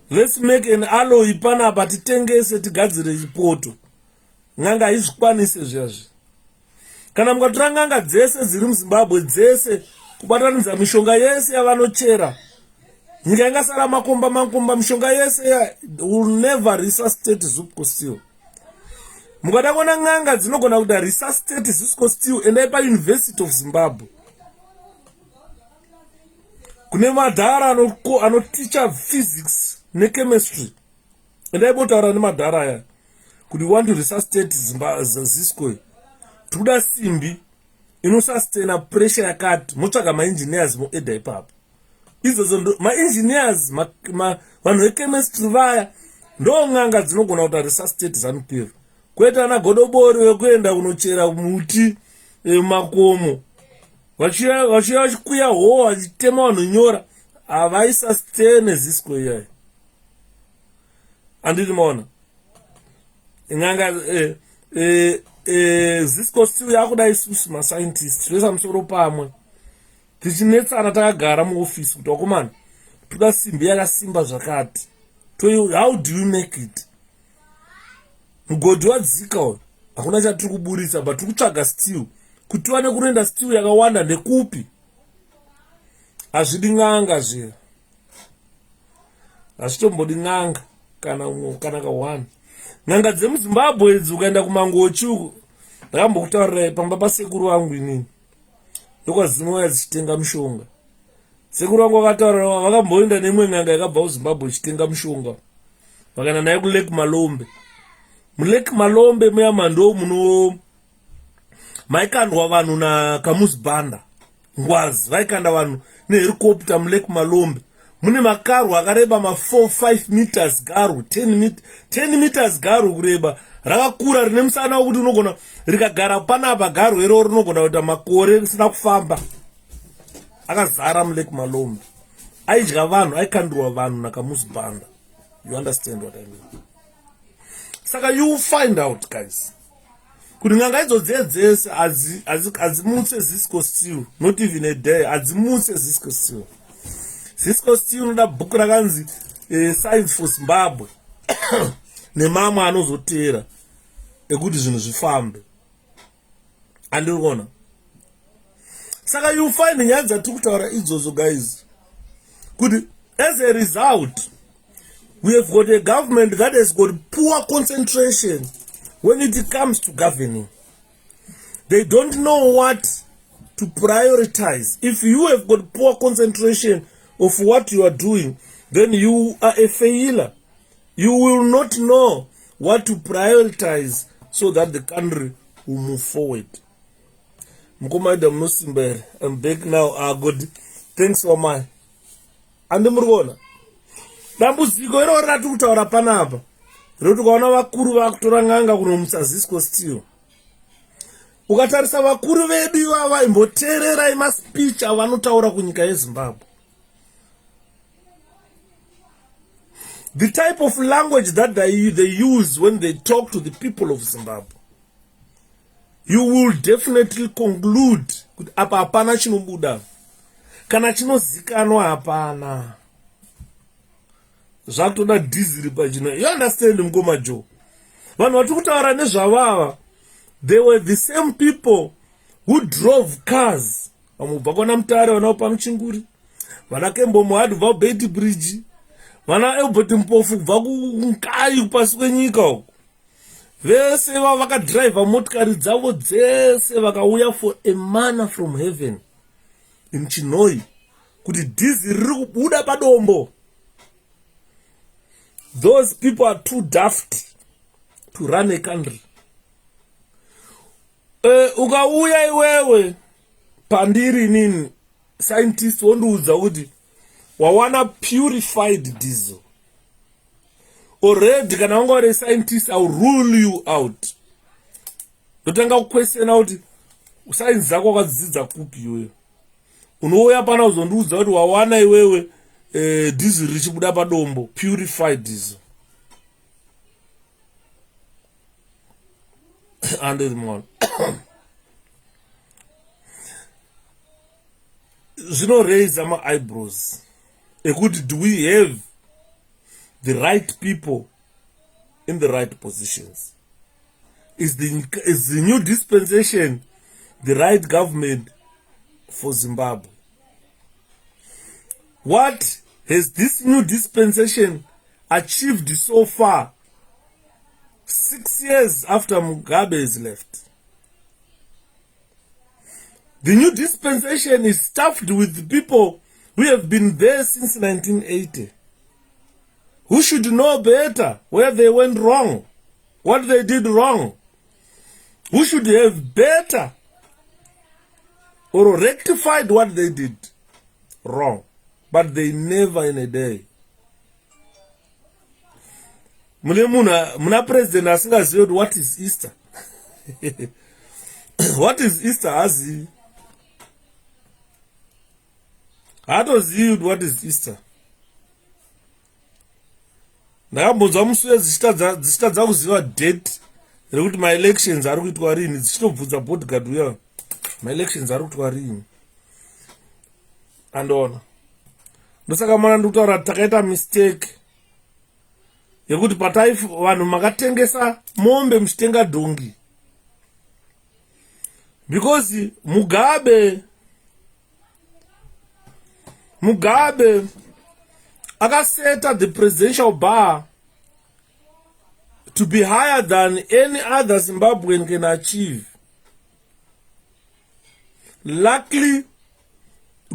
Let's make an alloy panapa titengese tigadzire chipoto. Ng'anga haizvikwanise zvazvi. Kana mukatora ng'anga dzese dziri muZimbabwe dzese kubatanidza mishonga yese yavanochera, nyika ingasara makomba mishonga yese will never resuscitate Zisco. Mukada kuona ng'anga dzinogona kuda resuscitate Zisco endai paUniversity of Zimbabwe. Kune madhara anoticha physics nechemistry. Endai botaura nemadhara aya kuti want to resuscitate Zisco. Tuda simbi inosustaina pressure yakati, motsvaga maengineers moeda ipapo. Izvo maengineers vanhu vechemistry vaya ndo ng'anga dzinogona kuti resuscitate ZANU-PF. Kwete ana godobori wekuenda kunochera muti makomo vachiya vachikuya hoho vachitema vanhu nyora, havaisustain Zisco iyayi. Anditi maona ng'anga Zisco yakuda isusu mascientist toisa musoro pamwe tichinetsana takagara muofisi kuti wakomana toda simbi yakasimba zvakati, how do you make it? Mugodhi wadzika uyu hakuna chatiri kuburitsa, but tiri kutsvaga steel kuti tiwane kunoenda steel yakawanda ndekupi. Hazvidi ng'anga zviro, hazvitombodi ng'anga kana kawana. Ng'anga dzemuZimbabwe idzi ukaenda kumangochi uku, ndakambokutaurirai pamba pasekuru vangu inini ndokwazinoya dzichitenga mishonga. Sekuru vangu vakataura vakamboenda neimwe ng'anga yakabva kuZimbabwe ichitenga mishonga, vakaenda naye kuLake Malombe. MuLake Malombe muya mando muno maikandwa vanhu naKamusi Banda Ngwazi, vaikanda vanhu nehelicopter muLake Malombe mune makarwa akareba ma4-5 meters garu 10 meters garu kureba rakakura rine musana wokuti unogona rikagara panapa garu ero rinogona kuita makore risina kufamba. Akazara mulake Malombe aidya vanhu aikandurwa vanhu nakamuzibanda. You understand what I mean? Saka you find out guys kuti nganga idzo dzese adzimutse 𝗪𝗀𝗁𝗀 not even a day adzimutse 𝗪𝗀𝗁𝗀. 𝗪𝗀𝗁𝗀 unoda bhuku rakanzi Science for Zimbabwe nemamwe anozotera ekuti zvinhu zvifambe. Andiri kuona. Saka you find nyaya dzatiri kutaura idzodzo guys kuti as a result we have got a government that has got poor concentration when it comes to governing. They don't know what to prioritize. If you have got poor concentration of what you are doing, then you are a failure. You will not know what to prioritize so that the country will move forward. I'm back now. Good. Thanks for my. And the Murgona. Dambudziko iro rati kutaura panapa roti kwaona vakuru vakutora nganga kunomutsa 𝗪𝗀𝗁𝗀. Ukatarisa vakuru vedu ivava imboteererai maspeech avanotaura kunyika yeZimbabwe. The type of language that they use when they talk to the people of Zimbabwe, you will definitely conclude kuti apa hapana chinobuda kana chinozikanwa hapana. Zvakutoda diesel pachino. You understand mukoma Joe? Vanhu vari kutaura nezvavava, they were the same people who drove cars. Vamubva kwana Mutare vanaopa Muchinguri, vana Kembomo had kubva 𝗵𝗵𝗺𝗃𝗵, vana Elbert Mpofu kubva kuNkai pasi kwenyika uko. Vese vakadriva motikari dzavo dzese vakauya for a manna from heaven in Chinoi kuti diesel riri kubuda padombo. Those people are too daft to run a country. Ukauya iwewe pandiri nini scientist wondiudza kuti wawana purified diesel. Already kana wanga uri scientist I will rule you out. Ndotanga kuquestiona kuti science dzako wakadzidzidza kupi iwewe. Unouya pana uzondiudza kuti wawana iwewe diesel richibuda padombo, purified diesel. Under the mon. Raise my eyebrows. Do we have the right people in the right positions? Is the new dispensation the right government for Zimbabwe? What has this new dispensation achieved so far 6 years after Mugabe has left? The new dispensation is stuffed with people who have been there since 1980, who should know better where they went wrong, what they did wrong, who should have better or rectified what they did wrong. But they never in a day. Muna president asingazivi what is Easter. What is Easter azivi? Haatozivi what is Easter. Ndakambonzwa musi dzichitadza kuziva date rekuti ma-elections ari kuitwa rini, dzichitobvunza bodyguard uya ma-elections ari kuitwa rini. Andoona. Ndosaka mwana ndikutaura takaita mistake yekuti vanhu makatengesa mombe muchitenga dhongi. Because Mugabe akaseta the presidential bar to be higher than any other Zimbabwean can achieve. Luckily,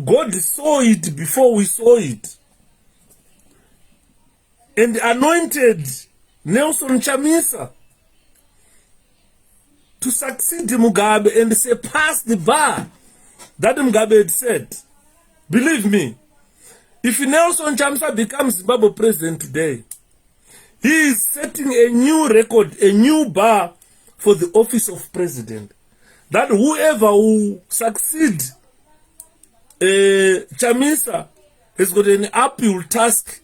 God saw it before we saw it and anointed Nelson Chamisa to succeed Mugabe and surpass the bar that Mugabe had set. Believe me, If Nelson Chamisa becomes Zimbabwe president today, he is setting a new record, a new bar for the office of president. That whoever will succeed Chamisa has got an uphill task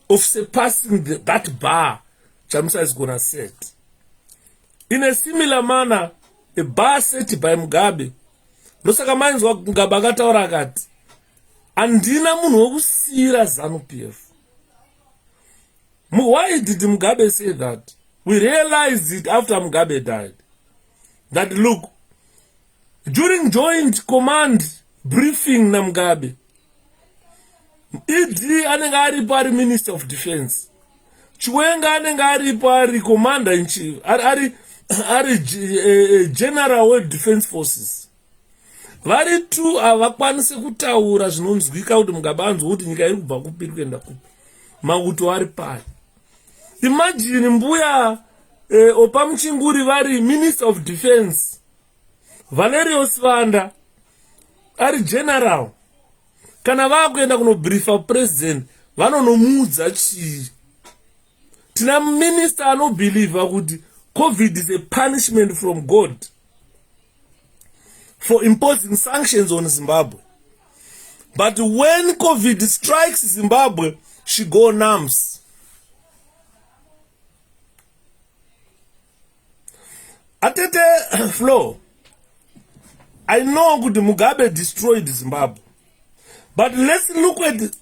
of surpassing that bar Chamisa is going to set. In a similar manner, a bar set by Mugabe, ndosaka mainzwa Mugabe akataura akati andina munhu wokusiyira ZANU-PF. Why did Mugabe say that? We realized it after Mugabe died. That look, during joint command briefing na Mugabe, ED anenge aripo ari Minister of Defense, Chiwenga anenge aripo ari Commander in Chief, ari General World Defense Forces. Vari tu havakwanise kutaura zvinonzwika kuti Mugabe anzwa kuti nyika iri kubva kupiri kuenda kupi. Mauto ari pari. Imagine mbuya Opa Muchinguri vari Minister of Defense, Valerius Vanda ari General. Kana vakuenda kunobriefa president, vanonomudza chii. Tina minister anobelieve kuti COVID is a punishment from God for imposing sanctions on Zimbabwe. But when COVID strikes Zimbabwe, she go numbs. Atete Flo, I know good Mugabe destroyed Zimbabwe. But let's look at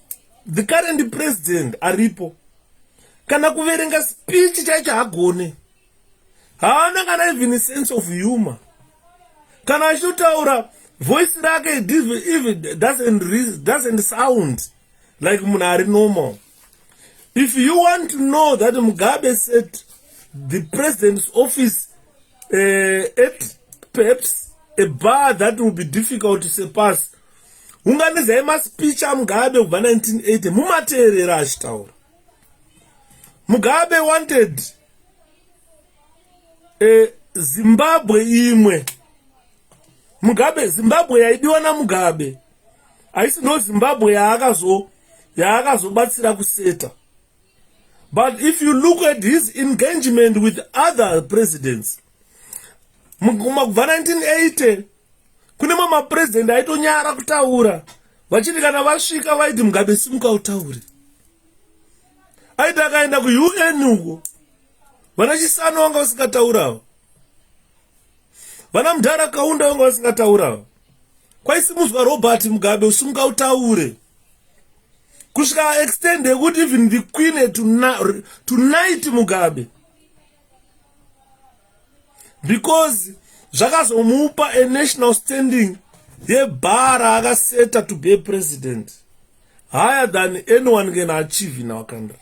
the current president, Aripo. Kana kuverenga speech chacha hagone. Haana kana even a sense of humor. Kana achitaura voice rake even doesn't sound like munari normal. If you want to know that Mugabe set the president's office at perhaps a bar that will be difficult to surpass, unganiza ema speech Mugabe kubva 1980 mumateerera achitaura. Mugabe wanted Zimbabwe imwe. Zimbabwe yaidiwa na Mugabe. Haisi no Zimbabwe yaakazobatsira kuseta. But if you look at his engagement with other presidents, kubva 1980 kune mama president aitonyara kutaura, vachiti kana vasvika vaiti Mugabe simuka utaure. Aiti akaenda ku-UN uko, vana Chisano vanga vasingataurawo, vana Mudhara Kaunda vanga vasingataurawo. Kwaisimudzwa Robert Mugabe usimuka utaure. Kusvika extend yekuti even the queen had to knight Mugabe, because zvakazomupa a national standing yebhara akaseta to be a president higher than anyone can achieve in our country.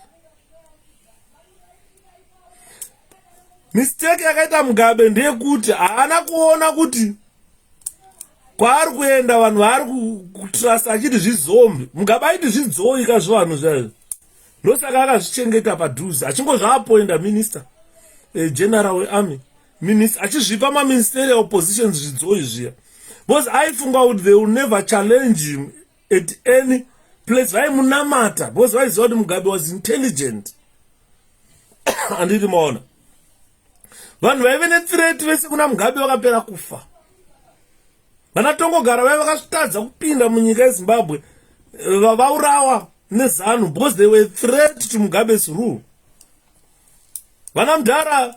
Mistake yakaita Mugabe ndeyekuti haana kuona kuti kwaari kuenda vanhu vari kutrasta achiti zvizombi. Mugabe aiti zvidzoika zvevanhu zvaizvo, ndosaka akazvichengeta padhuze, achingozvaapoinda minister general wearmy, minister achizvipa maministerial positions zvidzoi zviya, because aifunga kuti they will never challenge him at any place. Vaimunamata because vaiziva kuti Mugabe was intelligent. Handiti maona vanhu vaive nethreat vese kuna Mugabe vakapera kufa. Vanatongogara vaive vakasvitadza kupinda munyika yeZimbabwe vaurawa neZANU because they were a threat to Mugabe's rule. Vana Mudhara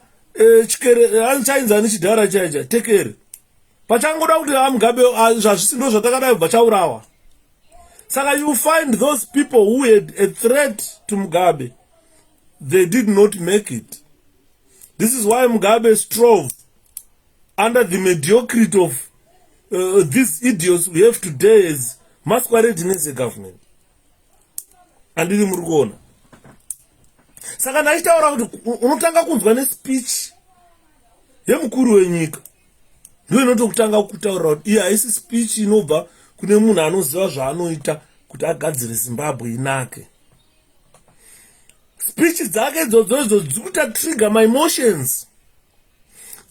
chainzani chidhara chaija tekere pachangoda kuti Mugabe zvazvisi ndo zvatakadai kubva chaurawa. Saka you find those people who had a threat to Mugabe, they did not make it. This is why Mugabe strove under the mediocrity of these idiots we have today as masquerading as a government. Andiri muri kuona. Saka ndachitaura kuti unotanga kunzwa nespeech yemukuru wenyika ndiyo inotokutanga kutaura kuti iyi haisi speech inobva kune munhu anoziva zvaanoita kuti agadzire Zimbabwe inake. Speech dzake idzodzo dzikuita trigger my emotions,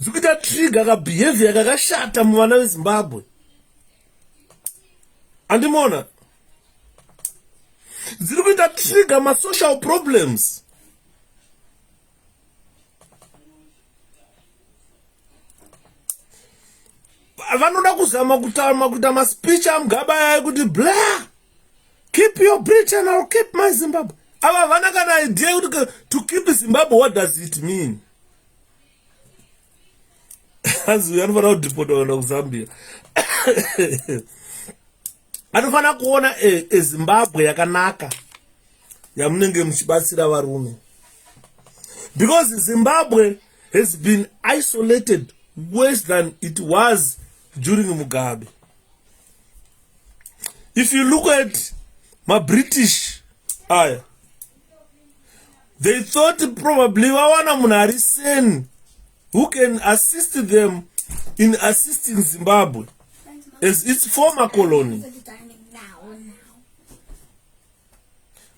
dzikuita trigger kabehavior kakashata muvana veZimbabwe. Andimona dziri kuita trigger ma-social problems. Vanoda kuzama kuita ma-speech amugaba yaya kuti blah, keep your Britain, I'll keep my Zimbabwe. Ava vana kana idea to keep Zimbabwe, what does it mean? As we anofana kudipota kuenda kuZambia. Anofana kuona Zimbabwe yakanaka yamunenge muchibatsira varume. Because Zimbabwe has been isolated worse than it was during Mugabe. If you look at my British, they thought probably Wawana Munari Sen who can assist them in assisting Zimbabwe as its former colony.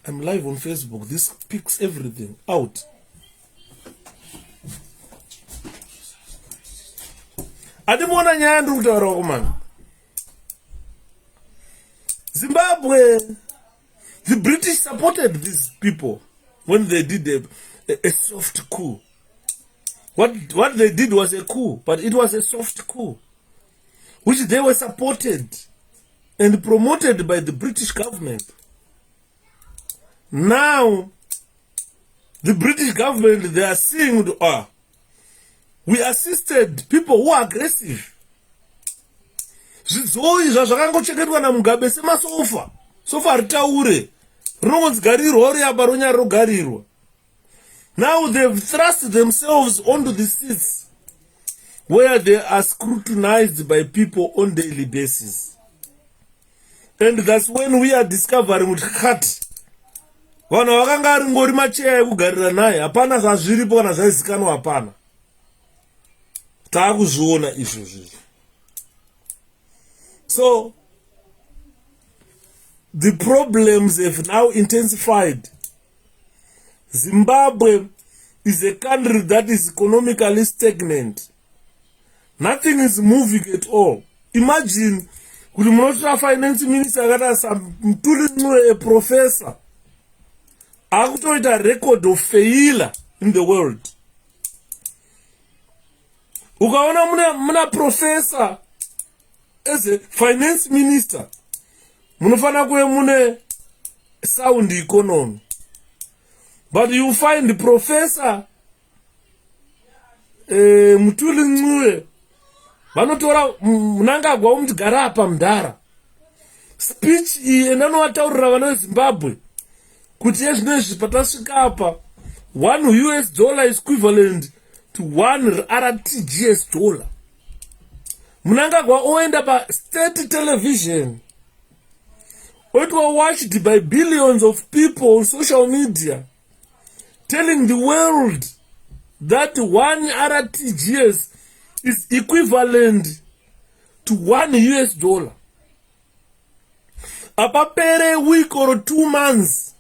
I'm live on Facebook. This picks everything out. Adimona nyandu kutaura man. Zimbabwe, the British supported these people when they did a soft coup. What they did was a coup, but it was a soft coup, which they were supported and promoted by the British government. Now, the British government, they are seeing, we assisted people who are aggressive. Zvizoizva zvakangochengetwa naMugabe semasofa. Sofa ritaure. Rinongogarirwa uri apa ronyari rogarirwa. Now they've thrust themselves onto the seats where they are scrutinized by people on daily basis. And that's when we are discovering with heart. Vanhu vakanga ari ngori macheya ekugarira naye, hapana zvazviripo kana zvaizikanwa hapana. Taakuzviona izvozvo. So the problems have now intensified. Zimbabwe is a country that is economically stagnant. Nothing is moving at all. Imagine, kuti munotora finance minister akata 𝗕𝗵𝗵𝗃𝗀𝗃, a professor, akutoita record of failure in the world. Ukaona muna professor as a finance minister, munofana kuve mune sound economy. But you find the professor 𝗕𝗵𝗵𝗃𝗀𝗃, vanotora Mnangagwa umutigara apa mudhara. Speech iyi endanoataurira vana veZimbabwe kuti ezvinezvi patasvika apa, $1 is equivalent to $1 Mnangagwa oenda pa state television, it was watched by billions of people on social media, telling the world that $1 is equivalent to $1. Apapere a week or 2 months,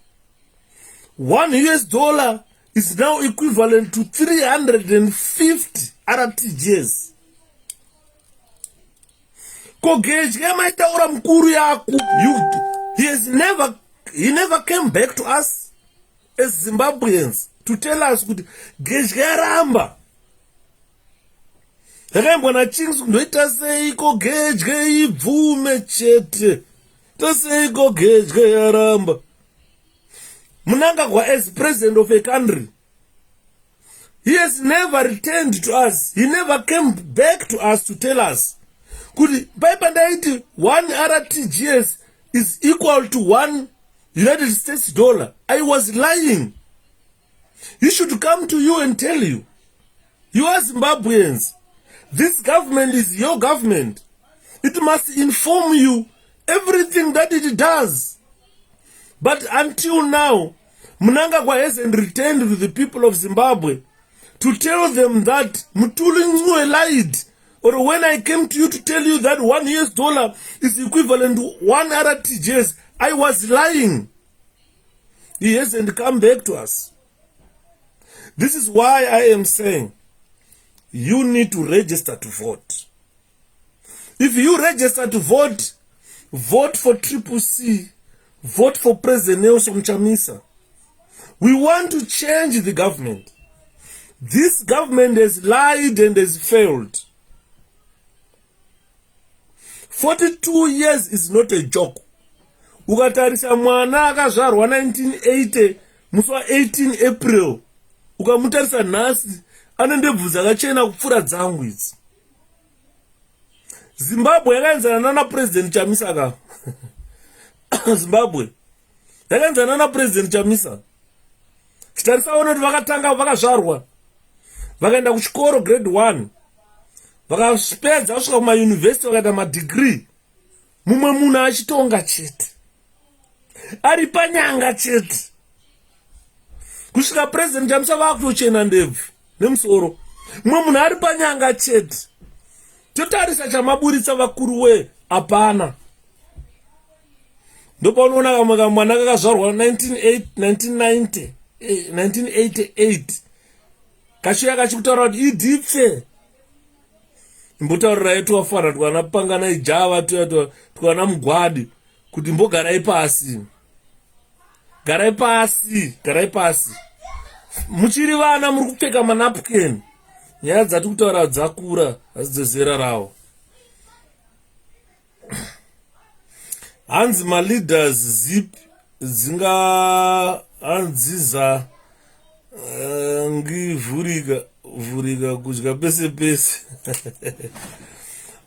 $1 is now equivalent to 350 RTGs. He never came back to us as Zimbabweans to tell us kuti geji yaramba. Yakambwana chings kundoita seiko geji ibvume chete. Toseiko geji yaramba. Mnangagwa as president of a country, he has never returned to us. He never came back to us to tell us kuti paipandaiti $1 is equal to $1 I was lying. He should come to you and tell you, you are Zimbabweans, this government is your government. It must inform you everything that it does. But until now, Mnangagwa hasn't returned to the people of Zimbabwe to tell them that 𝗕𝗵𝗃𝗀𝗃 lied. Or when I came to you to tell you that $1 is equivalent to $1, I was lying. He hasn't come back to us. This is why I am saying you need to register to vote. If you register to vote, vote for 𝗕𝗵𝗃𝗁, vote for President Nelson Chamisa. We want to change the government. This government has lied and has failed. 42 years is not a joke. Ukatarisa mwana akazvarwa 1980 musi wa 18 April. Ukamutarisa nhasi ane ndebvu dzakachena kupfuura dzangu idzi. Zimbabwe yakaenzana na President Chamisa ka. Zimbabwe yakaenzana na President Chamisa. Titarisawo kuti vakatanga vakazvarwa. Vakaenda kuchikoro grade 1. Vakapedza kusvika kuma university vakaita madegree. Mumwe munhu achitonga chete. Ari panyanga chete. Kusvika President Chamisa vakutochena ndebvu nemusoro. Mumwe munhu ari panyanga chete. Totarisa chamaburitsa vakuru we hapana. Ndopaunoona kamwe kamwana kakazvarwa 1988 kashuya kachikutaura kuti idipfe. Imbotaurira twafara twana pangana ijava twana mugwadi kuti mbogarai pasi. Garai pasi. Muchiri vana muri kupfeka manapkin. Nyaya dzati kutaura dzakura hadzezera rawo. Hanzi ma-leaders zip dzinga hanziza ngivhurika kudya pese pese.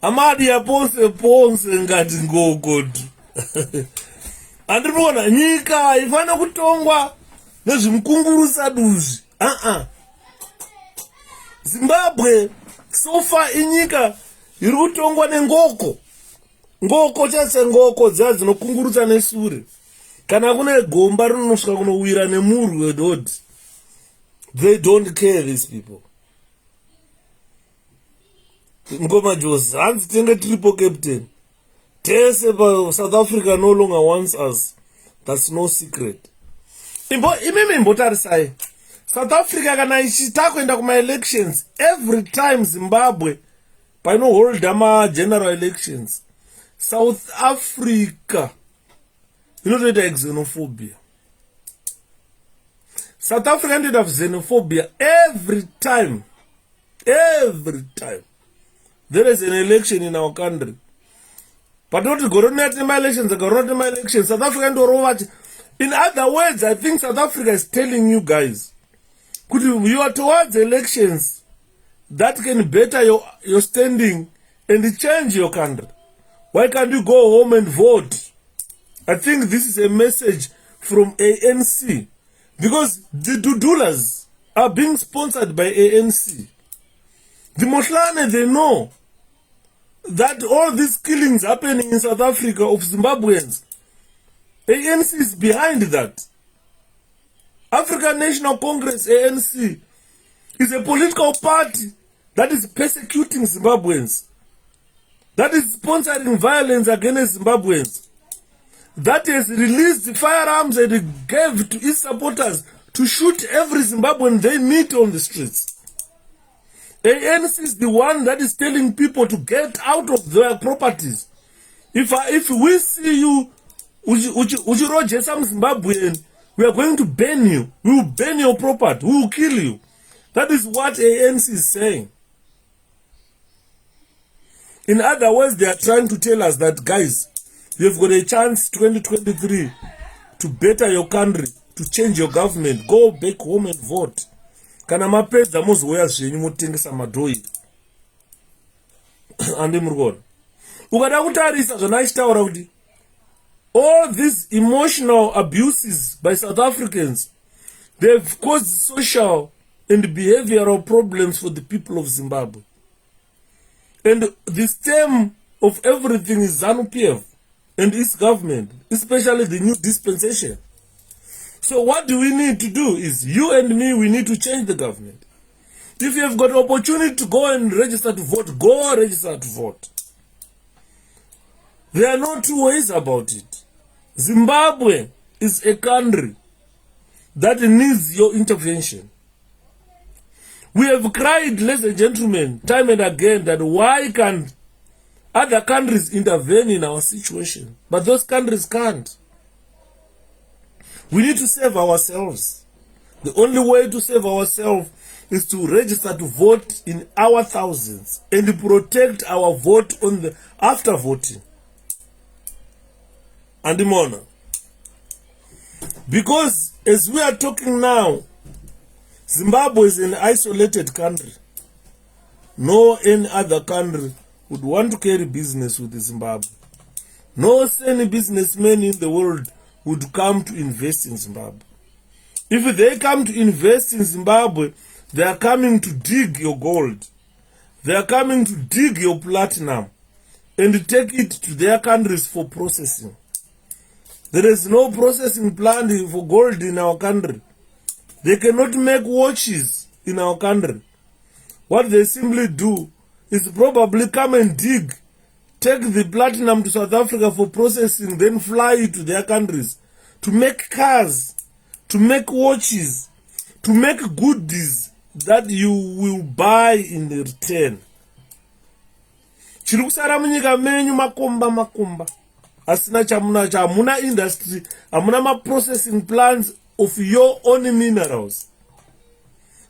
Amadi ya ponse ngati ngogodu. Andiriona nyika ifana kutongwa nezvimukungurisa duzvi. Zimbabwe sofa inyika iri kutongwa nengoko. Ngoko chase ngoko dziya dzinokungurutsa nesure. Kana kune gomba rinosvika kunowira nemurwi wedhodhi. They don't care, these people. Ngoma Josi, hanzi tenge triple captain. Tese pa South Africa no longer wants us. That's no secret. Imeme imbotarisai. South Africa kana ichita kuenda kuma elections every time Zimbabwe paino hold ama general elections. South Africa inotoita xenophobia. South Africa inotoita xenophobia every time. There is an election in our country. But not government elections, South Africa ndo. In other words, I think South Africa is telling you guys, could you are towards elections that can better your standing and change your country. Why can't you go home and vote? I think this is a message from ANC. Because the Dudulas are being sponsored by ANC. The Motlane, they know that all these killings happening in South Africa of Zimbabweans, ANC is behind that. African National Congress, ANC, is a political party that is persecuting Zimbabweans, that is sponsoring violence against Zimbabweans, that has released the firearms and gave to its supporters to shoot every Zimbabwean they meet on the streets. ANC is the one that is telling people to get out of their properties. If we see you, Ujiroje some Zimbabwean, we are going to burn you. We will burn your property. We will kill you. That is what ANC is saying. In other words, they are trying to tell us that, guys, you've got a chance 2023 to better your country, to change your government. Go back home and vote. Kana mapedza muzouya zvenyu mutengesa madhoyi. Andi murikona. Ukada kutarisa zvona achitaura kuti all these emotional abuses by South Africans, they've caused social and behavioral problems for the people of Zimbabwe. And the stem of everything is ZANU-PF and its government, especially the new dispensation. So what do we need to do is, you and me, we need to change the government. If you have got opportunity to go and register to vote, go register to vote. There are no two ways about it. Zimbabwe is a country that needs your intervention. We have cried, ladies and gentlemen, time and again, that why can't other countries intervene in our situation? But those countries can't. We need to save ourselves. The only way to save ourselves is to register to vote in our thousands and protect our vote on the after voting. And Mona. Because as we are talking now, Zimbabwe is an isolated country. No any other country would want to carry business with Zimbabwe. No any businessman in the world would come to invest in Zimbabwe. If they come to invest in Zimbabwe, they are coming to dig your gold. They are coming to dig your platinum and take it to their countries for processing. There is no processing plant for gold in our country. They cannot make watches in our country. What they simply do is probably come and dig, take the platinum to South Africa for processing, then fly it to their countries to make cars, to make watches, to make goodies that you will buy in return. Chirukusara munyika menyu makomba. Asina chamuna industry, amuna ma processing plants of your own minerals.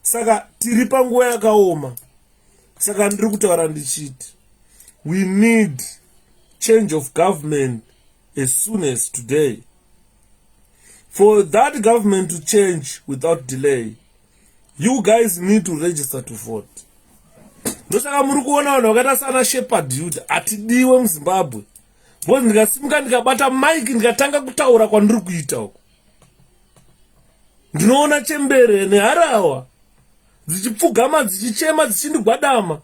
Saka tiripa nguwa yakaoma. Saka ndiri kutaura ndichiti. We need change of government as soon as today. For that government to change without delay, you guys need to register to vote. Ndosaka muri kuona vanhu vakaita sana 𝗕𝗵𝗵𝗃𝗃 atidiwe muZimbabwe. Because ndikasimuka ndikabata mic ndikatanga kutaura kwandiri kuita uko. Ndinoona chembere neharahwa dzichipfugama dzichichema dzichindigwadama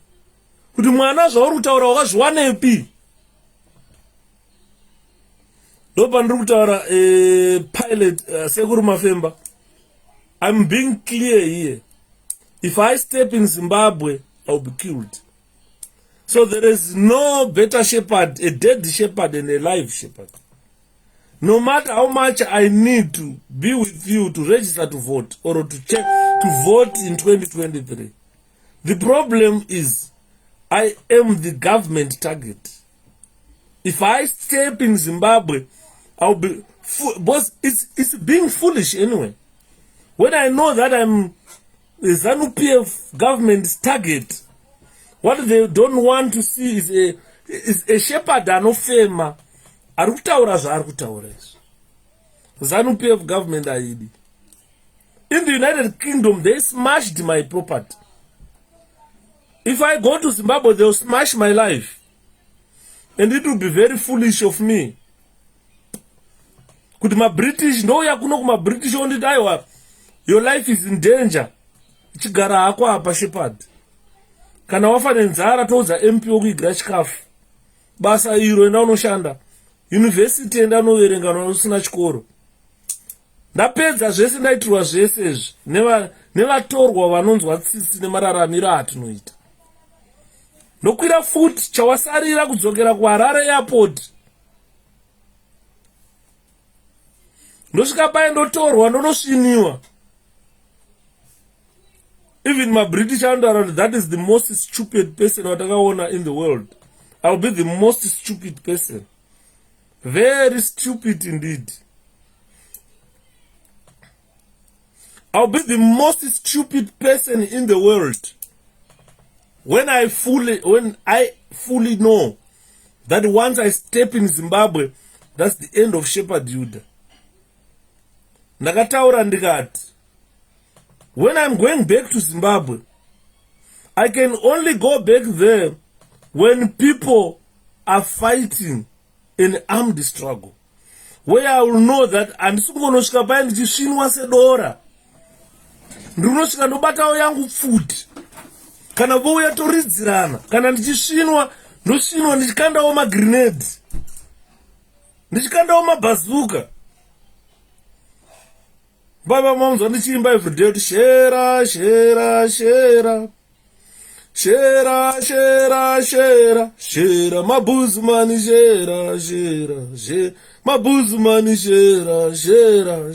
kuti mwana zvauri kutaura wakazviwanepi. Ndopandiri kutaura pilot Sekuru Mafemba. I'm being clear here. If I step in Zimbabwe, I'll be killed. So there is no better shepherd, a dead shepherd and a live shepherd. No matter how much I need to be with you to register to vote or to check to vote in 2023, the problem is I am the government target. If I step in Zimbabwe, I'll be but it's being foolish anyway. When I know that I'm the ZANU-PF government's target, what they don't want to see is a shepherd anofema arikutaura zvaarikutaura izvo. ZANU-PF government aidi. In the United Kingdom, they smashed my property. If I go to Zimbabwe, they'll smash my life. And it will be very foolish of me. Kuti ma-British, ndouya kuno kuma-British onditi aiwa, your life is in danger. Chigara hako apa shepherd. Kana wafa nenzara toudza MP wokuigira chikafu. Basa iro enda unoshanda. University enda unoverenga usina chikoro. Ndapedza zvese ndaitirwa zvese izvi nevatorwa vanonzwa tsitsi nemararamiro atinoita. Nokwira futi chawasarira kudzokera kuHarare airport. Ndosvika pai ndotorwa ndonosviniwa. Even my British underworld, that is the most stupid person watakaona in the world. I'll be the most stupid person. Very stupid indeed. I'll be the most stupid person in the world. When I fully know that once I step in Zimbabwe, that's the end of 𝗕𝗵𝗵𝗃𝗃. Ndakataura ndikati, when I'm going back to Zimbabwe, I can only go back there when people are fighting an armed struggle, where I will know that andisingonosvika pai ndichisvinwa sedora, ndinonosvika ndobatawo yangu pfuti, kana vouya toridzirana, kana ndichisvinwa ndosvinwa ndichikandawo magrenade, ndichikandawo mabhazuka. Baba mamuzwa ndichiimba everyday kuti shera shera shera shera shera shera shera mabuzumani shera shera shera mabuzumani shera shera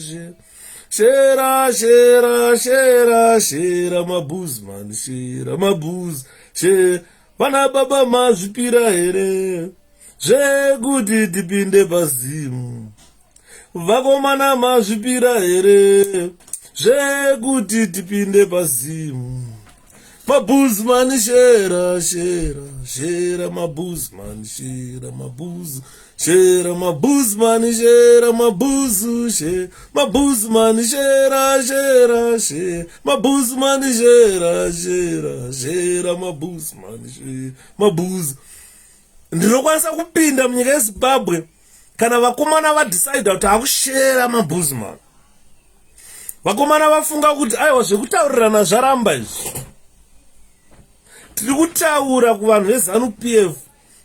shera shera shera shera mabuzumani shera mabuz shera vana baba mazvipira here zvekuti tipinde pazimu vakomana mazvipira here zvekuti tipinde pazimu. Mabuzman shera shera shera mabuzman shera mabuzu shera mabuzman shera mabuzu she mabuzman shera shera she mabuzman shera shera shera mabuzman she mabuzu. Ndinokwanisa kupinda munyika yeZimbabwe kana vakomana vadecide kuti akushera mabuzman. Vakomana vafunga kuti aiwa zvekutaurirana zvaramba izvi. Tiri kutaura kuvanhu veZANU-PF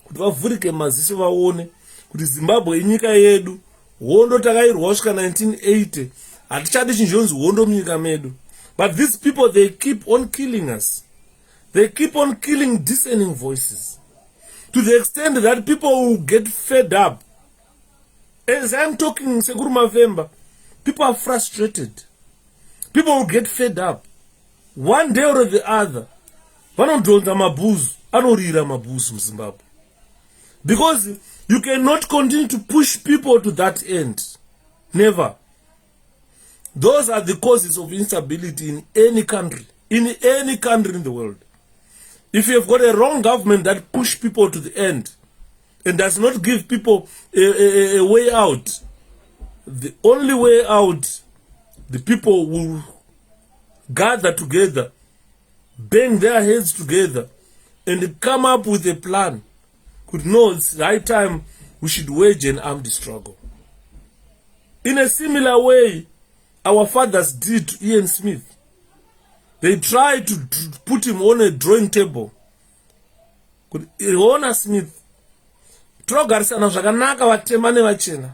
kuti vavhurike maziso vaone kuti Zimbabwe inyika yedu. Hondo takairwa kusvika 1980 hatichadi chinjonzi hondo munyika medu. But these people, they keep on killing us. They keep on killing discerning voices to the extent that people will get fed up. As I'm talking 𝗕𝗲𝗵𝘃𝗶, people are frustrated. People will get fed up. One day or the other, vanodhonza mabhuzu, anorira mabhuzu muZimbabwe. Because you cannot continue to push people to that end. Never. Those are the causes of instability in any country. In any country in the world. If you have got a wrong government that push people to the end and does not give people a way out, the only way out, the people will gather together, bang their heads together, and come up with a plan. Could know it's the right time we should wage an armed struggle. In a similar way, our fathers did to Ian Smith. They tried to put him on a drawing table. Could Ian Smith trogarisana zvakanaka vatema nevachena.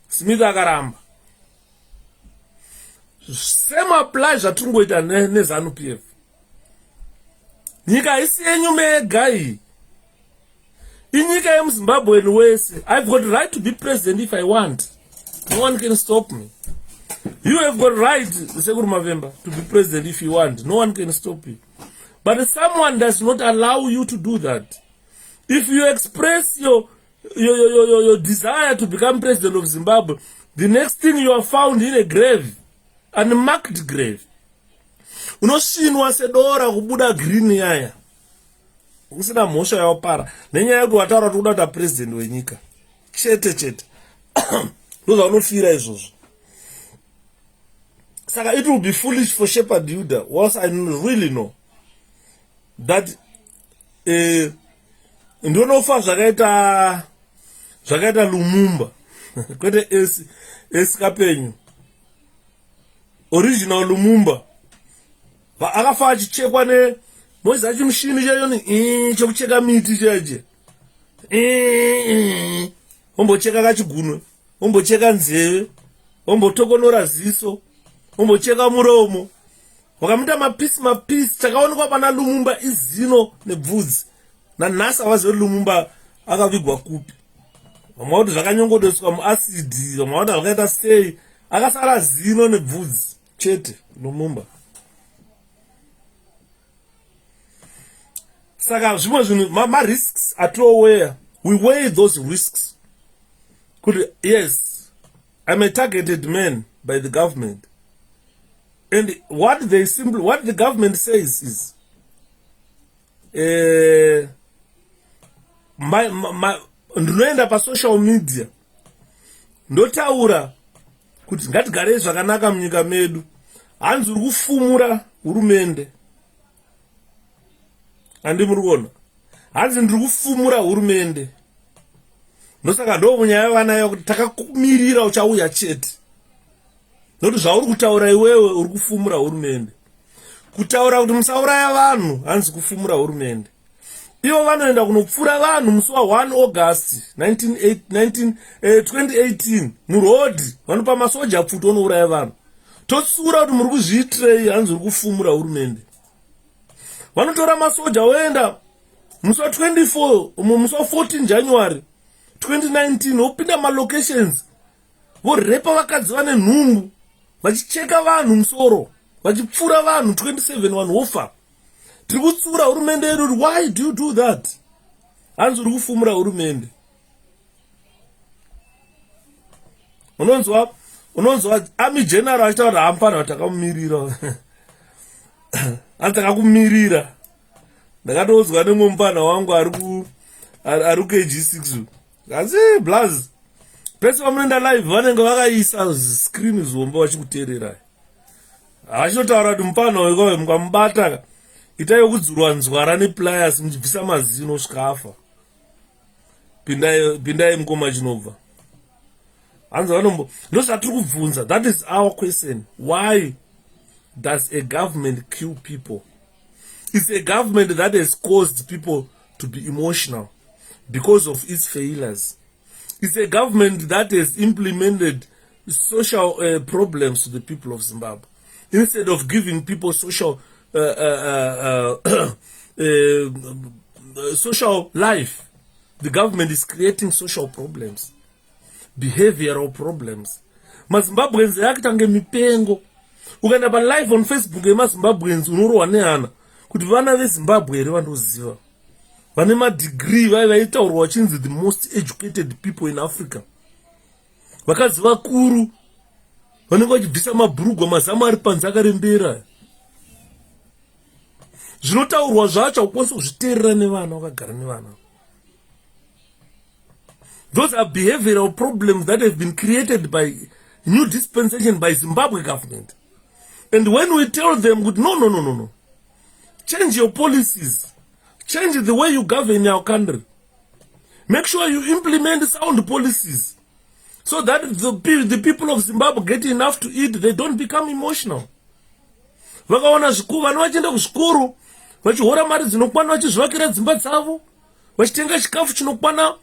Smith akaramba. Same applies zvatungoita neZANU-PF. Nyika isi yenyu mega iyi. Inyika yemuZimbabwe wese. I've got the right to be president if I want. No one can stop me. You have got right, 𝗕𝗲𝗵𝘃𝗶, to be president if you want. No one can stop you. But someone does not allow you to do that. If you express your desire to become president of Zimbabwe, the next thing you are found in a grave, unmarked grave. Unoshinwa sedora kubuda green yaya. Usina mhosva yaopara. Nenyaya yekuti wataura kuti uda kuita president wenyika. Chete. Ndozvaunofira izvozvo. Saka it will be foolish for Shepherd Yuda, once I really know that ndonofa zvakaita Lumumba kwete 𝗕𝗏𝗵𝗃𝗀 original Lumumba akafa achichekwa moziva chimushini chacho chekucheka miti chaje ombocheka kachigunwe, ombocheka nzeve, ombotokonora ziso, ombocheka muromo. Wakamuita mapisi takaonekwa pana Lumumba izino nebvudzi. Nanhasi avazivi kuti Lumumba akavigwa kupi. Vamwe kuti zvakanyongodoswa muasidi, vamwe kuti zvakaita sei, akasara zino nebvudzi chete Lumumba. Saka zvimwe zvinhu ma-risks atoware, we weigh those risks. Could, yes, I'm a targeted man by the government. And what the government says is ndinoenda pasocial media ndotaura kuti ngatigare zvakanaka munyika medu, hanzi uri kufumura hurumende. Handi muri kuona, hanzi ndiri kufumura hurumende. Ndosaka ndo munyaya yevanayo kuti takakumirira uchauya chete. Nokuti zvauri kutaura iwewe uri kufumura hurumende. Kutaura kuti musauraya vanhu hanzi kufumura hurumende. Ivo vanoenda kunopfura vanhu musi wa1 August 2018 murodhi, vanopa masoja pfuto onouraya vanhu. Totsura kuti muri kuzviitirei hanzi uri kufumura hurumende. Vanotora masoja voenda musi wa 14 January 2019 vopinda malocations vorepa vakadzi vane nhumbu, vachicheka vanhu musoro, vachipfura vanhu 27 vanhu vofa. Tiri kutsura hurumende yedu, why do you do that? Hanzi uri kufumura hurumende. unonzwa army general achitaura hamfana takamumirira atakakumirira ndakatoudzwa nemwe mupana wangu ari 𝗕𝗵𝗁 asi blaz pese vamunoenda live vanenge vakaisa screen zomba vachikuteererai vachitotaura kuti mupana weko mukamubata itai yokudzurwa nzwara nepliers muchibvisa mazino svikafa pindai mukoma chinobva hanzi vanombo ndozvatiri kubvunza. That is our question. Why does a government kill people? It's a government that has caused people to be emotional because of its failures. It's a government that has implemented social problems to the people of Zimbabwe. Instead of giving people social social life, the government is creating social problems, behavioral problems. MaZimbabweans yakutange mipengo. Ukaenda pa live on Facebook yeMaZimbabweans unorohwa nehana kuti vana veZimbabwe here vandoziva. Vane madegree vaitaurwa vachinzi the most educated people in Africa. Vakadzi vakuru vanenge vachibvisa mabhurugwa mazamu ari panze akarembera. Zvinotaurwa zvacho haukwanisi kuzviteerera nevana wakagara nevana. Those are behavioral problems that have been created by new dispensation by Zimbabwe government. And when we tell them, no, change your policies, change the way you govern our country, make sure you implement sound policies so that the people of Zimbabwe get enough to eat, they don't become emotional. Vakaona zvikuru, vana vachienda kuzvikoro, vachihora mari dzinokwana, vachizvivakira dzimba dzavo, vachitenga chikafu chinokwana,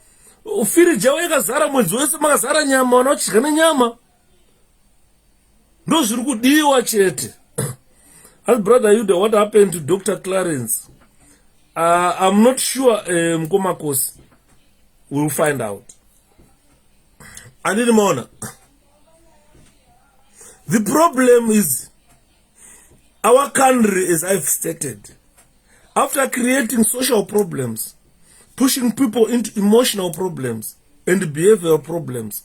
firiji yavo yakazara mwedzi wese, makazara nyama, vana vachidya nenyama. Ndo zviri kudiwa chete. As brother Yuda, what happened to Dr. Clarence? I'm not sure, Mkomakosi. We'll find out. I didn't know. The problem is, our country, as I've stated, after creating social problems, pushing people into emotional problems and behavioral problems,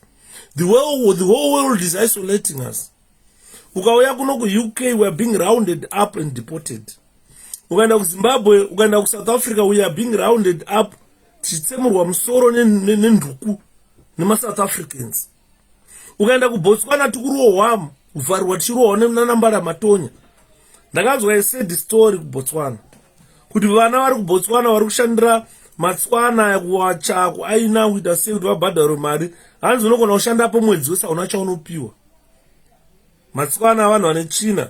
the whole world is isolating us. Ukauya kuno ku-UK, we are being rounded up and deported. Ukaenda ku-Zimbabwe, ukaenda ku-South Africa, we are being rounded up. Tichitsemurwa musoro nenduku nema-South Africans. Ukaenda ku-Botswana tikurohwa, kuvharirwa tichirohwa nanambara matonya. Ndakanzwa a story ku-Botswana. Kuti vana vari ku-Botswana vari kushandira matswana kuwacha kuaina kuita sei kuti vabhadharwe mari. Hanzi unogona kushanda po mwedzi wese hauna chaunopiwa. Matswana vanhu vane tsvina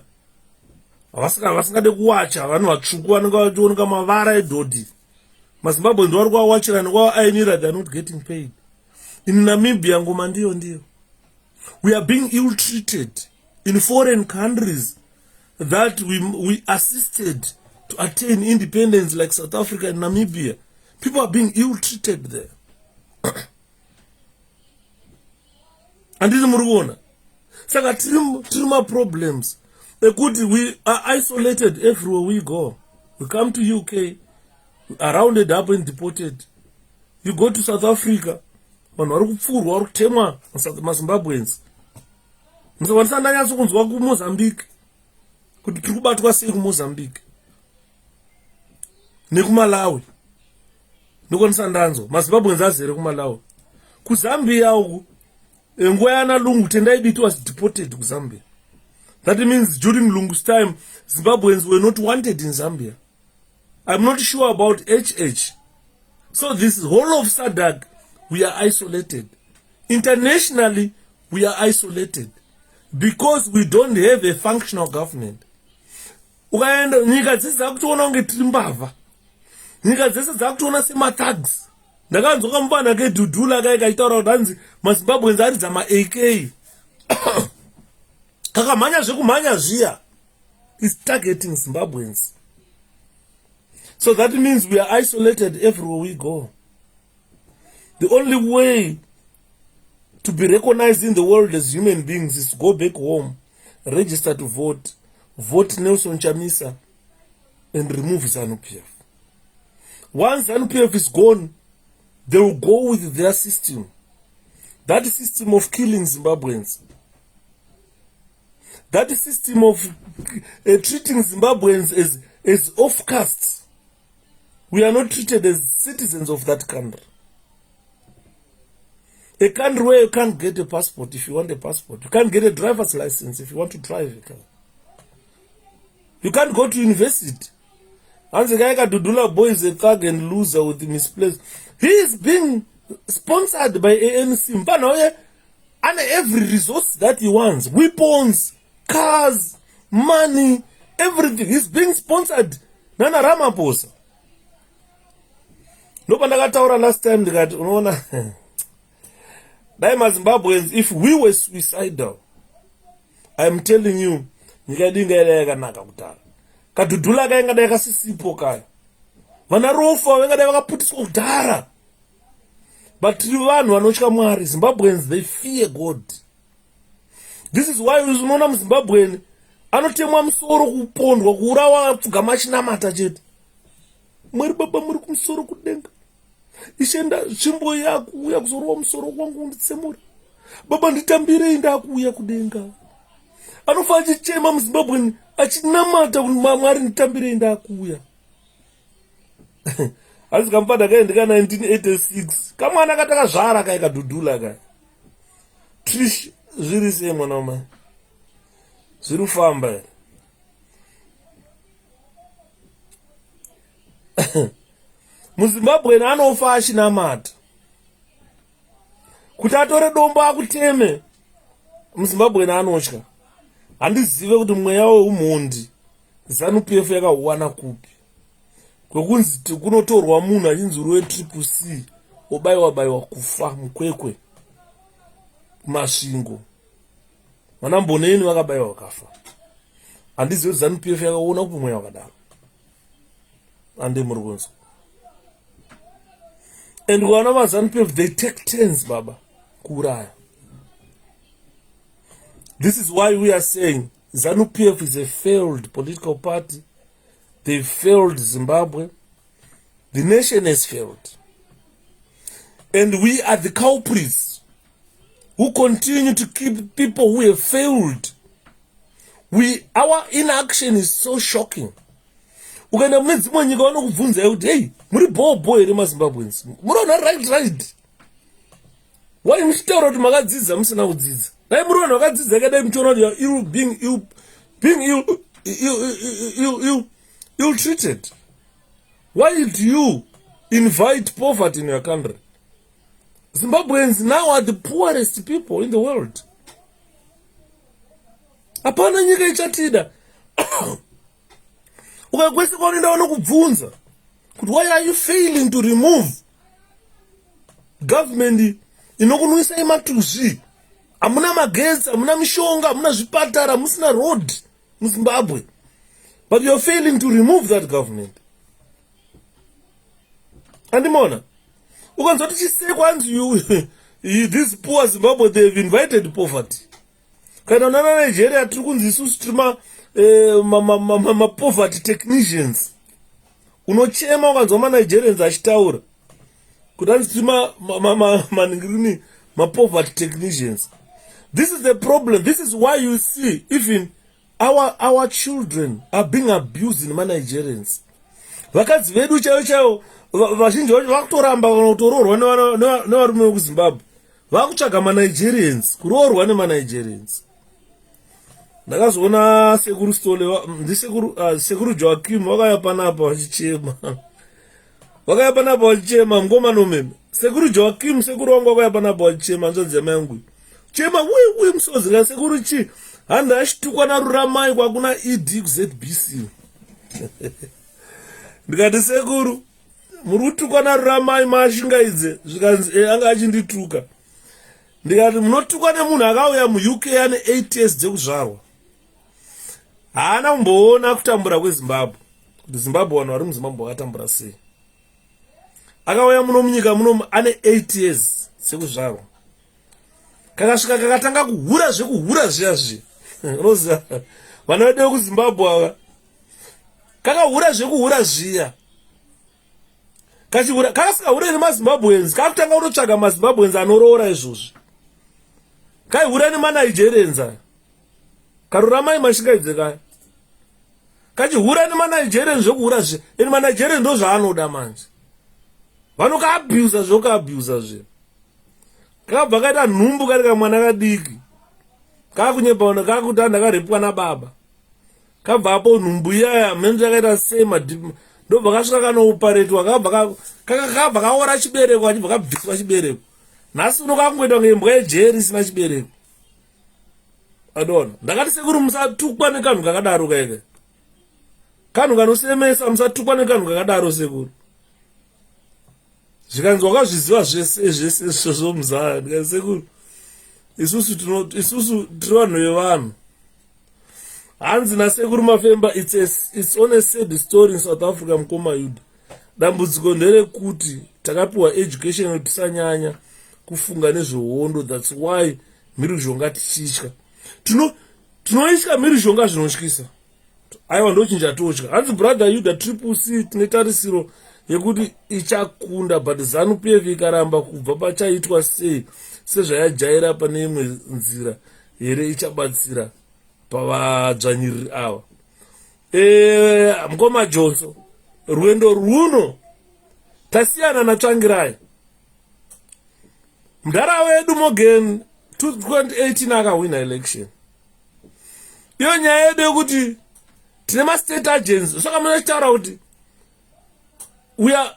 vasingade kuwacha, vanhu vatsvuku vanenge vachioneka mavara edhodhi. MaZimbabwe ndo vari kuwawachira nekuvainira, they are not getting paid. In Namibia ngoma ndiyo. We are being ill-treated in foreign countries that we assisted to attain independence, like South Africa and Namibia. People are being ill-treated there. And this is Muruona. Saka tiri problems. We are isolated everywhere we go. We come to UK, we are rounded up and deported. You go to South Africa, vanhu vari kupfurwa, vari kutemwa maZimbabweans. Musakwanisa ndanyatso kunzwa kuMozambique kuti tiri kubatwa sei kuMozambique nekuMalawi. Ndokwanisa ndanzwa maZimbabweans azere kuMalawi. KuZambia uku nguva yana Lungu Tendai was deported to Zambia. That means during Lungu's time, Zimbabweans were not wanted in Zambia. I'm not sure about HH. So this whole of SADC, we are isolated. Internationally, we are isolated because we don't have a functional government. Ukaenda nyika dzese dzakutoona kunge tiri mbavha. Nyika dzese dzakutoona semathugs. Ndakanzwa kamupana keDudula kaitaura kuti hanzi maZimbabweans aridza ma-AK. Kakamhanya zvekumhanya zviya is targeting Zimbabweans. So that means we are isolated everywhere we go. The only way to be recognized in the world as human beings is to go back home, register to vote, vote Nelson Chamisa, and remove ZANU-PF. Once ZANU-PF is gone, they will go with their system. that system of killing Zimbabweans, that system of treating Zimbabweans as off castes. We are not treated as citizens of that country. A country where you can't get a passport if you want a passport. You can't get a driver's license if you want to drive a car. You can't go to university. And the guy Dudula boy is a thug and loser with misplaced. He is being sponsored by ANC. And every resource that he wants, weapons, cars, money, everything is being sponsored. Nana Ramaphosa. Nobody got last time they got Zimbabweans, if we were suicidal, I'm telling you, kadudula kainga daika sisipo kaya vanarofa venga daika vakaputiswa kudhara. But vanhu vanotya Mwari, Zimbabweans, they fear God. This is why unoona muZimbabwean anotemwa musoro kupondwa kuurawa pfugama achinamata chete. Mwari baba muri kumusoro kudenga, ishenda tsvimbo yakuuya kuzorowa musoro kwangu nditsemura. Baba nditambirei ndakuuya kudenga. Anofa achichema muZimbabwean achinamata kuti Mwari nditambirei ndakuuya. Asi kamupanda kaendeka 1986 kamwana katakazvara kaikadhudhula kai. Trish zviri sei mwana wamai? Zviri kufamba here? muZimbabwean anofa achinamata kuti atore dombo akuteme. muZimbabwean anotya. Handizive kuti mweya weumhondi ZANU-PF yakauwana kupi, kwekunzi kunotorwa munhu achinzi 𝗕𝗏𝗁𝗏 obayiwa kufa mukwekwe kumasvingo. Vanamboneni vakabayiwa vakafa. Handizive kuti ZANU-PF yakaona kupi mweya wakadaro. Hande muri kunzwa. And vana vaZANU-PF, they take turns baba kuuraya. This is why we are saying ZANU-PF is a failed political party. They failed Zimbabwe. The nation has failed. And we are the culprits who continue to keep people who have failed. Our inaction is so shocking. Ukaenda mune dzimwe nyika vanokubvunza kuti hey, muri bhobo here maZimbabweans? Muriona right. Why muchitaura kuti makadzidza musina kudzidza? Dai muri vanhu vakadzidza kadai muchiona kuti being ill-treated. Why did you invite poverty in your country? Zimbabweans now are the poorest people in the world. Hapana nyika ichatida. Ukakwese kwanoenda vanokubvunza kuti why are you failing to remove government inokunwisai matuzvi? Hamuna magetsi, hamuna mishonga, hamuna zvipatara, musina road muZimbabwe. But you are failing to remove that government. Andimona? Ukanzwa kuti chisekwa anzi these poor Zimbabwe, they have invited poverty. Kana unana Nigeria tiri kunzi isusu tiri poverty technicians. Unochema ukanzwa maNigerians achitaura kuti anzi tiri poverty technicians. This is the problem. This is why you see even our children are being abused in Nigerians. Vakadzi vedu chaivo vazhinji vacho vakutoramba kutororwa nevarume vekuZimbabwe. Vakutsvaga maNigerians, kuroorwa nemaNigerians. Ndakazoona sekuru Stole, sekuru Joachim vakaya panapa vachichema. Vakaya panapa vachichema ngoma nomeme. Sekuru Joachim, sekuru wangu vakaya panapa vachichema nzodzi yamangu. Chema we msozi ka sekuru chi handa ashitukwa na ruramai kwa kuna ED ku ZBC. Ndikati sekuru murutukwa na ruramai mashingaidze zvikanzi anga achindituka. Ndikati munotukwa nemunhu akauya muUK ane 8 years dzekuzvarwa. Haana kumboona kutambura kweZimbabwe. Kuti Zimbabwe vanhu vari muZimbabwe vakatambura sei. Akauya muno munyika muno ane 8 years dzekuzvarwa. Kakasvika kakatanga kuhura zviya. Unoziva vana vedu vekuZimbabwe ava kakahura zvekuhura zviya. Kakasvika hure nemaZimbabweans, kakutanga kutotsvaga maZimbabweans anoroora izvozvi. kai hurani manigerians aya karuramai mashingaidze kaya kachihura nemanigerians zvekuhura zve ini manigerians ndo zvaanoda manje vanokaabhusa zvokaabhusa zve kakabva kaita nhumbu kari kamwana kadiki kakunyepaona kakuti andakarepwa nababa kabva apo nhumbu iyaya menzo yakaita sema ndobva kasvika kanouparetwa kakabva kaora chibereko achibva kabviswa chibereko nhasi uno kakungoitwa ngembwa yejeri isina chibereko adona ndakati sekuri musatukwa nekanhu kakadaro kaika kanhu kanosemesa musatukwa nekanhu kakadaro sekuri zvikanzi wakazviziva zvese zvomuzaya ndikati sekuri isusu tiri vanhu vevanhu hanzi nasekuru mafemba it's on a sad story in South Africa 𝗏𝗏𝗺𝗀 dambudziko nderekuti takapiwa education tisanyanya kufunga nezvehondo. That's why mhirizhonga tichitya tinoitya mhirizhonga zvinotyisa aiwa ndochinja totya hanzi brother Yuda 𝗕𝗶𝗁 tine tarisiro yekuti ichakunda but ZANU-PF ikaramba kubva pachaitwa sei sezvayajaira pane imwe nzira here ichabatsira pavadzvanyiriri ava. Mukoma Johnson rwendo runo tasiyana natsvangirai mudhara wedu Morgan 2018 akawina election. Iyo nyaya yedu yekuti tine ma-state agents saka munachitaura kuti we are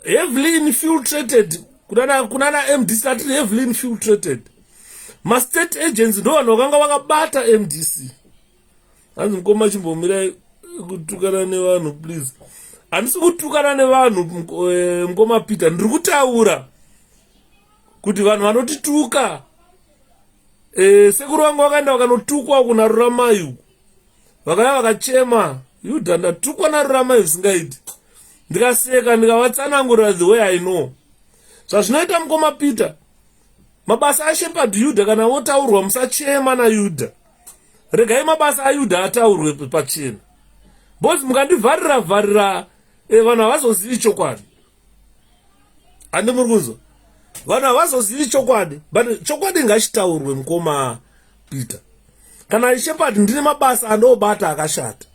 heavily infiltrated kunana MDC atiri heavily infiltrated. Ma-state agents ndo vanhu vakanga vakabata MDC. Hanzi mukoma chimbomirai kutukana nevanhu please. Handisi kutukana nevanhu mukoma Peter, ndiri kutaura kuti vanhu vanotituka sekuru vangu vakaenda vakanotukwa kuna Ruramayu vakaya vakachema Yuda ndatukwa naRuramayu zvisingaiti ndikaseka ndikavatsanangurira the way I know zvazvinoita mukoma Peter. Mabasa aShepherd Yuda kana votaurwa musachema naYuda, regai mabasa aYuda ataurwe pachena bozi mukandivharira vanhu havazozivi chokwadi. Handi muri kunzwa vanhu havazozivi chokwadi but chokwadi ngachitaurwe mukoma Peter. Kana Shepherd ndine mabasa andobata akashata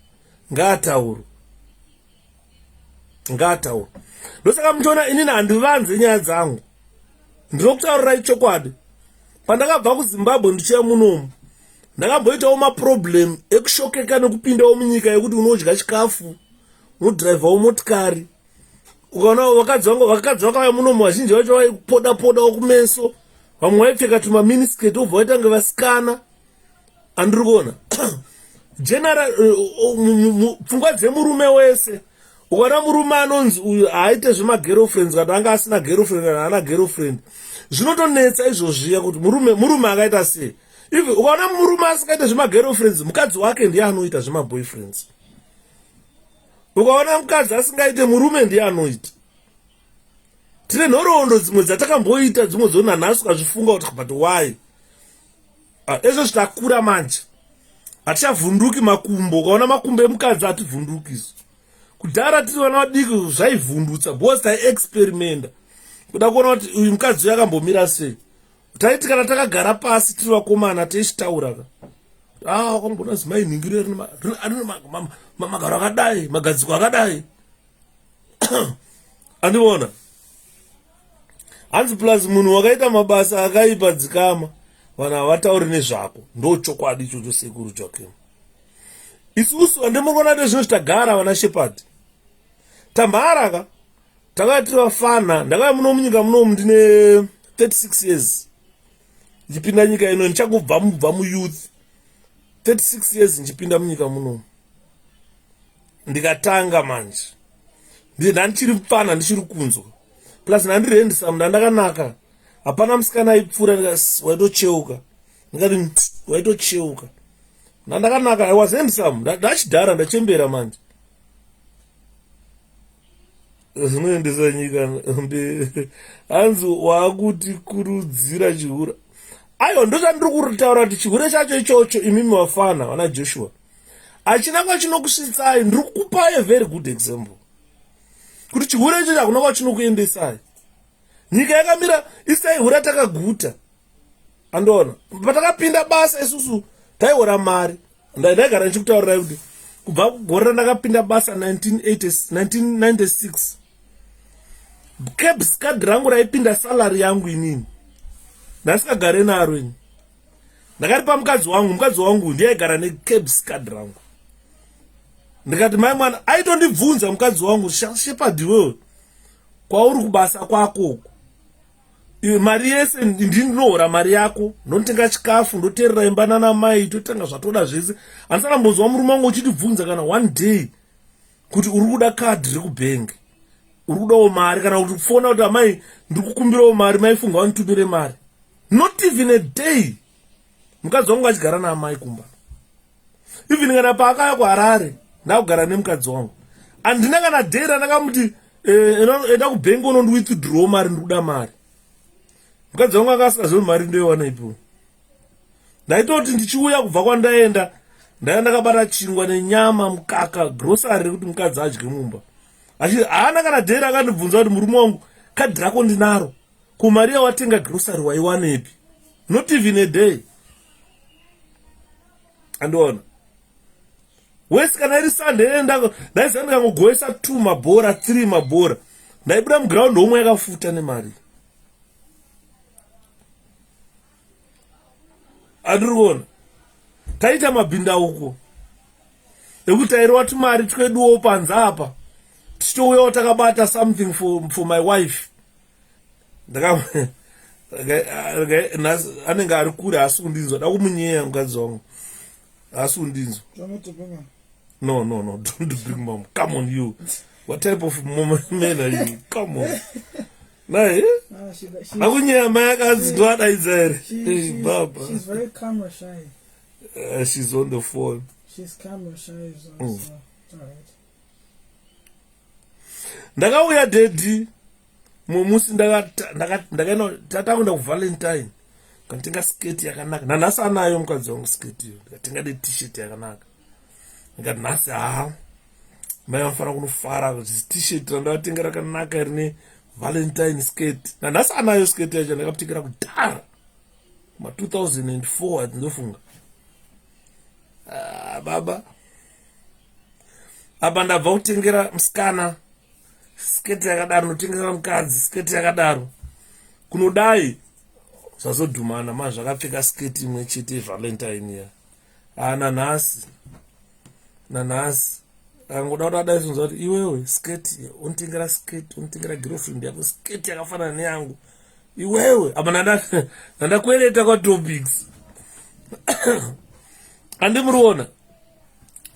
ngaataurwe ndosaka muchiona inini handivanze nyaya dzangu ndinokutaurirai chokwadi. Pandakabva kuZimbabwe ndichiya munomu ndakamboitawo maproblem ekushokeka nekupindawo munyika yekuti unodya chikafu unodhiraivhawo motikari ukaona vakadzi vakauya munomu vazhinji vacho vaipodapodawo kumeso vamwe vaipfeka tumaminisketi obva vaita nge vasikana. Handiri kuona general pfungwa dzemurume wese ukaona murume anonzi uyu haaite zvemagirlfriends kana anga asina girlfriend kana haana girlfriend zvinotonetsa izvozviya kuti murume akaita sei. Ivi ukaona murume asikaite zvemagirlfriends mukadzi wake ndiye anoita zvemaboyfriends. Ukaona mukadzi asingaite murume ndiye anoita. Tine nhoroondo dzimwe dzatakamboita dzimwe dzona nhasi ukazvifunga kuti but why ezvo zvitakura manje hatichavhunduki makumbo. Ukaona makumbo emukadzi hativhundukiso. Kudhara tiri vana vadiki zvaivhundutsa bhosi taiexperimenta kuda kuona kuti uyu mukadzi uyu akambomira sei. Taiti kana takagara pasi tiri vakomana tichitaura wakambona zimai ningiro magaro akadai magadziko akadai andiona hanzi plus munhu wakaita mabasa akaipa dzikama vanhu havatauri nezvako ndo chokwadi ichocho sekuru Joakim. Isusu handimukona nezvino zvitagara vana Shepherd tamharaka takati tiri vafana. Ndakauya muno munyika munomu ndine 36 years ndichipinda nyika ino ndichangobva muyouth 36 years ndichipinda munyika munomu ndikatanga manje ndandichiri mfana ndichiri kunzwa plus nandiri handsome ndandakanaka hapana musikana aipfuura ndikati waitocheuka ndikati waitocheuka ndandakanaka I was handsome ndachidhara ndachembera manje zvinoendesa nyika hanzi waakuti kurudzira chihura aiwa ndozvandiri kutaura kuti chihura chacho ichocho imimi vafana vana Joshua hachina kwachinokusvitsai. Ndiri kukupai a very good example kuti chihura ichocho hakuna kwachinokuendesai. Nyika yakamira isai hura takaguta Andona patakapinda basa isusu taiora mari ndaigara ndichikutaurirai kuti kubva gore ndakapinda basa 1996 𝗕𝗵𝗺𝗀𝗃 card rangu raipinda salary yangu inini ndasikagare naro ini ndakaripa mukadzi wangu ndiye aigara ne𝗕𝗵𝗺𝗃 card rangu ndikati mai mwana aitondibvunza mukadzi wangu shepherd wewe kwauri kubasa kwako mari yese ndinohora mari yako ndotenga chikafu ndoteerera imba nana mai totenga zvatoda zvese handisana mbonzwa murume wangu uchitibvunza kana one day kuti uri kuda kadhi rekubhengi uri kudawo mari kana kuti fona kuti amai ndiri kukumbirawo mari maifunga wanitumire mari not even a day mukadzi wangu achigara naamai kumba even kana paakaya kuharare ndakugara nemukadzi wangu handina kana dhera ndakamuti enda kubhengi unondiwithdraw mari ndiri kuda mari mukadzi wangu akasikazive mari ndoiwana ipo ndaitoti ndichiuya kubva kwandaenda ndaya ndakabata chingwa nenyama mukaka grocery rekuti mukadzi adye mumba haana kana dhera akandibvunza kuti murume wangu kadhi rako ndinaro kumari yawatenga grocery waiwanepi not even a day andiona wese kana iri sunday ndaiziva ndikangogoesa 2 mabhora 3 mabhora ndaibuda muground omwe yakafuta nemari andiri kuona taita mabhindauko ekuti tairiwa tumari tweduwo panza apa tichitouyawo takabata something for my wife anenge ari kure haasi kundinzwa da kumunyeya mukadzi wangu haasi kundinzwa no don't bring mom come on you what type of man are you come on naye akunyeya mai akadzi ndoadaidza here baba she's very camera shy. She's on the phone. She's camera shy. So it's all right. Ndakauya dedi musi ndakaenda tatakuenda kuvalentine kantenga sketi yakanaka nanhasi anayo mukadzi wangu sketi iyo ndikatenga t-shirt yakanaka ndikati nhasi mai vanofana kunofara t-shirt randakatenga rakanaka rine valentine sketi nanhasi anayo sketi yacho ndakaputengera kudhara ma 2004 handinofunga baba apa ndabva kutengera musikana sketi yakadaro notengera mukadzi sketi yakadaro kunodai zvazodhumana mazvakapfeka sketi imwe chete valentine ya nanhasi angoda kuti adaisonza kuti iwewe sketi unotengera girlfriend yako sketi yakafanana neyangu iwewe apa nandakwereta kwatopics andimuriona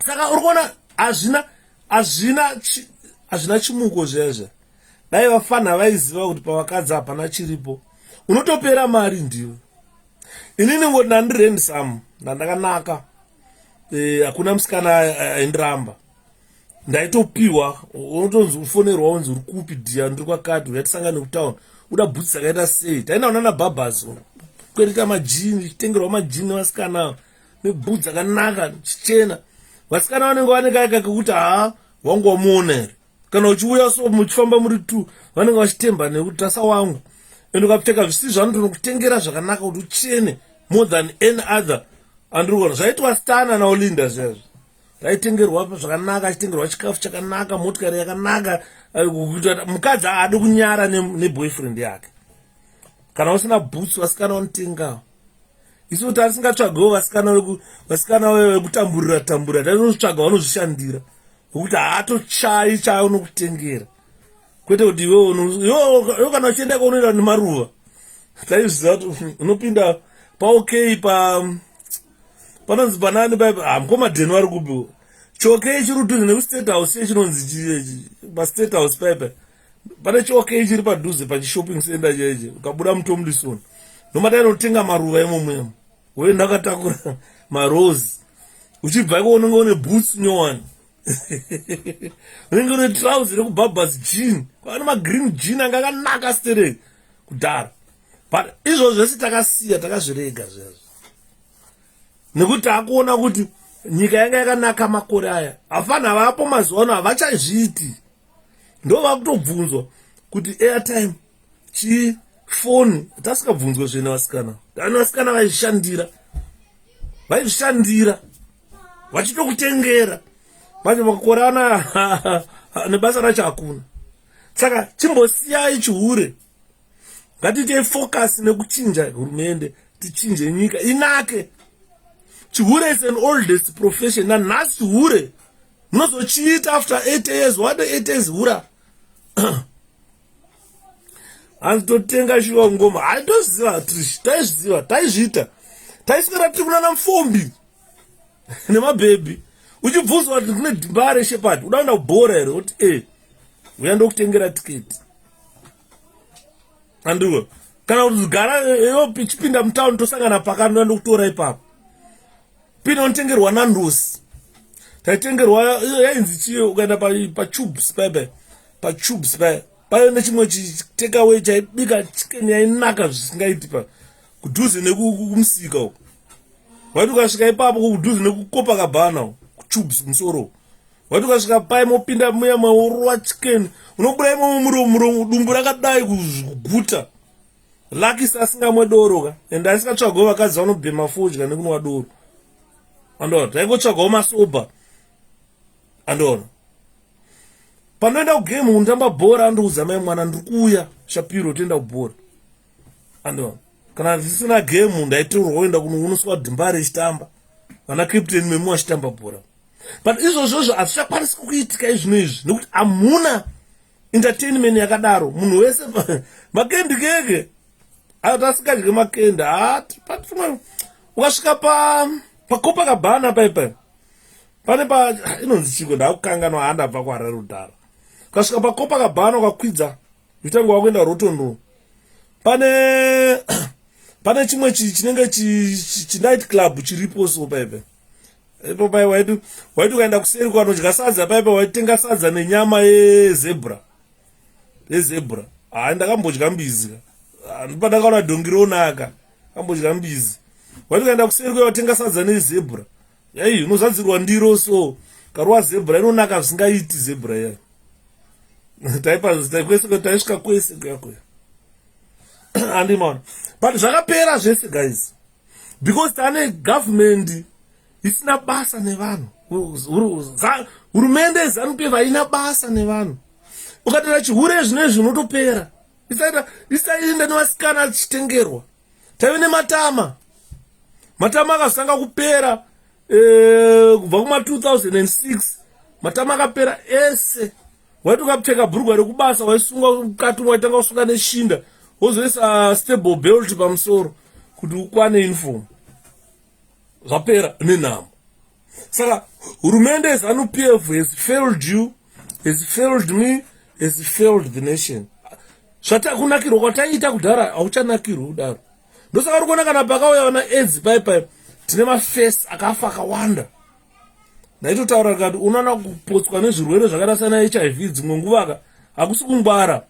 saka uri kuona hazvina chimuko zvezve dai vafana vaiziva kuti pavakadzi hapana chiripo unotopera mari ndiwe inini ngoti ndandirendisamu ndandakanaka hakuna musikana aindiramba ndaitopiwa unotonzi ufonerwa unzi uri kupi dhiya ndiri kwakati uyatisangane kutauni uda bhutsi dzakaita sei taindaona nabhabhasi kwereta majini ichitengerwa majini nevasikana nebhutsi dzakanaka chichena vasikana vanenge vanekaika kekuti wangu wamuona here kana uchiuya so muchifamba muri 2 vanenge vachitemba nekuti tasa wangu ende ukapfeka zvisi zvanotokutengera zvakanaka kuti uchene more than any other andiri kuona zvaitwa stana naolinda zvezvo raitengerwa zvakanaka achitengerwa chikafu chakanaka motikari yakanaka mukadzi haadi kunyara neboyfriend yake kana usina bhutsi vasikana vanotengawo isu tasingatsvagawo vasikana vekutamburira tainotsvaga vanozvishandira nokuti haatochayi chaunokutengera kwete kuti iwewo kana uchienda kwaunoenda nemaruva taizviziva kuti unopinda paokei panonzi panani mukomadheni vari kupiwa chiokei chiri kudhuze nekustate house yechinonzi pastate house paipa pane chiokei chiri padhuze pachishopping center cheche ukabuda mutomlisoni nomatainotenga maruva emomwemo uye ndakatakura marose uchibva iko unenge une boots nyowani unenge une trouser rekubhabhasi jean kwaane magreen jean anga akanaka sterei kudhara but izvo zvese takasiya takazvirega zvezvo nekuti takuona kuti nyika yanga yakanaka makore aya hafana vapo mazuva ano havachazviiti ndo vakutobvunzwa kuti airtime chii foni tasikabvunzwa zvene vasikana ani vasikana vaizvishandira vachitokutengera manje makore ana nebasa racho hakuna. Saka chimbosiyai chihure, ngatiite focus nekuchinja hurumende, tichinje nyika inake. Chihure is an oldest profession, na nhasi chihure munozochiita after 8 years. What 8 years hura? Antotenga shuwa ngoma aitoziva trish taizviziva taizviita taiswera tiri kunana mufombi nemabhebhi uchibvunzwa kuti kune dhimba reshepati uda kuenda kubhora here kuti uya ndokutengera tiketi andiko kana kuti gara iyo chipinda mutauni tosangana pakati uda ndokutora ipapo pina unotengerwa nandosi taitengerwa yainzi chiyo ukaenda pa-𝗕𝗵𝗵𝗃𝗃 pa-𝗕𝗵𝗵𝗃𝗃 payo nechimwe chitekawe chaibika chicken yainaka zvisingaiti pa kudhuze nekumusika uko waiti ukasvika ipapo kudhuze nekuKopa-Kabana kuTubes musoro waiti ukasvika pai mopinda muya maurwa chicken unobuda imomo muromo dumbu rakadai kuguta lakisi asingamwe doro ka ende asikatsvagawo vakadzi vanobhema fodya nekunwa doro andona taingotsvagawo masoba andona panoenda kugame undamba bhora andouza mai mwana ndiri kuuya Shapiro toenda kubhora andona kana zvisina game ndaitorwa kuenda kunounuswa dhimba rechitamba vana captain memu achitamba bhora but izvozvozvo hazvichakwanisi kuitika izvino izvi nekuti hamuna entertainment yakadaro munhu wese makendi keke atasikadye makendi ukasvika paKopa-Kabana paipai pane inonzi chiko ndakukanganwa handabva kuHarare Rudhara ukasvika paKopa-Kabana ukakwidza utange wakuenda Rotondo pane chimwe chinenge chinight club chiripo so paipai ipo pai waiti ukaenda kuseri kwanodya sadza paipai waitenga sadza nenyama yezebra ndakambodya mbizi ndipandakaona dhongi ronaka kambodya mbizi waiti ukaenda kuseri kwayo watenga sadza nezebra yai unozadzirwa ndiro so karwa zebra inonaka zvisingaiti zebra yayo taisvika kwese kuyakuya andimaona but zvakapera zvese guys because tane government isina basa nevanhu hurumende yeZANU-PF haina basa nevanhu ukatenda chihure zvinezvi unotopera isaenda nevasikana achitengerwa taive nematama akazotanga kupera kubva kuma-2006 matama akapera ese waiti ukapfeka bhurugwa rekubasa waisunga mukati waitanga kusunga neshinda wozoisa stable belt pamusoro kuti ukwane uniform zvapera nenhamo. Saka hurumende yeZANU-PF has failed you, has failed me, has failed the nation. Zvatakunakirwa kwataita kudhara hauchanakirwi kudaro. Ndosaka urikuona kana pakauya vana AIDS paipai tine mafesi akafa akawanda. Ndaitotaura kuti unoona kupotswa nezvirwere zvakaita sana HIV dzimwe nguva hakusi kungwara.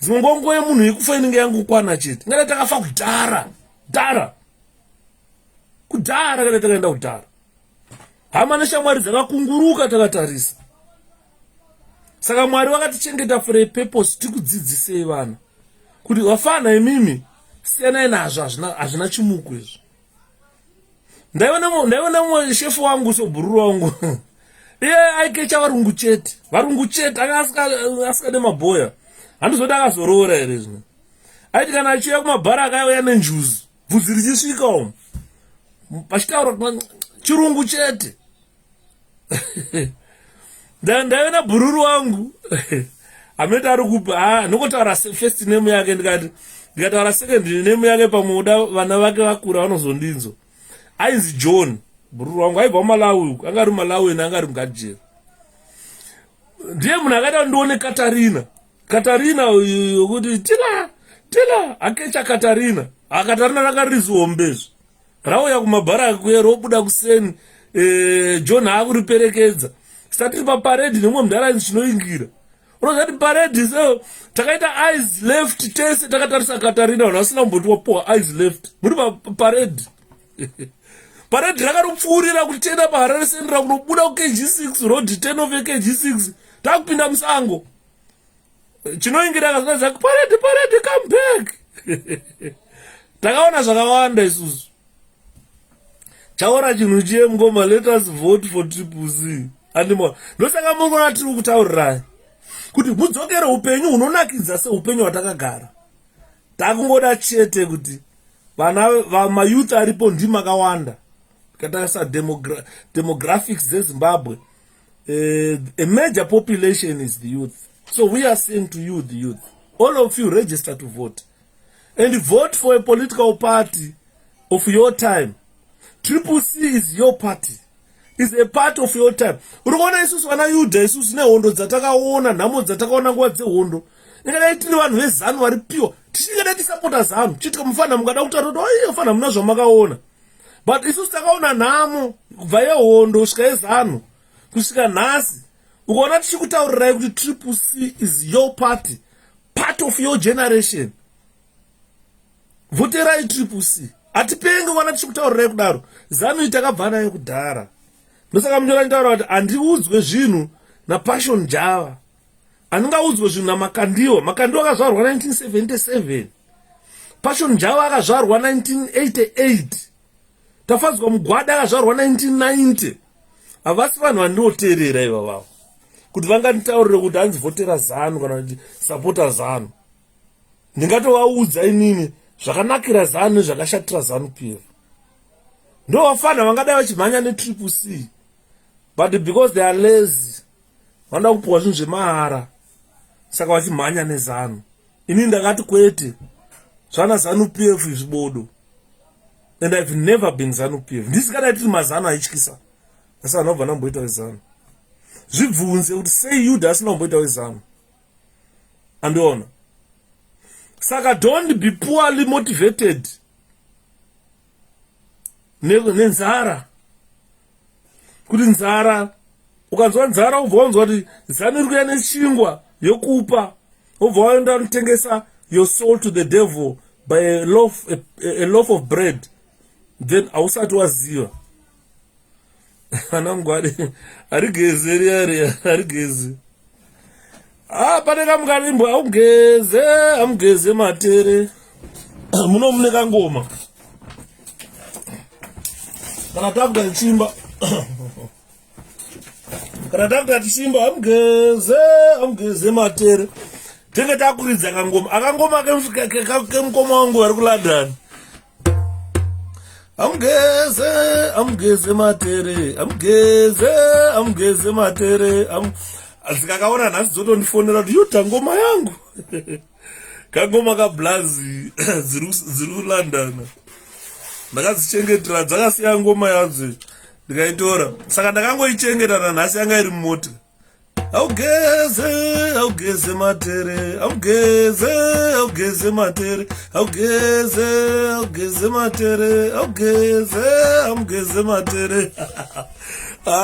Dzimwe nguva yemunhu ikufa inenge yangokwana chete. Ngati takafa kudhara kana takaenda kudhara. Hama neshamwari dzakakunguruka takatarisa. Saka Mwari wakatichengeta for a purpose tikudzidzisei vana kuti vafana imimi siyanai nazvo hazvina chimuko izvo. Ndaiona mumwe shefu wangu sobhururu wangu iye aikecha varungu chete anga asikade mabhoya handizoti akazoroora here zvino aiti kana achiuya kumabhara akauya nenjuzi bvudzi richisvika umo pachitaura chirungu chete ndaiona bhururu wangu ameti ari kupa nokotaura first name yake ndikataura second name yake pamuda vana vake vakura vanozondinzo ainzi John bhururu wangu aibva kuMalawi uku anga ari Malawi ene anga ari mugajera ndiye munhu akaita ndione Katarina yokuti tila akecha Katarina rakarizombezo rauya kumabhara kuye robuda kuseni John haakuriperekedza tisati paparedi nemwe mudhara chinoingira unozati paredi so takaita eyes left tese takatarisa Katarina vanhu vasina kumboti wapowa eyes left muri paparedi paredi rakarupfuurira kutenda paHarare Central kunobuda kuKG6 road 10 of KG6 takupinda musango chinoingira akazonzi paredi come back takaona zvakawanda isusu chaora chinhu chiyemugoma, let us vote for 𝗕𝗵𝗃 andimo ndosaka mungona tiri kutaurirai kuti mudzokere upenyu hunonakidza seupenyu hwatakagara. Takungoda chete kuti vana mayouth aripo ndima akawanda katarisa demographics zeZimbabwe. A major population is the youth. So we are saying to you, the youth, all of you register to vote and vote for a political party of your time. 𝗕𝗵𝗃 is your party, is a part of your time. Urikuona isusu vana Yudha isusu nehondo dzatakaona, nhamo dzatakaona nguva dzehondo, ingadai tiri vanhu vezanu vari piwa, tichingada tisapota zanu chitika mufana mukada kutaura kuti oifana muna zvamakaona, but isusu takaona nhamo kubva yehondo kusvika yezanu kusvika nhasi. Ukaona tichikutaurirai kuti 𝗕𝗵𝗃 is your party, part of your generation, voterai 𝗕𝗵𝗃. Hatipenge kuona tichikutaurirai kudaro, zanu itakabva nayo kudhara. Ndosaka munhu ntaura kuti andiudzwe zvinhu naPassion Java, andingaudzwe zvinhu namakandiwa. Makandiwa akazvarwa 1977, Passion Java akazvarwa 1988, Tafadzwa Mugwada akazvarwa 1990. Havasi vanhu vandinoteerera ivavavo kuti vanganditaurire kuti hanzi votera zanu kana kuti sapota zanu. Ndingatovaudza inini zvakanakira zanu nezvakashatira zanu PF. Ndo vafana vangadai vachimhanya neTRIPC, but because they are lazy vanoda kupuwa zvinhu zvemahara saka vachimhanya nezanu. Ini ndakati kwete, zvana zanu PF zvibodo, and I've never been zanu PF. Ndisikadai tiri mazano aityisa, asi vanobva namboita wezanu. Zvibvunze kuti sei Yudha asina kumboita wezanu. Andiona. Saka don't be poorly motivated nenzara. Kuti nzara, ukanzwa nzara ubva wanzwa kuti zanu riri kuya nechingwa yokupa, ubva waenda kutengesa your soul to the devil by a loaf of bread, then hausati waziva. Ana mugwadi arigeze riya arigeze. Pane kamukarimbo amugeze matere. Munomuneka ngoma kana takuta tichimba amugeze matere. Tenge takuridza kangoma akangoma kemukoma wangu ari kuLondon. Amugeze matere, amugeze matere. Zikakaona nhasi dzotondifonera kuti Yudha ngoma yangu kangoma kablazi dziri kuLondon. Ndakadzichengetera dzakasiya ngoma yadzo ndikaitora, saka ndakangoichengeta nhasi yanga iri mumota. Augeze matere, augeze matere, augeze matere, amugeze matere.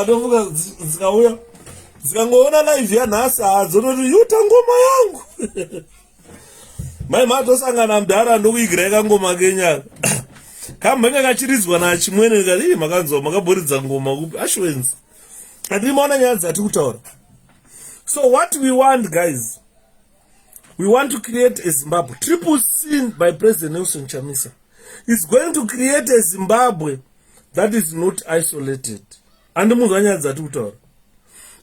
Ndovuka zikauya zikangoona live yanhasi dzonoti Yudha ngoma yangu. Mai matosangana mudhara ndokuigirai kangoma kenyaka. Kamhenge kachiridzwa nachimwene kati makanzwa makaboridza ngoma kupi ashwenzi. Andimaona nyaya dzati kutaura. So what we want, guys, we want to create a Zimbabwe. 𝗕𝗵𝗃 by President Nelson Chamisa is going to create a Zimbabwe that is not isolated. And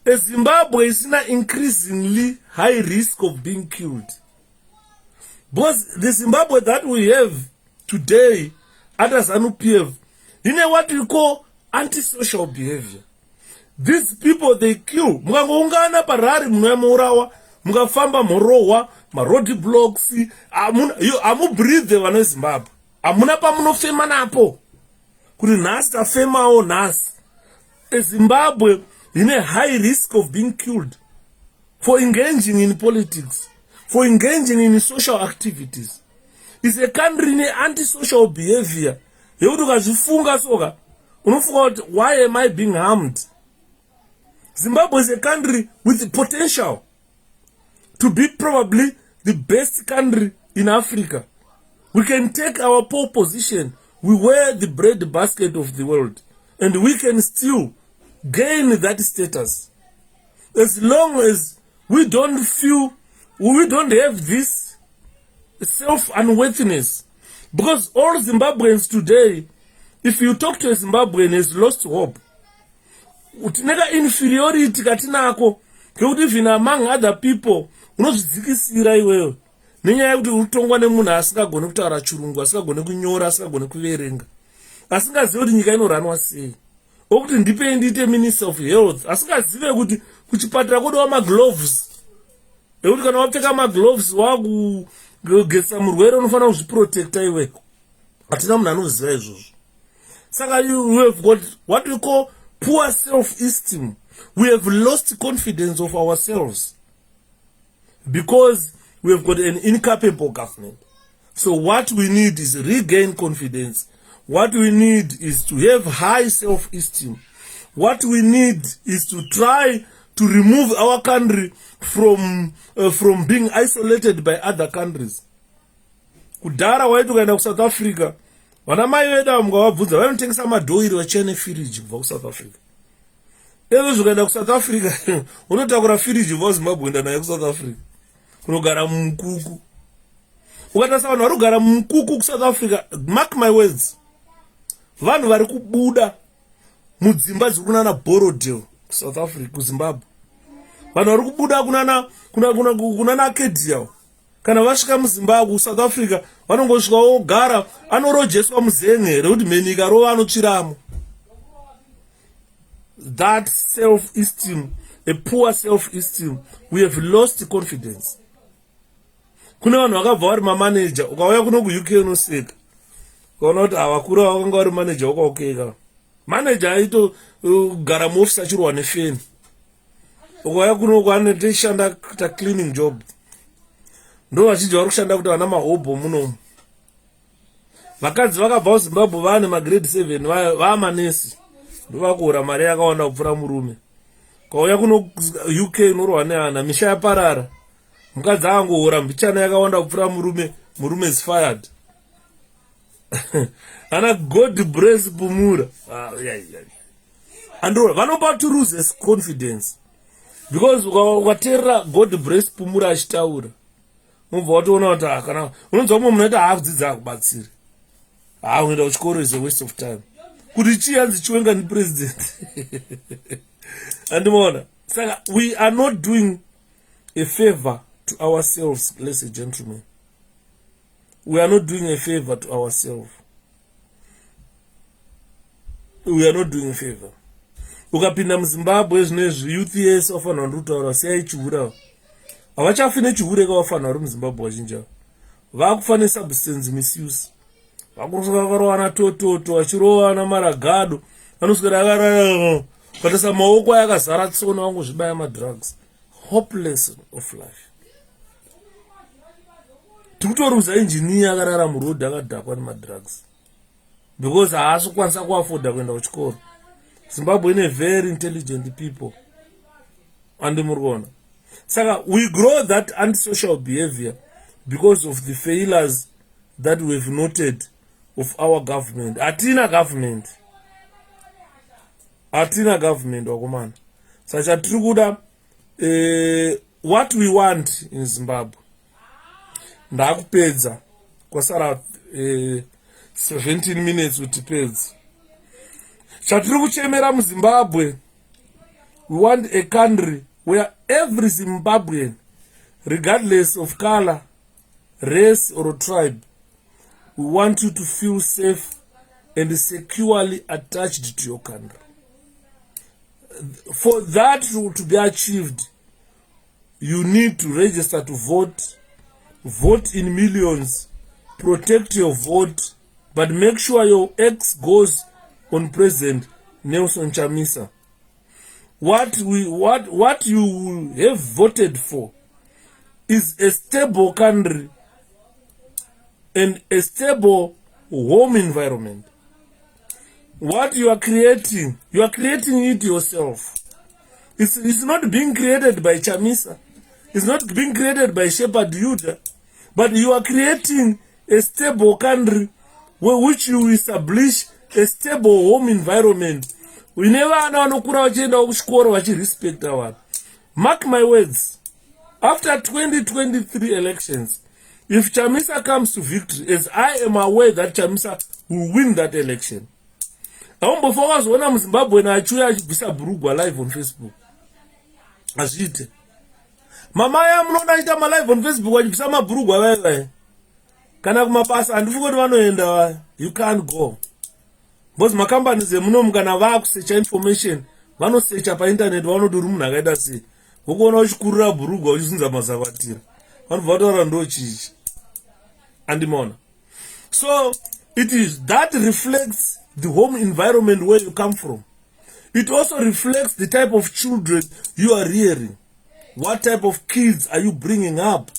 a Zimbabwe is in an increasingly high risk of being killed. Because the Zimbabwe that we have today under ZANU-PF, what we call antisocial behavior. These people, they kill. Mukangoungana parari munourawa, mukafamba morohwa, road blocks, amubreathe vana Zimbabwe. Amuna pamunofema napo. Kuti nhasi tafemawo nhasi. A Zimbabwe in a high risk of being killed for engaging in politics, for engaging in social activities. It's a country in antisocial behavior. Why am I being harmed? Zimbabwe is a country with potential to be probably the best country in Africa. We can take our pole position. We wear the bread basket of the world, and we can still gain that status. As long as we don't have this self-unworthiness. Because all Zimbabweans today, if you talk to a Zimbabwean, has lost hope. Utineka inferiority katinako, kekuti even among other people, unozvidzikisira iwewe. Nenyaya yekuti utongwa nemunhu asingagone kutaura chirungu, asingagone kunyora, asingagone kuverenga. Asingazive kuti nyika inoranwa sei. Okuti ndipei ndiite minister of health, asingazive kuti kuchipatara kodiwa magloves. Ekuti kana wapfeka magloves wakugesa murwere unofanira kuzviprotecta iweko. Hatina munhu anoziva izvozvo. Saka we have got what we call poor self-esteem. We have lost confidence of ourselves because we have got an incapable government. So what we need is regain confidence. What we need is to have high self-esteem. What we need is to try to remove our country from being isolated by other countries. Kudhara waitu kaenda ku South Africa, vana mai vedu mungavabvunza vanotengesa madhoiri vachene firiji kubva ku South Africa. Ezo zvikaenda ku South Africa unotakura firiji kubva kuZimbabwe enda nayo ku South Africa kunogara mumukuku. Ukatarisa vanhu vari kugara mumukuku ku South Africa, mark my words, vanhu vari kubuda mudzimba dziri kunana Borodale ku South Africa, kuZimbabwe. Vanhu vari kubuda kunana 𝗕𝗵𝗵𝘃𝗀𝗃. Kana vasvika muZimbabwe, South Africa, vanongosvika ogara, anorojeswa muzen'e rekuti mheni ikarova anotsviramo. That self-esteem, a poor self-esteem, we have lost confidence. Kune vanhu vakabva vari mamanager, ukauya kuno ku-UK unoseka. Ukaona kuti havakuru vakanga vari manager wakaokeka. Manager aitogara muofisi achirwa nefeni. Ukauya kuno kwanetoshanda kuita cleaning job. Ndo vazhinji vari kushanda kuti vana mahobho munomu. Vakadzi vakabva kuZimbabwe vane magrade 7 vamanesi. Ndo vakuhora mari yakawanda kupfuura murume. Ukauya kuno UK unorwa nehana, misha yaparara. Mukadzi angohora mbichana yakawanda kupfuura murume is fired. Ana 𝗕𝗿𝗵𝗃𝗃𝗀. And vanopa to lose his confidence. Because ukateerera 𝗕𝗿𝗵𝗃𝗃𝗀 achitaura, mubva watoona kuti kana unonzwa mumwe munoti haakudzidza akubatsiri. Unoenda kuchikoro is a waste of time. Kuti chii hanzi chiwenga president. Andimaona. Saka we are not doing a favor to ourselves, ladies and gentlemen. We are not doing a favor to ourselves. We are not doing a favor. Ukapinda muZimbabwe zvinezvi youth yese wafanira kutaura sei chiura. Havachafi nechihure kavafanira vari muZimbabwe vazhinji. Vakufanira substance misuse. Vakusvika vakarovana tototo, vachirovana maragado, vanoswera akarara, ukatasa maoko ayakazara tsono vangozvibaya madrugs. Hopeless of life. Tikutoruza engineer akarara muroad akadhakwa nemadrugs. Because haasi kukwanisa kuafoda kuenda kuchikoro. Zimbabwe ine very intelligent people. And murikuona. Saka we grow that antisocial behavior because of the failures that we have noted of our government. Hatina government wakomana. Saka tiri kuda what we want in Zimbabwe. Ndakupedza kwasara 17 minutes kuti pedzi. Chatiri kuchemera muZimbabwe, we want a country where every Zimbabwean, regardless of color, race or tribe, we want you to feel safe and securely attached to your country. For that to be achieved, you need to register to vote, vote in millions, protect your vote, but make sure your X goes on President Nelson Chamisa. What you have voted for is a stable country and a stable home environment. What you are creating it yourself. It's not being created by Chamisa. It's not being created by 𝗕𝗵𝗵𝗃𝗀, but you are creating a stable country which you establish a stable home environment. We never anokura vachienda kuchikoro vachirespecta vanhu. Mark my words, after 2023 elections, if 𝗕𝗵𝗃𝗃 comes to victory, as I am aware that 𝗕𝗵𝗃𝗃 will win that election, aumbofakazoona muZimbabwe achiuya achibvisa bhurugwa live on Facebook. Azviite. Mama ya munoona achiita live on Facebook achibvisa mabhurugwa vaya. Kana kumabasa handifungi kuti vanoenda vaya. You can't go. Because macompanies emunomu kana vakusecha information, vanosecha painternet vanoti uri munhu akaita sei. Vokuona uchikurira bhurugwa uchizunza mazakwatira. Vanobva vataura ndochichi. Andimona. So it is that reflects the home environment where you come from. It also reflects the type of children you are rearing. What type of kids are you bringing up?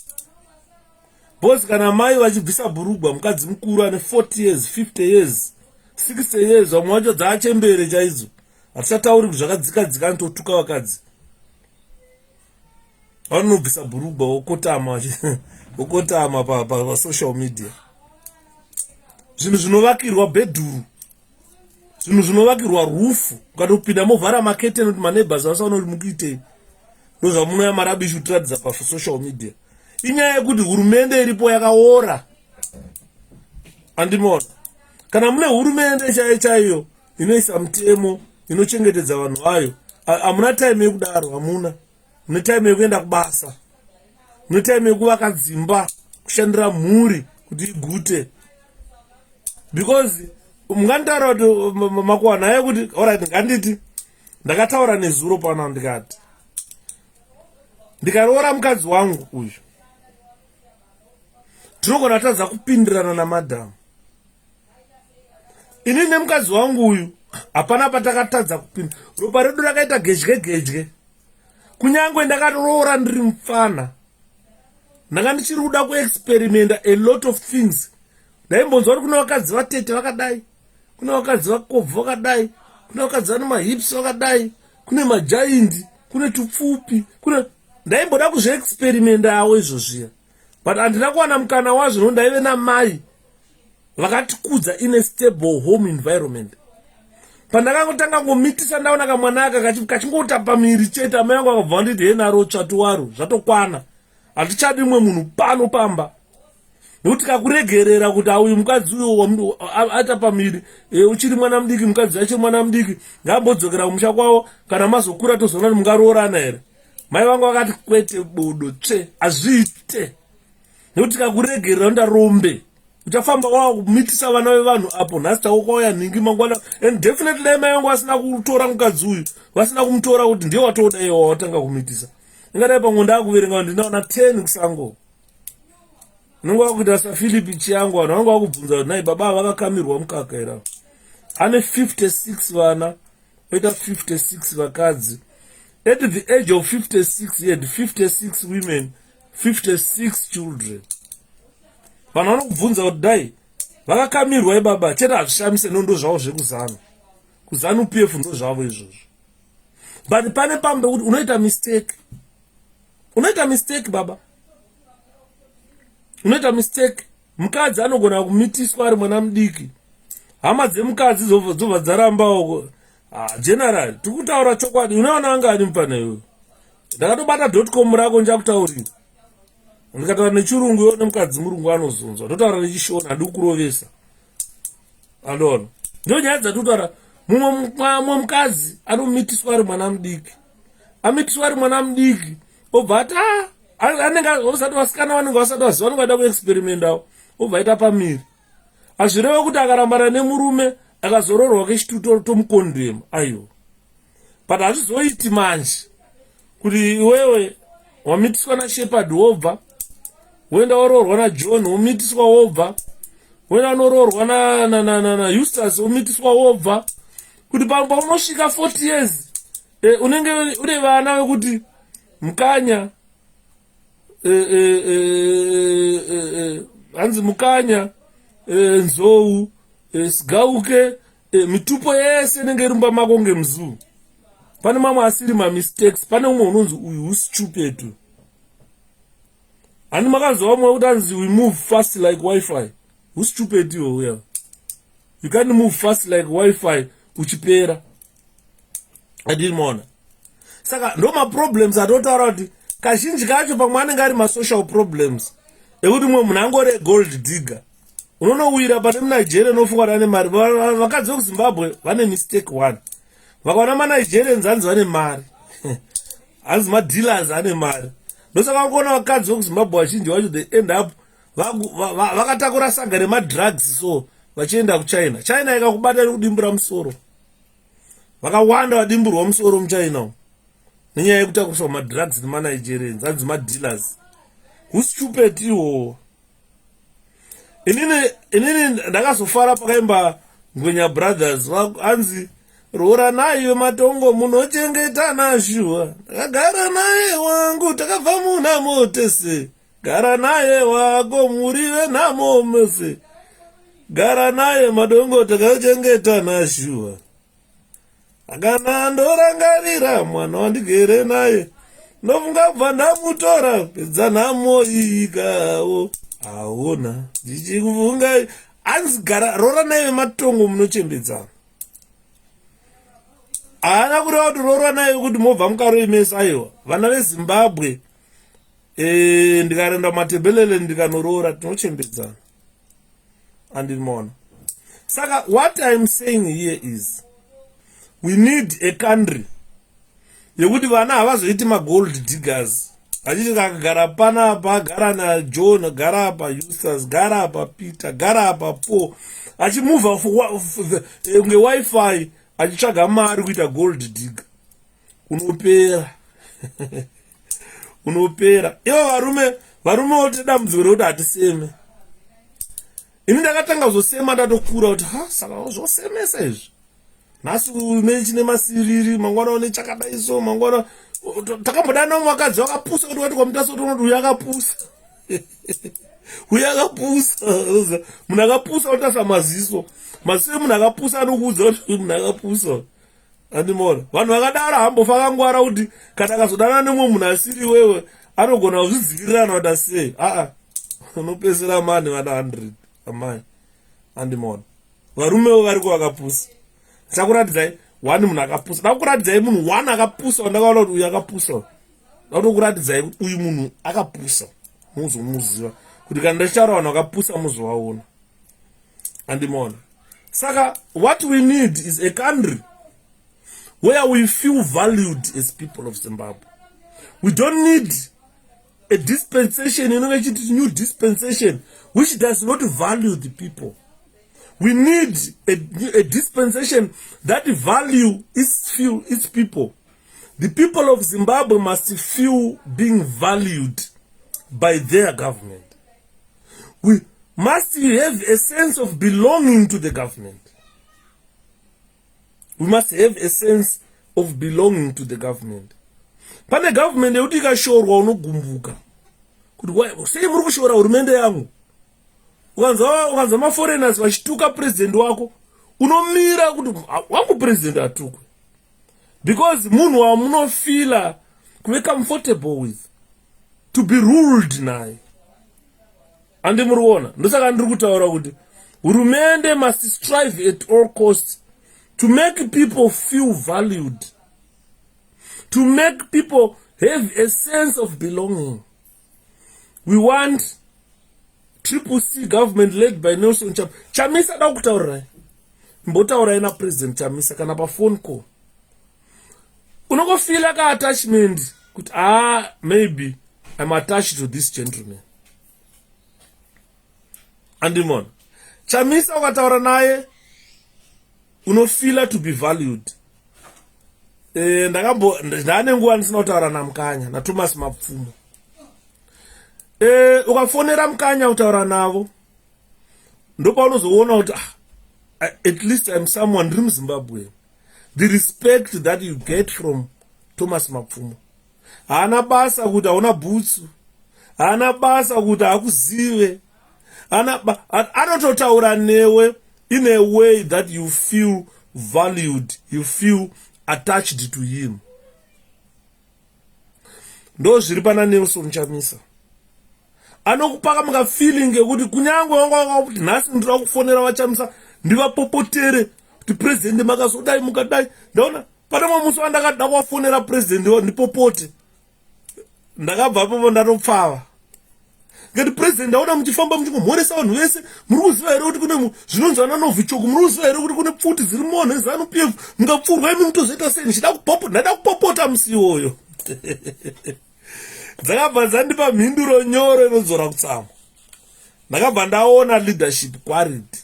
Because kana mai vachibvisa bhurugwa mukadzi mukuru ane 40 years, 50 years, 60 years, vamwe vacho dzaachembere chaidzo. Hatichatauri kuti zvakadzika ntotuka vakadzi. Vanobvisa bhurugwa wokotama pa social media. Zvinhu zvinovakirwa bedhuru. Zvinhu zvinovakirwa rufu. Ukatopinda movhara maketeni kuti maneighbors vasaona kuti mukuitei. Ndozvamunoya marabishi kutiradza pa social media. Inyaya yekuti hurumende iripo yakaora. Andimona. Kana mune hurumende chaiyo inoisa mutemo, inochengetedza vanhu vayo, hamuna time yekudaro, hamuna. Mune time yekuenda kubasa. Mune time yekuvaka dzimba, kushandira mhuri kuti igute. Because mungantaura kuti makuwana yekuti alright, nganditi ndakataura nezuro pano ndikati ndikaroora mukadzi wangu uyu tinogona tadza kupindirana namadhamu. Ini nemukadzi wangu uyu hapana patakatadza kupinda. Ropa redu rakaita gedye. Kunyangwe ndakatoroora ndiri mufana, ndanga ndichiri kuda kuexperimenta a lot of things. Ndaimbonzwa kuti kuna vakadzi vatete vakadai, kuna vakadzi vakobvu vakadai, kuna vakadzi vane mahips vakadai, kune majaindi, kune tupfupi, ndaimboda kuzviexperimenta awo izvozviya. But handina kuwana mukana wazvo nokuti ndaive namai vakatikudza in a stable home environment. Pandakangotanga ngomitisa ndaona kamwana aka kachingotapa miri chete, amai angu akabva nditi henaro tsvatu waro zvatokwana, hatichadi mumwe munhu pano pamba. Nokuti kakuregerera kuti auyu mukadzi uyo atapa miri, uchiri mwana mudiki, mukadzi achiri mwana mudiki, ngaambodzokera kumusha kwavo, kana mazokura tozoona kuti mungaroorana here. Mai vangu vakati kwete bodo tsve, hazviite. Nokuti kakuregerera ndarombe. Uchafamba wao kumitisa vana vevanhu apo, nhasi takauya nhingi mangwana. And definitely mai vangu vasina kutora mukadzi uyu, vasina kumutora kuti ndiye watoda iye wawatanga kumitisa. Ingadai pamwe ndakuverenga ndinaona 10 kusango. Nonga kuita saFilipi yangu, vanhu vangu vakubvunza kuti nai baba vakakamirwa mukaka era. Ane 56 vana, oita 56 vakadzi. At the age of 56, he had 56 women, 56 children. Vanhu vanokubvunza kuti dai vakakamirwa ibaba, chete hazvishamise nondo zvavo zvekuzanu. Kuzanu PF ndo zvavo izvozvo. But pane pambe kuti unoita mistake. Unoita mistake baba. Unoita mistake. Mukadzi anogona kumitiswa ari mwana mudiki. Hama dzemukadzi dzobva dzarambawo. General, tikutaura chokwadi, unaona anga ari mupana iwe. Ndakatobata .com rako njakutaurira. Ndikataura nechirungu yone mukadzi murungu anozonzwa. Ndotaura nechishona, ndikurovesa. Andona. Ndio nyaya dzatutaura, mumwe mukadzi anomitiswa ari mwana mudiki. Amitiswa ari mwana mudiki. Obva ati anenge vasati vasikana vanenge vasati vaziva vanongada kuexperimentawo. Obva aita pamiri. Hazvireva kuti akarambana nemurume akazororwa kechituto tomukondema, aiyo. But hazvizoiti manje kuti iwewe wamitiswa naShepherd wobva, woenda warorwa naJohn womitiswa wobva, woenda nororwa na Eustace womitiswa wobva, kuti paunosvika 40 years unenge une vana vekuti Mukanya, hanzi Mukanya, Nzou, Sigauke, mitupo yese inenge iri mumba mako ngemuzuu. Pane mamwe asiri mistakes, pane umwe unonzi uyu 𝗪𝗲𝗂𝗎. Ani makanzwa umwe kuti anzi we move fast like Wi-Fi. 𝗪𝗲𝗂𝗎 iwo uya. You can't move fast like Wi-Fi uchipera. Adimona. Saka ndo problems atotaura kuti kazhinji kacho pamwe anenge ari social problems. ekuti mwe munhu angori gold digger unonowira pane munigeria nofunga kuti ane mari. Vakadzi vekuzimbabwe vane mistake one. Vakaona manigerians hanzi vane mari hanzi madealers ane mari. Ndosaka vakuona vakadzi vekuzimbabwe vazhinji vacho they end up vakatakura saga remadrugs, so vachienda kuchina. China ikakubata nekudimbura musoro, vakawanda vadimburwa musoro muchina nenyaya yekutakuriswa madrugs nemanigerians hanzi madealers. Who-stupid iwo. Inini ndakazofara pakaimba Ngwenya Brothers hanzi rora naye matongo munochengeta nashuwa, takagara naye wangu takabva muna motese, gara naye wako murive namo mese, gara naye madongo takachengeta nashuwa, akana ndorangarira mwana wandigere naye nofunga bva ndamutora pedza nhamo ikawo aona ndichikufunga hanzi gara rora naye matongo munochembedzana. Haana kureva kuti rora naye kuti mobva mukaroemesa. Aiwa vana vezimbabwe ndikarenda matebelele ndikanorora tinochembedzana andimona. Saka what I'm saying here is we need a country yekuti vana havazoiti magold diggers achiti kakagara panapa gara naJohn, gara apa Eustace, gara apa Peter, gara apa Paul achimuvha ngewifi achitsvaga mari kuita gold digger. Unopera unopera. Ivo varume vote dambudziko rekuti hatiseme. Ini ndakatanga kuzosema ndatokura kuti saka zvosemesa izvi nhasi une chine masiriri mangwana une chakadaiso mangwana takambodana mumwakadzi wakapusa kuti wati kwamutaso tonoti uyu akapusa uyu akapusa munhu akapusa utasa maziso munhu akapusa anokuudza kuti munhu akapusa andimona. Vanhu vakadaro hambofa kangwara kuti kana akazodana nemwe munhu asiri wewe anogona kuzvidzivirirana kuti asei unopesera mani vana 100 amai andimona. Varumewo variko vakapusa. Chakuratidzai wani munhu akapusa. Ndakuratidzai munhu wani akapusa wandakaona kuti uyu akapusa. Ndakuratidzai kuti uyu munhu akapusa muzomuziva kuti kana ndachitaura vanhu vakapusa muzovaona andimona. Saka what we need is a country where we feel valued as people of Zimbabwe. We don't need a dispensation, new dispensation, which does not value the people. We need a dispensation that value its people. The people of Zimbabwe must feel being valued by their government. We must have a sense of belonging to the government. We must have a sense of belonging to the government. Pane government yekuti ikashorwa unogumbuka kuti sei muri kushora hurumende yangu. Ukanza maforeigners vachituka president wako unomira kuti wangu president atukwe, because munhu wamunofila kuve comfortable with, to be ruled naye. Andi muriona ndosaka ndiri kutaura kuti hurumende must strive at all costs to make people feel valued, to make people have a sense of belonging. We want 𝗕𝗵𝗃 government led by Nelson Chamisa. Dakutaura mbotaurai na president Chamisa kana pa phone call unongofila ka attachment kuti maybe I'm attached to this gentleman andimona. Chamisa ukataura naye unofila to be valued. Ndane nguva ndisina kutaura naMukanya naThomas Mapfumo. Ukafonera Mukanya utaura navo ndopa unozoona kuti at least I'm someone ndiri muZimbabwe. The respect that you get from Thomas Mapfumo. Haana basa kuti hauna bhutsu, haana basa kuti hakuzive, anototaura newe in a way that you feel valued, you feel attached to him. Ndo zviri pana Nelson Chamisa. Anokupaka muka feeling yekuti kunyangwe wanga kuti nhasi ndira kufonera vaChamisa ndivapopotere kuti president makazodai mukadai. Ndaona pane mumwe musi wandakada kuvafonera president ndipopote, ndakabva papo ndatopfava ngati president aona muchifamba muchingomhoresa vanhu vese muri kuziva here kuti kune zvinonzwana 𝗕𝗵𝘁𝗲 muri kuziva here kuti kune pfuti dziri mona neZANU-PF mungapfurwa imi mutozoita sei ndada kupopota musi iwoyo dzakabva dzandipa mhinduro nyoro inodzora kutsama. Ndakabva ndaona leadership quality,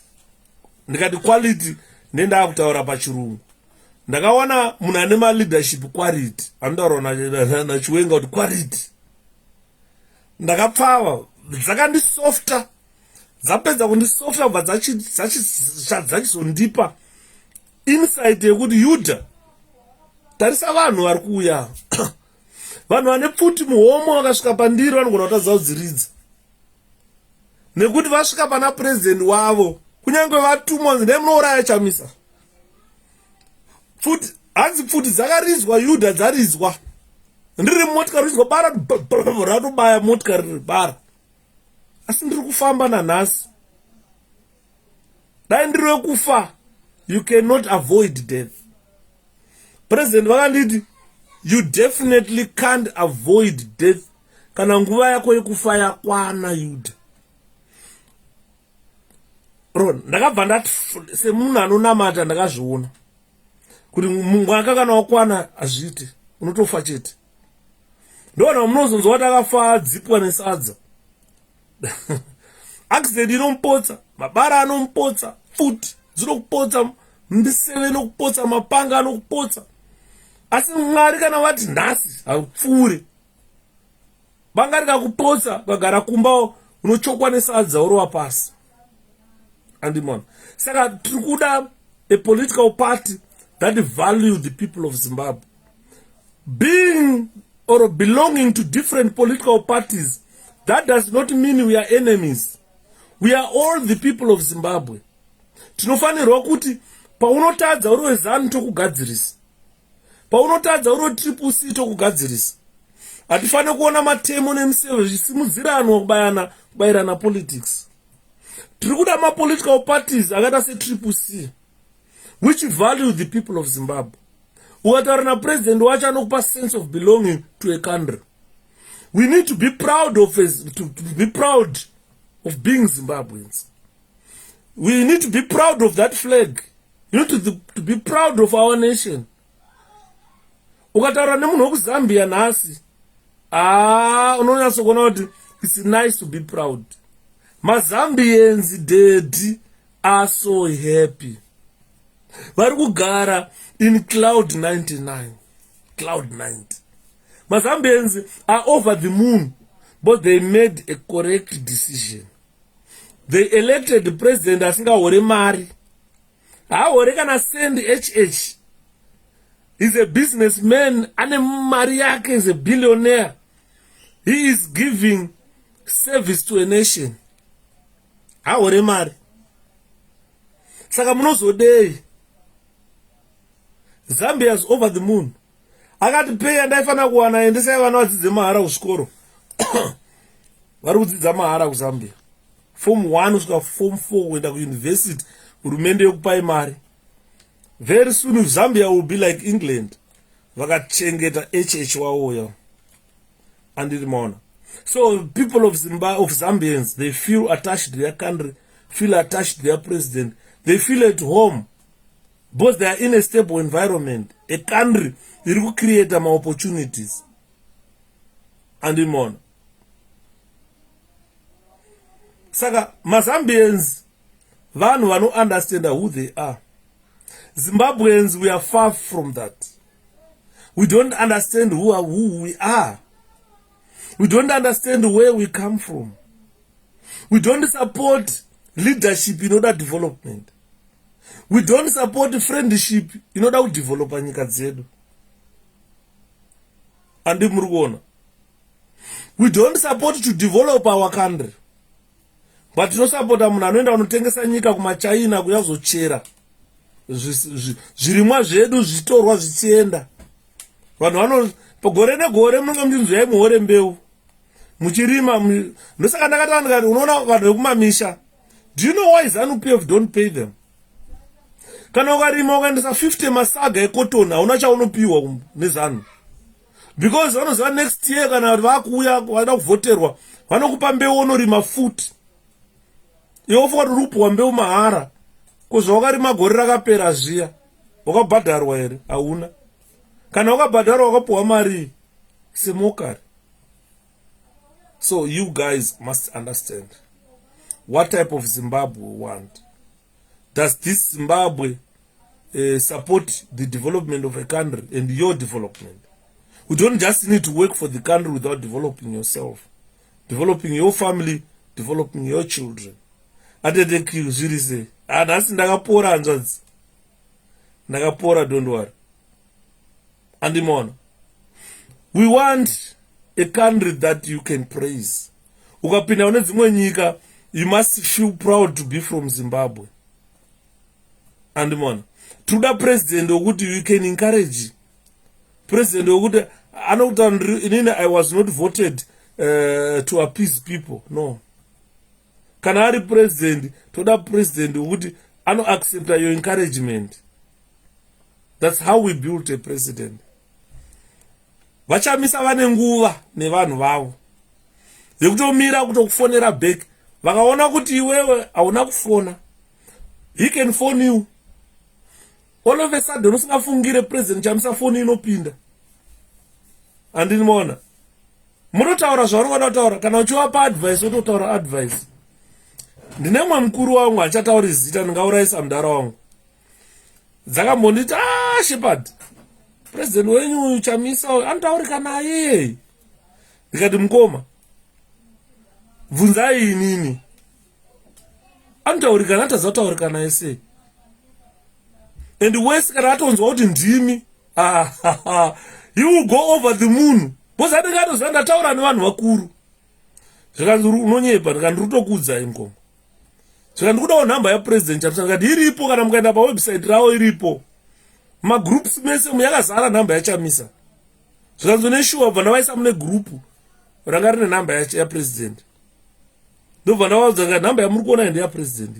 ndikati quality ndenda kutaura pachirungu. Ndakaona munhu ane leadership quality anotaura naChiwenga kuti quality. Ndakapfava dzakandisofta, dzapedza kundisofta kubva dzachizondipa insight yekuti Yuda, tarisa vanhu vari kuuya vanhu vane pfuti muhomo vakasvika pandiri vanogona kutadza kudziridza, nekuti vasvika pana president wavo kunyange vatumwa ndai munouraya chamisa pfuti. Hanzi pfuti dzakaridzwa, Yuda dzaridzwa, ndiri motikari ridzwa bara ratobaya motikari riri bara, asi ndiri kufamba nanhasi. Dai ndiri wekufa, you cannot avoid death. President vakanditi you definitely can't avoid death kana nguva yako yekufa yakwana Yuda. Ndakabva ndati semunhu anonamata ndakazviona kuti mwaka kana wakwana hazviiti, unotofa chete. Ndona munozonzwa kuti akafa dzipwa nesadza accident inomupotsa, mabara anomupotsa, pfuti dzinokupotsa, mbiseve inokupotsa, mapanga anokupotsa. Asi Mwari kana vati nhasi hakupfuure, banga rikakupotsa ukagara kumba unochokwa nesadza urova pasi. Andimona, saka tiri kuda a political party that value the people of Zimbabwe. Being or belonging to different political parties, that does not mean we are enemies. We are all the people of Zimbabwe. Tinofanirwa kuti paunotadza uri weZANU tokugadzirisa, paunotadza uri weTRIPLE-C tokugadzirisa. Hatifaniri kuona matemo nemiseve zvisimudziranwa kubayirana politics. Tiri kuda ma-political parties akaita seTRIPLE-C which value the people of Zimbabwe. Ukataura napresident wacho anokupa sense of belonging to a country. We need to be proud of being Zimbabweans. We need to be proud of that flag. You need to be proud of our nation. Ukataura nemunhu wekuZambia nhasi, unonyatso kuona kuti it's nice to be proud. MaZambians dead are so happy. Vari kugara in cloud 99, cloud 90. MaZambians are over the moon, but they made a correct decision. They elected the president asingahore mari, haahore kana send HH. He's a businessman, ane mari yake, is a billionaire. He is giving service to a nation. Haahore mari. Saka munozodei. Zambia is over the moon. Akati pay ndaifana kuwana endesai vana vadzidze mahara kuzvikoro. Vari kudzidza mahara kuZambia. Form 1 kusvika form 4 kuenda kuuniversity, hurumende yokupai mari. Very soon Zambia will be like England. Vakachengeta HH wawoya. Andiri maona. So people of Zimbabwe, of Zambians, they feel attached to their country, feel attached to their president. They feel at home. Because they are in a stable environment. A country will create more opportunities. Andiri maona. Saka MaZambians, vanhu vano understand who they are. Zimbabweans, we are far from that. We don't understand who we are. We don't understand where we come from. We don't support leadership in order development. We don't support friendship in order to develop nyika dzedu. Andi muri kuona. We don't support to develop our country. But tinosapota munhu anoenda kunotengesa nyika kumaChina kuya kuzochera zvirimwa zvedu zvitorwa zvichienda. Vanhu vano pagore negore munenge muchinzwai muhore mbeu muchirima. Ndosaka ndakati unoona vanhu vekumamisha, do you know why ZANU-PF don't pay them? Kana ukarima ukaendesa 50 masaga ekotoni hauna chaunopiwa neZANU. because vanoziva next year kana kuti vakuuya vada kuvhoterwa vanokupa mbeu unorima futi. Iwe ufunga kuti upuwa mbeu mahara kuzva wakarima gore rakapera zviya wakabhadharwa here? Hauna. Kana wakabhadharwa wakapuwa mari semokari. So you guys must understand what type of Zimbabwe we want. Does this Zimbabwe support the development of a country and your development? We don't just need to work for the country without developing yourself, developing your family, developing your children. Adedeki zvirise. Adasi ndakapora hanzvadzi. Ndakapora, don't worry. Andimona. We want a country that you can praise. Ukapinda kune dzimwe nyika, you must feel proud to be from Zimbabwe. Andimona. Toda president wokuti you can encourage. President wokuti anokuti I was not voted to appease people. No. Kana ari president, toda president wokuti accept your encouragement. That's how we built a president. Vachamisa vane nguva nevanhu vavo yekutomira kutokufonera back. Vakaona kuti iwewe hauna kufona, he can phone you. All of a sudden usingafungire president chamisa phone inopinda. Andinimona. Munotaura zvavanongada kutaura, kana uchiwapa advice wototaura advice. Ndine mwe mukuru wangu achatauri zita ndingaurayisa mudara wangu. Dzakambonditi Shepherd, president wenyu chamisa anotaurika naye. Ndikati mukoma, bvunzai inini. Anotaurika naye, atazotaurika naye sei? And worse kana atonzwa kuti ndimi, you will go over the moon. Because andikatoziva ndataura nevanhu vakuru. Zvikanzi unonyepa, ndikati ndikutokuudzai mukoma. Zvika ndikudawo nhamba yapresident chamisa, ndikati iripo, kana mukaenda pawebsite ravo iripo. Magroups mese muyakazara nhamba yachamisa. Zvikanzi neshuwa bva ndavaisa mune grupu ranga rine nhamba yapresident. Ndobva ndavaudza ndikati nhamba yamuri kuona ndi yapresident.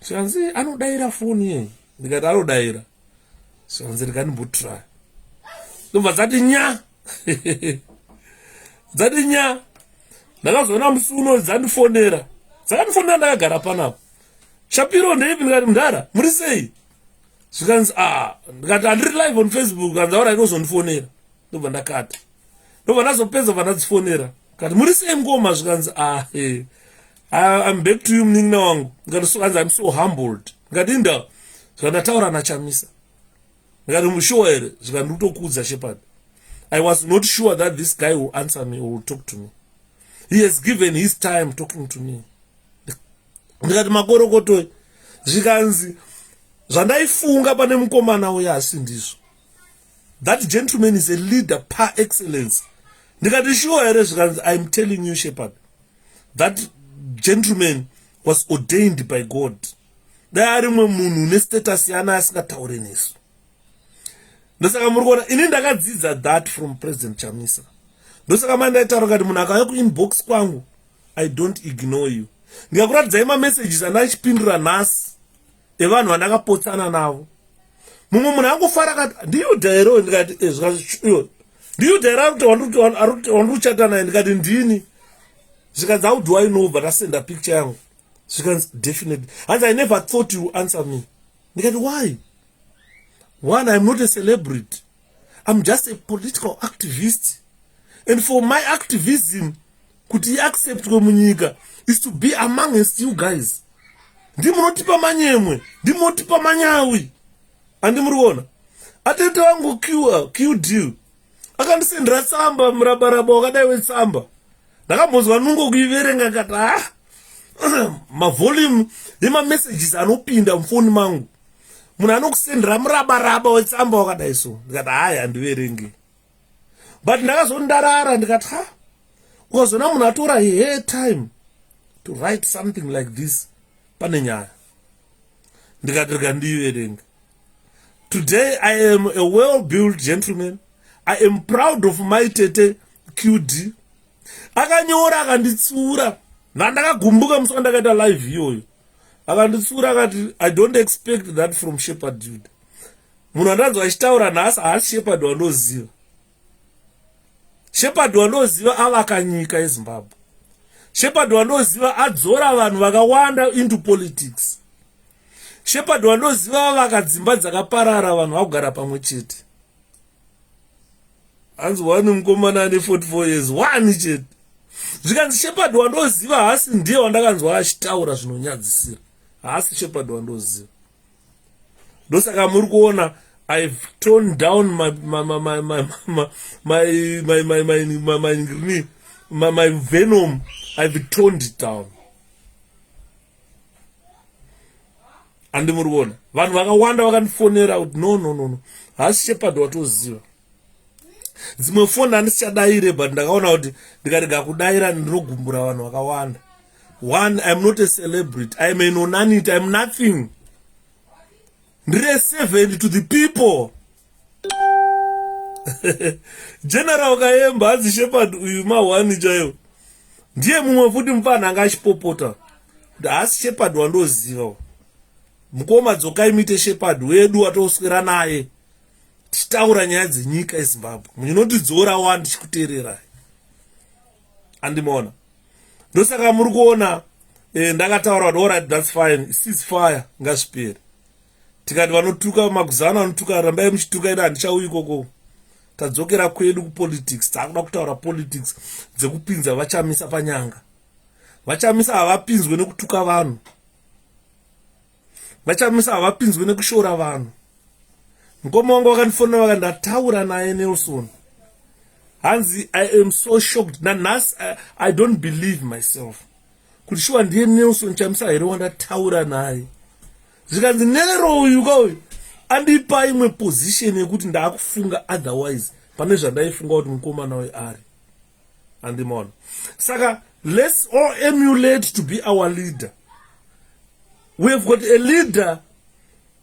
Zvikanzi anodaira foni yei? Ndikati anodaira. Zvikanzi ndikanimbotry. Ndobva dzati nya. Dzati nya. Ndakazoona musi uno dzandifonera. Dzakandifonera ndakagara panapo. Shapiro ndeipi? Ndikati mudhara muri sei? Zvikanzi ndikati handiri live on Facebook, kanzaura inozondifonera. Ndobva ndakata. Ndobva ndazopedza vandadzifonera. Kati muri sei mukoma? Zvikanzi I'm back to you munin'ina wangu. Ndikati I'm so humbled. Ndikati inda. Zvika ndataura nachamisa. Ndikati mushuwa here? Zvika ndikutokuudza Shepherd. I was not sure that this guy will answer me or will talk to me. He has given his time talking to me. Ndikati makorokoto. Zvikanzi zvandaifunga pane mukomana uya asi ndizvo. That gentleman is a leader par excellence. Ndikati sure here? Zvikanzi I'm telling you Shepherd, that gentleman was ordained by God. Dai ari mwe munhu une status yana asingataure nesu. Ndosaka muri kuona ini ndakadzidza that from President Chamisa. Ndosaka mandaitaura kuti munhu akauya kuinbox kwangu, I don't ignore you. Ndikakuratidzai mamessages andachipindura nhasi evanhu vandakapotsana navo. Mumwe munhu angofara akati ndiyudha here? Ndikati ndiyudha here kuti wandiri kuchata naye? Ndikati ndini. Zvikanzi how do I know? But ndasenda picture yangu. Zvikanzi definitely. And I never thought you would answer me. Ndikati why? One, I'm not a celebrity. I'm just a political activist. And for my activism, kuti accept munyika is to be amongst you guys. Ndimunotipa manyemwe, ndimunotipa manyawi. Andimuriona. Atete wangu QD. Akandisendera tsamba murabaraba wakadai wetsamba. Ndakambonzwa nungo kuiverenga kati mavolume yemamessages anopinda mufoni mangu. Munhu anokusendera murabaraba wetsamba wakadai so. Ndikati handiverengi. But ndakazondarara ndikati ukazona munhu atora time to write something like this pane nyaya. Ndikati ndiverengi. Today I am a well-built gentleman. I am proud of my tete QD. Akanyora akanditsura. Ndakagumbuka musi wandakaita live iyoyo. Akanditsura akati I don't expect that from Shepherd dude. Munhu andanzwa achitaura nhasi haasi Shepherd wandoziva. 𝗕𝗵𝗃 wandoziva avaka nyika yeZimbabwe. 𝗕𝗵𝗃 wandoziva adzora vanhu vakawanda into politics. 𝗕𝗵𝗃 wandoziva avaka dzimba dzakaparara vanhu vakugara pamwe chete. Hanzi wani mukomana ane 44 years wani chete. Zvikanzi 𝗕𝗵𝗃 wandoziva haasi ndiye wandakanzwa achitaura zvinonyadzisira. Haasi 𝗕𝗵𝗃 wandoziva. Ndosaka muri kuona I've toned down my venom. I've toned it down. And muri kuona vanhu vakawanda vakandifonera kuti no haasi 𝗕𝗵𝗃 watoziva. Dzimwe foni handisichadaire but ndakaona kuti ndikarega kudaira ndinogumbura vanhu vakawanda. One, I'm not a celebrity. I'm a nonanity. I'm nothing. Ndire servant to the people. General Kayemba hanzi 𝗕𝗵𝗃 uyu mawani chaiwo. Ndiye mumwe futi mufana anga achipopota. Haasi 𝗕𝗵𝗃 wandoziva. Mukoma dzokai muite 𝗕𝗵𝗃 wedu watoswera naye. Tichitaura nyaya dzenyika yeZimbabwe. Munotidzora wani tichikuteererai. Andimaona. Ndosaka muri kuona ndakataura kuti alright that's fine. Ceasefire ngazvipere. Tikati vanotuka maguzano anotuka rambai muchituka ina handichauyi ikoko. Tadzokera kwedu kupolitics. Takuda kutaura politics dzekupinza vachamisa panyanga. Vachamisa havapinzwe nekutuka vanhu. Vachamisa havapinzwe nekushora vanhu. Mukoma wangu wakandifonera vakandataura naye Nelson. Hanzi I am so shocked. Nanhasi I don't believe myself. Kuti shuwa ndiye Nelson chamisa here wandataura naye. Zvikanzi Nero uyu kauyu andipa imwe position yekuti ndaakufunga otherwise pane zvandaifunga kuti mukomana we ari. Andimaona. Saka let's all emulate to be our leader. We have got a leader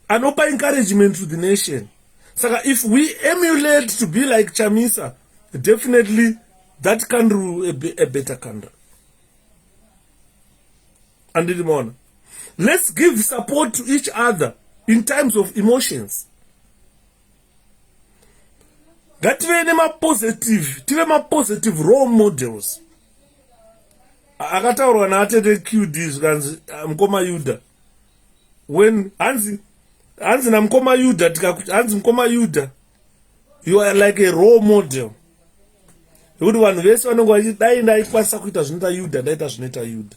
anopa encouragement to the nation. Saka if we emulate to be like Chamisa, definitely that country will be a better country. Andimaona. Let's give support to each other in times of emotions. Ngative positive role models. Akataurwa naatete QD zvikanzi mukoma Yuda. When hanzi namukoma Yuda tikakuti hanzi mukoma Yuda, you are like a role model. Yekuti vanhu vese vanenge vachiti dai ndaikwanisa kuita zvinoita Yuda ndaita zvinoita Yuda.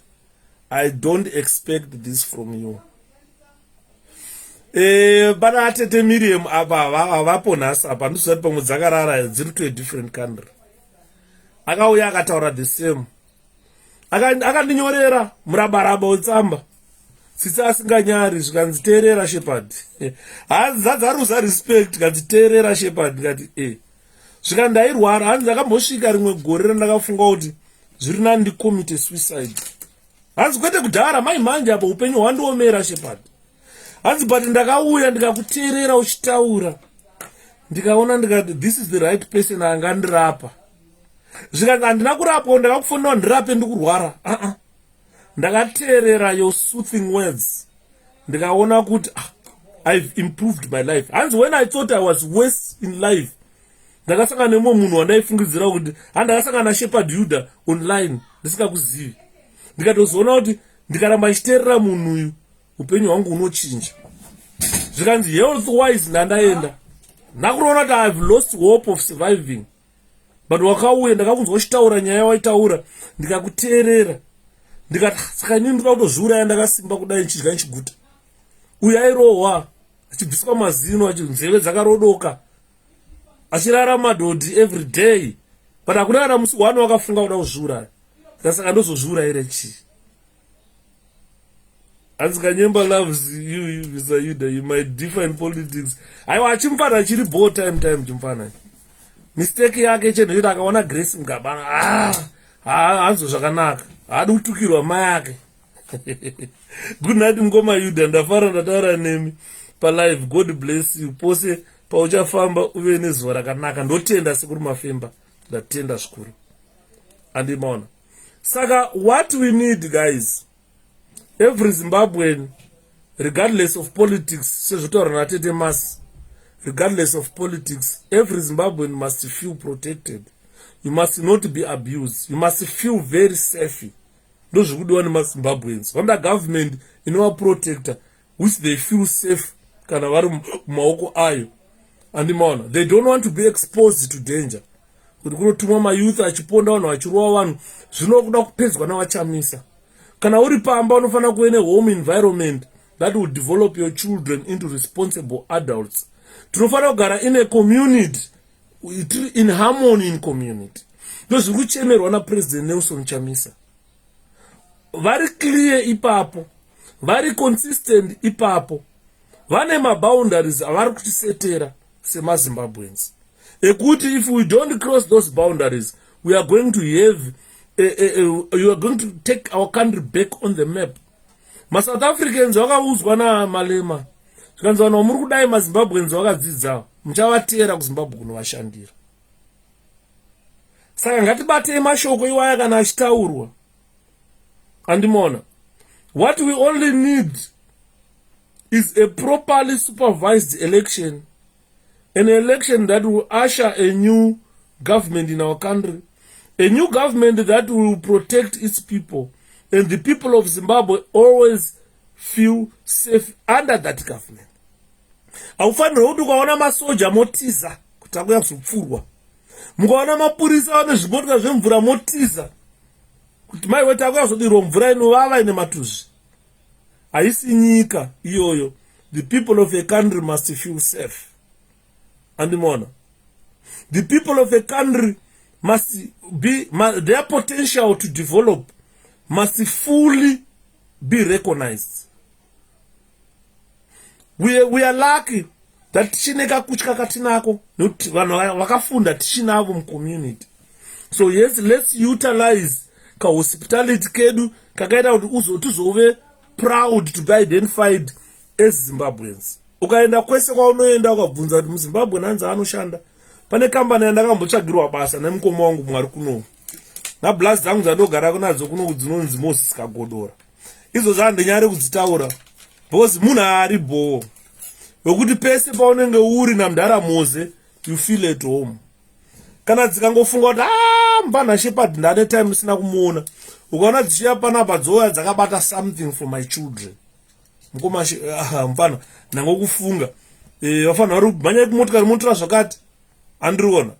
I don't expect this from you. Pana atete Miriam apa havapo nhasi apa ndizvati pamwe dzakarara dziri to a different country. Akauya akataura the same. Akandinyorera murabaraba wetsamba. Tsitsi asinganyari zvikanzi teerera 𝗕𝗵𝗃. Hanzi zadzaruza respect kanzi teerera 𝗕𝗵𝗃 ngati Zvikanzi ndairwara hanzi ndakambosvika rimwe gore randakafunga kuti zviri nani ndicommit suicide. Hanzi kwete kudhara mai manje apa upenyu hwandiomera 𝗕𝗵𝗃. Hanzi but ndakauya ndikakuteerera uchitaura. Ndikaona ndikati this is the right person angandirapa. Zvikanzi handina kurapwa ndakakufonera ndirape ndikurwara. Ndakateerera your soothing words. Ndikaona kuti I've improved my life. Hanzi when I thought I was worse in life, ndakasangana nemumwe munhu wandaifungidzira kuti handakasangana naShepherd Yuda online ndisingakuzivi. Ndikatozoona kuti ndikaramba ndichiteerera munhu uyu upenyu hwangu hunochinja. Zvikanzi health wise ndandaenda. Ndakuona kuti I've lost hope of surviving. But wakauya ndakakunzwa uchitaura nyaya waitaura ndikakuteerera. Ndikati saka inini ndikuda kutozviuraya ndakasimba kudai nchidya nchiguta. Uyu airohwa achibviswa mazino nzeve dzakarodoka achirara madhodhi every day. But hakuna kana musi wani wakafunga kuda kuzviuraya. Saka ndozozviurayire chii? Hanzi Kanyemba loves you, Mr. Yuda. You might differ in politics. Aiwa achimufana chiri bo time chimufana. Mistake yake chete ndikuti akaona Grace Mugabanga hanzo zvakanaka. Haadi kutukirwa mai yake. Good night mukoma Yuda. Ndafara ndataura nemi palive. God bless you. Pose pauchafamba uve nezuva rakanaka. Ndotenda sekuri mafemba. Ndatenda zvikuru. Andimaona. Saka what we need, guys, every Zimbabwean, regardless of politics, regardless of politics, every Zimbabwean must feel protected. you must not be abused. You must feel very safe. Those who don't want Zimbabweans under government in our protector, which they feel safe. Kana vari maoko ayo. And they don't want to be exposed to danger. Kuti kunotumwa mayouth achiponda vanhu achirowa vanhu zvinokuda kupedzwa navachamisa. Kana uri pamba unofanira kuve home environment that will develop your children into responsible adults. Tinofanira kugara in a community, in harmony in community. Ndozviri kuchemerwa naPresident Nelson Chamisa. Very clear ipapo, very consistent ipapo. Vane maboundaries avari kutisetera semaZimbabweans. Ekuti if we don't cross those boundaries, we are going to have you are going to take our country back on the map. South Africans vakauzwa naMalema. Zvikanzi vanhu muri kudai maZimbabweans vakadzidza, muchavatera kuZimbabwe kunovashandira. Saka ngatibatei mashoko iwaya kana achitaurwa. Andimona. What we only need is a properly supervised election. An election that will usher a new government in our country. A new government that will protect its people. And the people of Zimbabwe always feel safe under that government. Haufanira kuti ukaona masoja motiza kuti akuya kuzopfurwa. Mukaona mapurisa vane zvimotika zvemvura motiza kuti mai wete akuya kuzodirwa mvura inovava ine matuzvi. Haisi nyika iyoyo. The people of a country must feel safe. Andimona. The people of a country must be, their potential to develop must fully be recognized. We are lucky that tichineka kutya katinako nokuti vanhu vakafunda tichinavo mucommunity. So yes, let's utilize kahospitality kedu kakaita kuti tuzove proud to be identified as Zimbabweans. Ukaenda kwese kwaunoenda ukabvunza kuti muZimbabwe nanzi anoshanda. Pane kambani yandakambotsvagirwa basa nemukoma wangu mwari kuno. Na blast dzangu dzandogara kunadzo kuno dzinonzi Moses Kagodora. Izo zvandinyari kudzitaura. Because munhu ari bo. Wekuti pese paunenge uri namndara moze, you feel at home. Kana dzikangofunga kuti mbana shepherd ndane time sina kumuona. Ukaona dzichiya panapa dzoya dzakabata something for my children. Mukoma mfana nangokufunga. Vafana vari kumhanya kumotikari motora zvakati. Andiriona.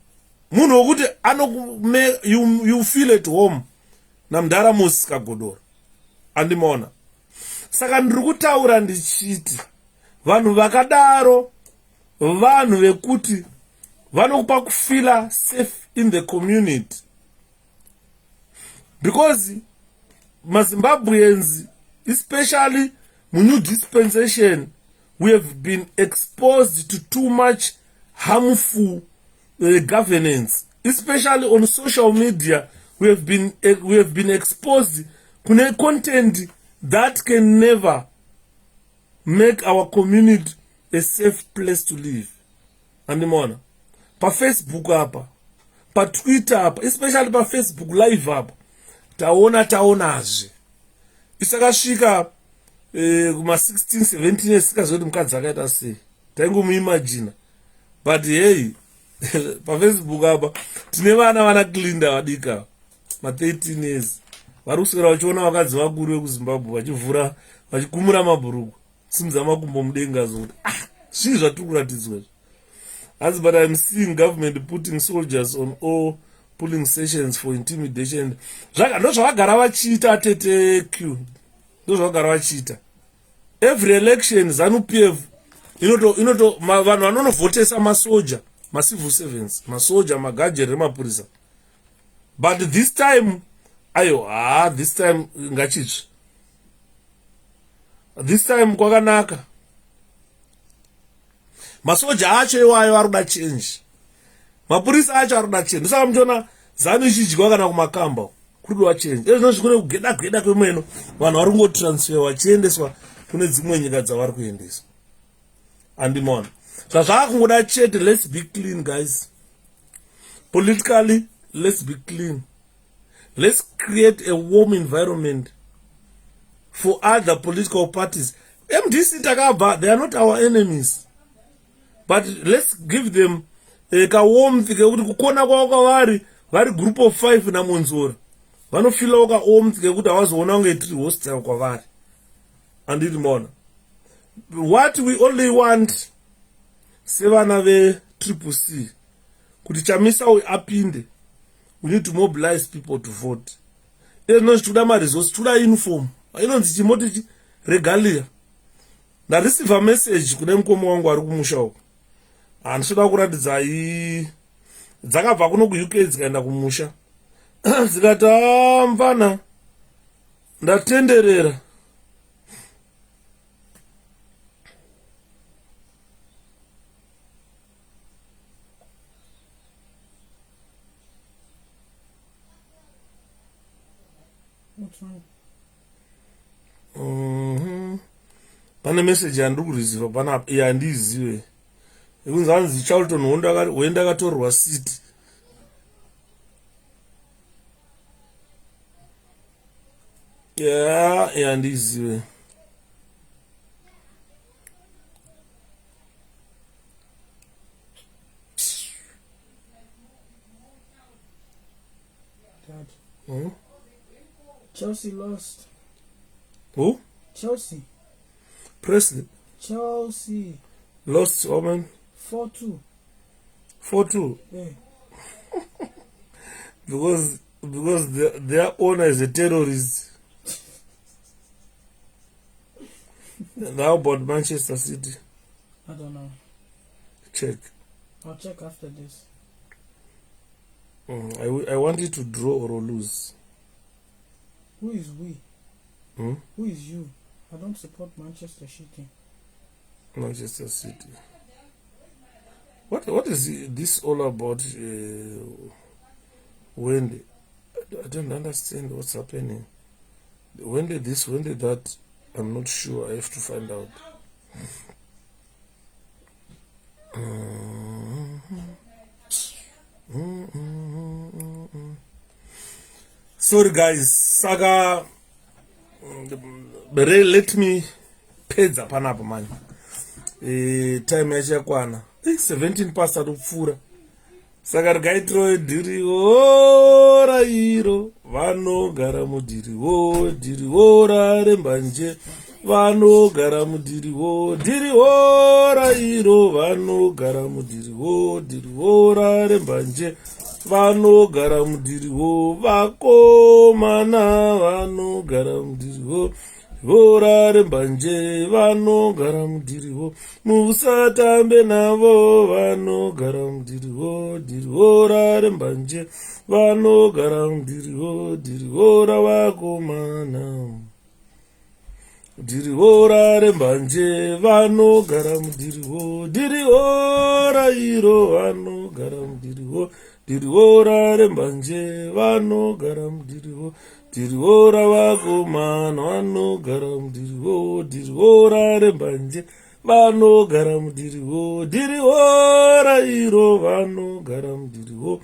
Munhu wokuti you feel at home namndara Moses Kagodora. Andimona. Saka ndiri kutaura ndichiti vanhu vakadaro vanhu vekuti vanokupa kufila safe in the community. Because maZimbabweans, especially new dispensation, we have been exposed to too much harmful governance. Especially on social media, we have been exposed to content that can never make our community a safe place to live. Andimona. Pa Facebook apa, pa Twitter apa, especially pa Facebook live apa, taonazve. Isakasvika kuma 16, 17 esikazoti mukadzi akaita sei. Taingomuimagina. But hey, pa Facebook apa, tine vana Glinda vadika, ma 13 years. Vari kuswera vachiona vakadzi vakuru vekuZimbabwe vachivhura, vachikumura mabhuruku. Simudza makumbo mudenga zoti. Zvii zvatiri kuratidzwa. As but I'm seeing government putting soldiers on all polling stations for intimidation. Ndo zvakagara vachiita 𝗕𝗵𝗵𝘃𝗀. Ndo zvakagara vachiita. Every election ZANU-PF vanhu vanonovhotesa masoja, civil servants, masoja, magajeri remapurisa. But this time this time ngachitsvi. This time kwakanaka. Masoja acho iwayo ari kuda change. Mapurisa acho ari kuda change. Ndosaka muchiona ZANU ichidyiwa kana kumakamba kuri kuda change. Ezvo zvikune kugeda kwemeno vanhu vari kungotransfer vachiendeswa kune dzimwe nyika dzavari kuendeswa. Andimona. Zvazvakungoda chete, let's be clean guys. Politically, let's be clean. Let's create a warm environment for other political parties. MDC Takaba, they are not our enemies. But let's give them a warmth, kukona kwa kavari, vari group of 5 namonzora vanofila wakaoma ngekuti havazoona kunge tiri hostile kwavari. Andiri mona. What we only want sevana ve-𝗕𝗵𝗺 kuti chamisa apinde, we need to mobilize people to vote. Inonzi toda maresource, toda uniform. Inonzi chimoti regalia. Ndareceive message kune mukoma wangu ari kumusha uko. Handinoda kuratidza dzakabva kuno kuUK dzikaenda kumusha. Dzikati mfana ndatenderera. What's wrong? Pane message yandiri kureceive pana yandizive. Ikunzi hanzi Charlton wendakatorwa city. Yandizive. Dad. Chelsea lost. Who? Chelsea. Presley. Chelsea. Lost, man. 4-2. 4-2. Yeah. Because their owner is a terrorist. And how about Manchester City? I don't know. Check. I'll check after this. I want you to draw or lose. Who is we? Hmm? Who is you? I don't support Manchester City. Manchester City. What is this all about? When I don't understand what's happening. When did this? When did that? I'm not sure. I have to find out. Sorry guys, Saga. Let me pedza panapa man. Time yachakwana 17 past kupfura. Saka rikaitiro dhiriwo rairo vanogara mudhiriwo dhiriwo rarembanje vanogara mudhiriwo dhiriwo rairo vanogara mudhiriwo dhiriwo rarembanje vanogara mudhiriwo vakomana vanogara mudhiriwo vora rembanje vanogara mudhiriwo musatambe navo vanogara mudhiriwo dhiriwo rarembanje vanogara mudhiriwo dhiriwo ravakomana dhiriwo rarembanje vanogara mudhiriwo dhiriwo rairo vanogara mudhiriwo dhiriwo rarembanje vanogara mudhiriwo dhiriwo ravakomana vanogara mudhiriwo dhiriwo rarembanje vanogara mudhiriwo dhiriwo rairo vanogara mudhiriwo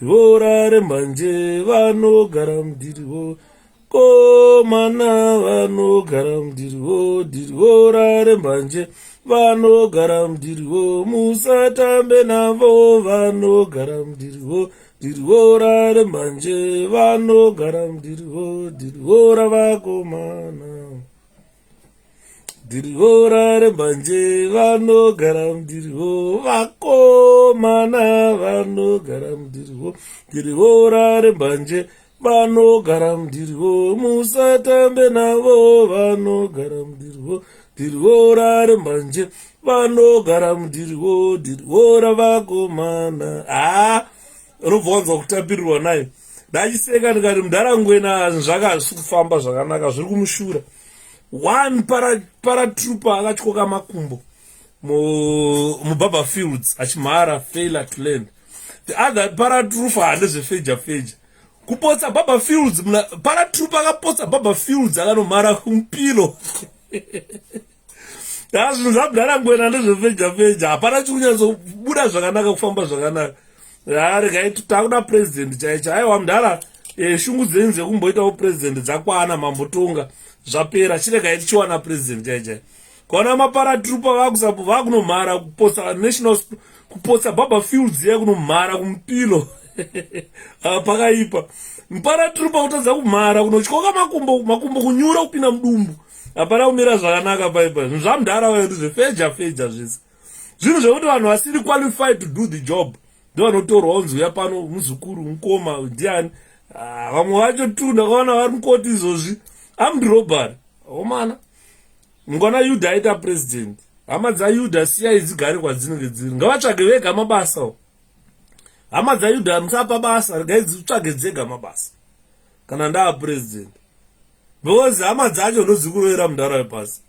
dhiriwo rarembanje vanogara mudhiriwo komana vanogara mudhiriwo dhiriwo rarembanje vanogara mudhiriwo musatambe navo vanogara mudhiriwo dhiriwo rarembanje vanogara mudhiriwo dhiriwo ravakomana dhiriwo rarembanje vanogara mudhiriwo vakomana vanogara mudhiriwo dhiriwo rarembanje vanogara mudhiriwo musatambe navo vanogara mudhiriwo dhiriwo rarembanje vanogara mudhiriwo dhiriwo ravakomana. Unobva wanzwa kutapirirwa nayo. Ndachiseka ndikati mundarangwena zvakazvi kufamba zvakanaka zviri kumushura. One paratrooper akatyoka makumbo muBattlefields achimhara failure to land. The other paratrooper handezvefeja. Kupotsa Battlefields, paratrooper akapotsa Battlefields akanomhara kumpilo. Zvinhu zvabdarangwena ndezvefeja. Hapana chikunyazobuda zvakanaka kufamba zvakanaka. Takuda president chaicha aiwa mudhara shungu dzenyu dzekumboitawo president dzakwana mambotonga zvapera chirega tichiwana president chaicha. Kona maparatrooper vakunomhara kupotsa national kupotsa Battlefields yakunomhara kumpilo. pakaipa mparatrooper kutadza kumhara kunotyoka makumbo kunyura kupinda mudumbu hapana kumira zvakanaka paipa zvamudhara wedu zvefeja zvese zvinhu zvekuti vanhu vasiri qualified to do the job ndovanotorwa unzi uya pano muzukuru mukoma ndiani vamwe vacho tu ndakaona vari mukoti izvozvi armed robbery omana mungwana yudha aita president hama dzayudha siyai dzigare kwadzinenge dziri ngavatsvage vega mabasa hama dzayudha musapa basa regai dzitsvage dzega mabasa kana ndaa president because hama dzacho ndodzikurovera mundaro yepasi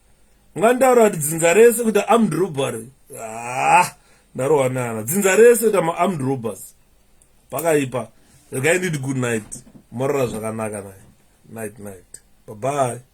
ungandaura kuti dzinza rese kuti armed robbery ndarowanana dzinza rese kuti armed robbers pakaipa regai nditi good night morora zvakanaka night bye bye.